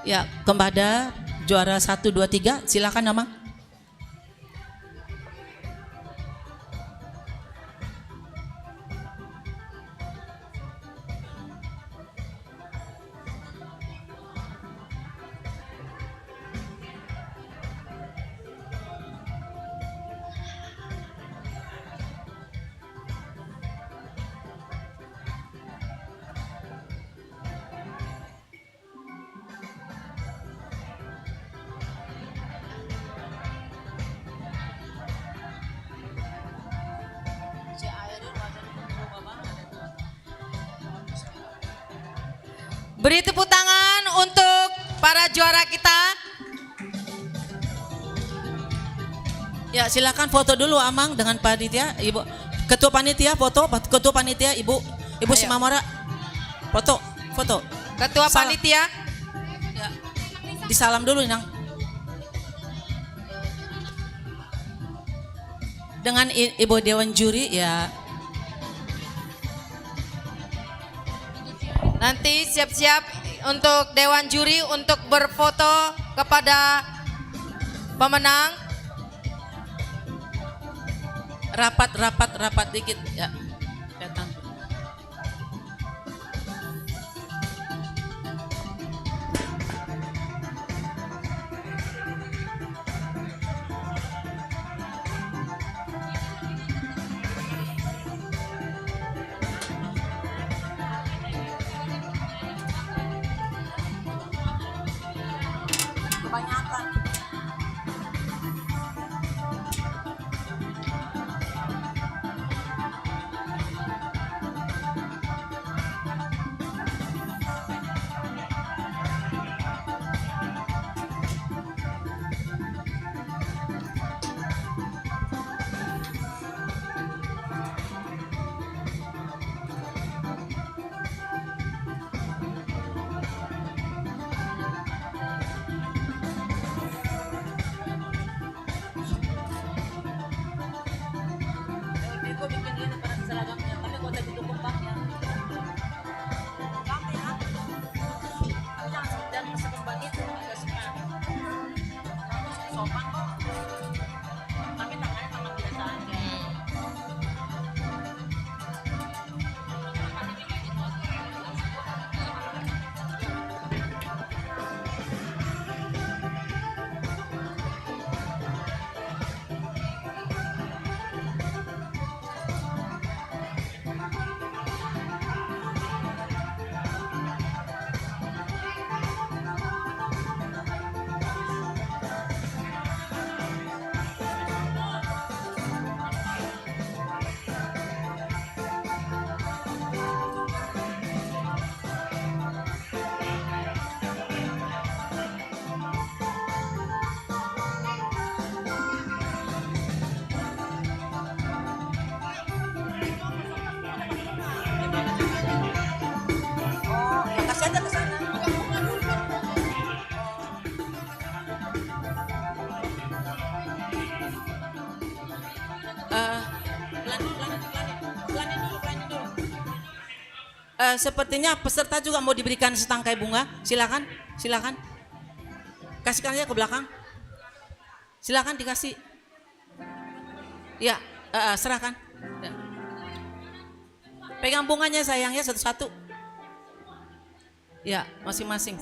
Ya, kepada juara 1, 2, 3, silakan Amang. Beri tepuk tangan untuk para juara kita. Ya, silakan foto dulu Amang dengan panitia, Ibu. Ketua panitia foto, ketua panitia Ibu Ayo. Simamora. Foto. Ketua Salam. panitia. Ya. Disalam dulu Inang. Dengan Ibu Dewan Juri ya. Nanti siap-siap untuk Dewan Juri untuk berfoto kepada pemenang. Rapat dikit ya. Datang. Kebanyakan. Bego bikin ini pada seragamnya, tapi kok tadi tutup kembangnya. Gampang ya. Tapi jangan masuk kembang itu agak suka. Sopan kok. Tapi tangannya tangan biasa aja. Kasih aja ke sana. Pelan dulu. Sepertinya peserta juga mau diberikan setangkai bunga. Silakan. Kasihkan aja ke belakang. Silakan dikasih. Ya, serahkan. Ya. Pegang bunganya sayang ya satu-satu. Ya, masing-masing.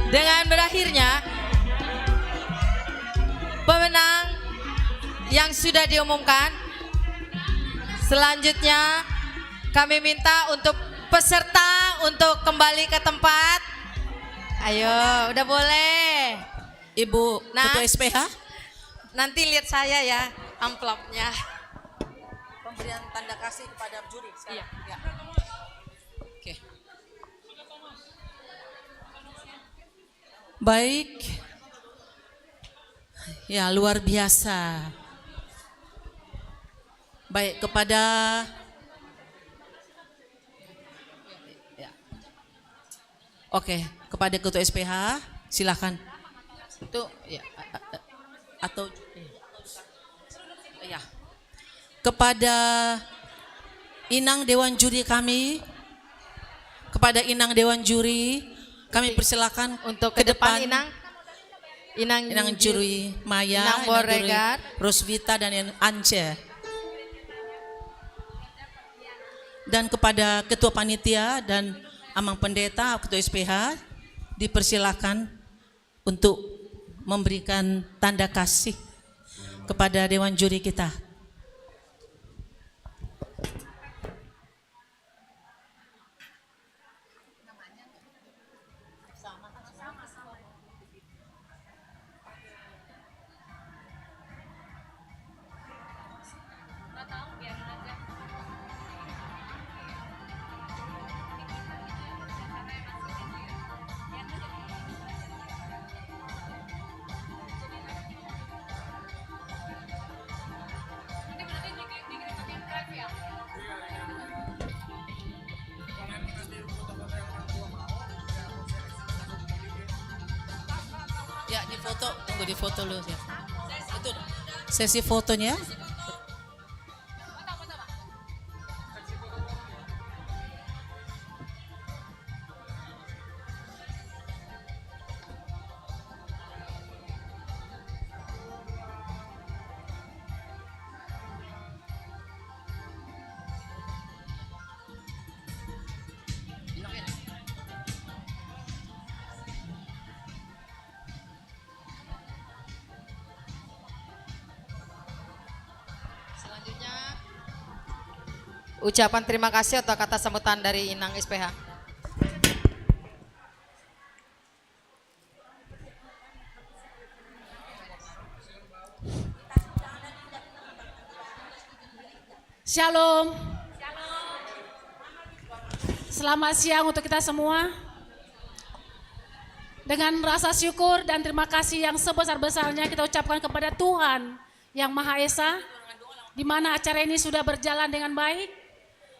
Dengan berakhirnya pemenang yang sudah diumumkan, selanjutnya kami minta untuk peserta untuk kembali ke tempat. Ayo, udah boleh. Ibu Nah. Ketua SPH. Nanti lihat saya ya amplopnya. Pemberian tanda kasih kepada juri. Iya. Ya. Oke. Baik. Ya, luar biasa. Baik, kepada ya. Oke, kepada Ketua SPH silakan. Itu ya atau ya. Kepada Inang Dewan Juri kami, kepada Inang Dewan Juri kami persilakan Untuk ke ke depan depan. Inang Juri Maya, Inang Boregar. Rosvita dan Ance. Dan kepada Ketua Panitia dan Amang Pendeta, Ketua SPH dipersilakan untuk memberikan tanda kasih kepada Dewan Juri kita. Ya, di foto, tunggu di foto dulu ya. Itu sesi fotonya. Selanjutnya ucapan terima kasih atau kata sambutan dari Inang SPH. Shalom. Selamat siang untuk kita semua. Dengan rasa syukur dan terima kasih yang sebesar-besarnya kita ucapkan kepada Tuhan yang Maha Esa, di mana acara ini sudah berjalan dengan baik.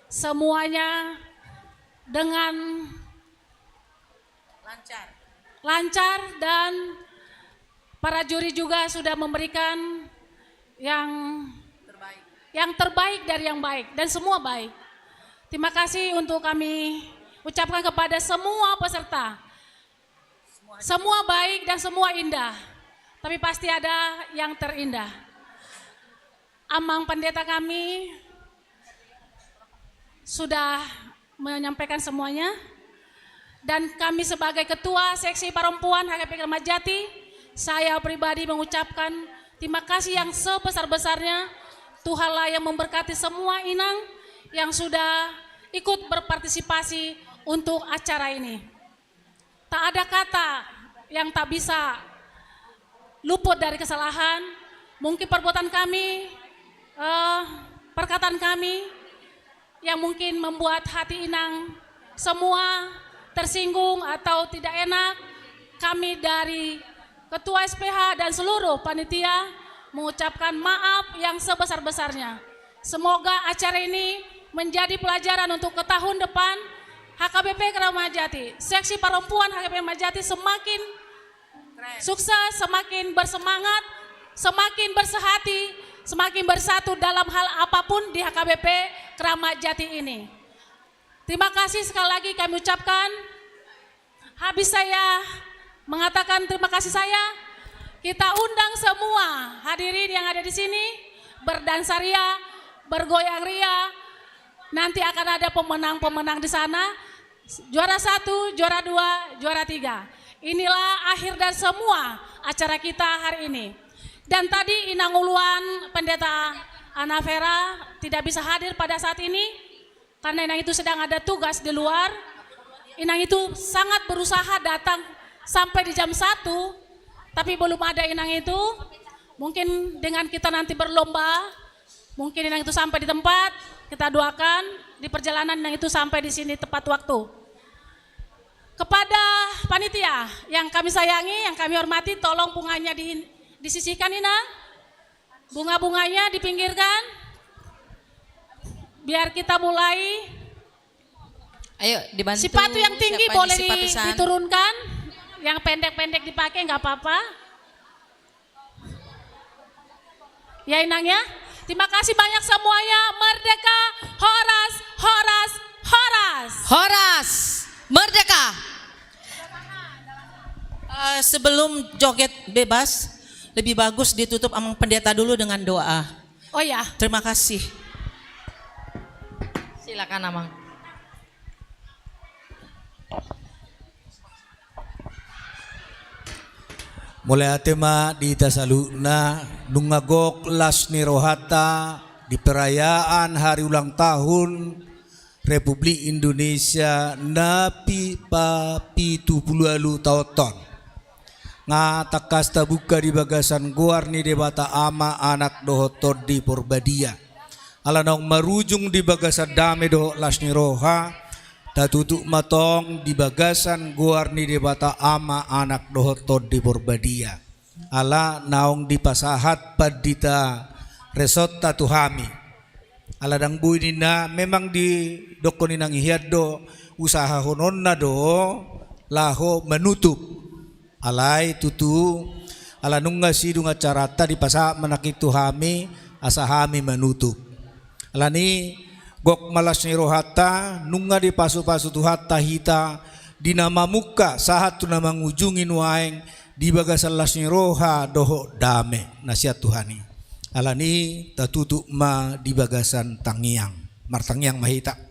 Semuanya dengan lancar dan para juri juga sudah memberikan yang terbaik dari yang baik dan semua baik. Terima kasih untuk kami ucapkan kepada semua peserta. Semua baik dan semua indah, tapi pasti ada yang terindah. Amang pendeta kami sudah menyampaikan semuanya, dan kami sebagai ketua seksi perempuan HKP Kramat Jati, saya pribadi mengucapkan terima kasih yang sebesar-besarnya. Tuhanlah yang memberkati semua inang yang sudah ikut berpartisipasi untuk acara ini. Tak ada kata yang tak bisa luput dari kesalahan. Mungkin perbuatan kami, perkataan kami yang mungkin membuat hati inang semua tersinggung atau tidak enak. Kami dari Ketua SPH dan seluruh panitia mengucapkan maaf yang sebesar-besarnya. Semoga acara ini menjadi pelajaran untuk ke tahun depan. HKBP Kramat Jati, seksi perempuan HKBP Kramat Jati semakin sukses, semakin bersemangat, semakin bersehati, semakin bersatu dalam hal apapun di HKBP Kramat Jati ini. Terima kasih sekali lagi kami ucapkan. Habis saya mengatakan terima kasih saya, kita undang semua hadirin yang ada di sini berdansaria bergoyang ria. Nanti akan ada pemenang-pemenang di sana. Juara 1, juara 2, juara 3. Inilah akhir dan semua acara kita hari ini. Dan tadi Inang Uluan, Pendeta Ana Vera tidak bisa hadir pada saat ini karena Inang itu sedang ada tugas di luar. Inang itu sangat berusaha datang sampai di jam 1, tapi belum ada Inang itu. Mungkin dengan kita nanti berlomba, mungkin Inang itu sampai di tempat. Kita doakan di perjalanan Inang itu sampai di sini tepat waktu. Kepada panitia yang kami sayangi, yang kami hormati, tolong bunganya disisihkan Inang. Bunga-bunganya dipinggirkan. Biar kita mulai. Ayo dibantu. Sepatu yang tinggi Siapa boleh disepatusan? diturunkan. Yang pendek-pendek dipakai nggak apa-apa. Ya Inang ya. Terima kasih banyak semuanya. Merdeka, Horas, Horas, Horas. Horas, merdeka. Sebelum joget bebas, lebih bagus ditutup Amang Pendeta dulu dengan doa. Oh ya. Terima kasih. Silakan Amang. Mulai atema di tasaluna nungagok lasni rohata di perayaan hari ulang tahun Republik Indonesia napi papi 70 tahun. Ngatakas tabuka di bagasan guarni debata ama anak dohotor di Purbadia. Alanong marujung di bagasan dame doho lasni roha. Tatutuk matong di bagasan guarni debata ama anak dohotor di Purbadia. Ala naong di pasahat padita resort tatuhami. Ala dang buy nina memang di dokoni nang ihiyad do usaha honon na do laho menutup. Alay tutu ala nunga sidung acarata di pasa menakitu hami asa hami menutup. Ala ni gok malas ni rohata nunga di pasu-pasu tuhata hita di nama muka sahat tu nama ngujungin waeng di bagasan las ni roha doho dame nasihat Tuhani. Ala ni tatutuk ma di bagasan tangiang martangiang mahita.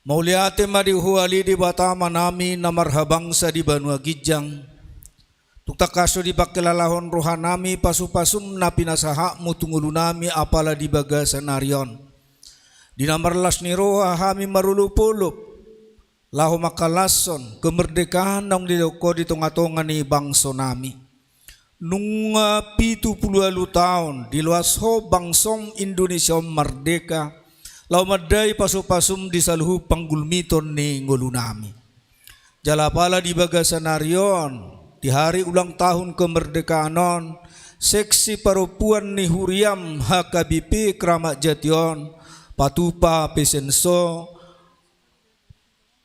Mauliate ma di huali di batama nami na marhabangsa di Banua Gijang. Tukta kaso di pakilalahon rohanami pasu-pasum na pinasaha mo tungulu nami apala di bagasan narion. Di namarlas ni roha hami marulupulup. Laho makalason kemerdekaan ng diloko di tungatongan ni bangso nami. Nung 70 tahun di luas ho bangsong Indonesia merdeka. Lau maday pasu-pasum di saluhu panggulmiton ni ngulunami. Jalapala di bagasan narion di hari ulang tahun kemerdekaanon seksi perempuan ni Huriam HKBP Kramat Jation Patupa Pesenso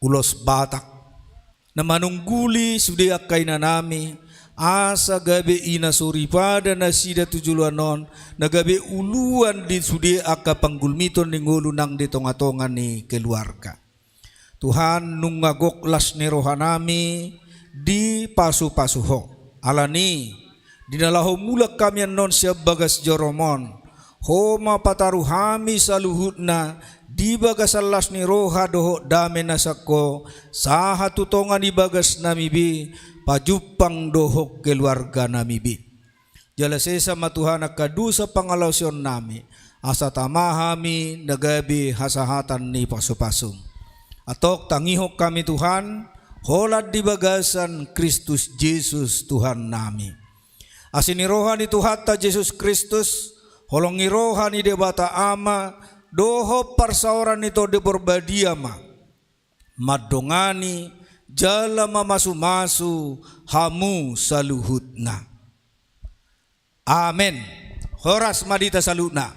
Ulos Batak na manungguli sudi akay na nami asa gabi ina suripada na sida tujuluanon na gabi uluan di sudi aka panggulmiton ni ngulo nang ditongatongan ni keluarga. Tuhan nung ngagoklas ni rohanami di pasu-pasuho. Alani dinalaho mulak kami non siya bagas joromon. Homa pataruhami sa luhut na di bagas alas ni roha doho dame nasako saha tutongan di bagas namibi pajupang doho keluarga namibi. Jalasesa matuhan akadu sa pangalawsyon nami asa tamahami nagabi hasahatan ni pasu-pasum. Atok tangihok kami Tuhan holad di bagasan Kristus Jesus Tuhan nami. Asini rohani Tuhata Jesus Kristus holongi rohani debata ama doho parsauran ito de Purbadia ma madongani jala mamasu-masu hamu saluhutna. Amen. Horas madita salutna.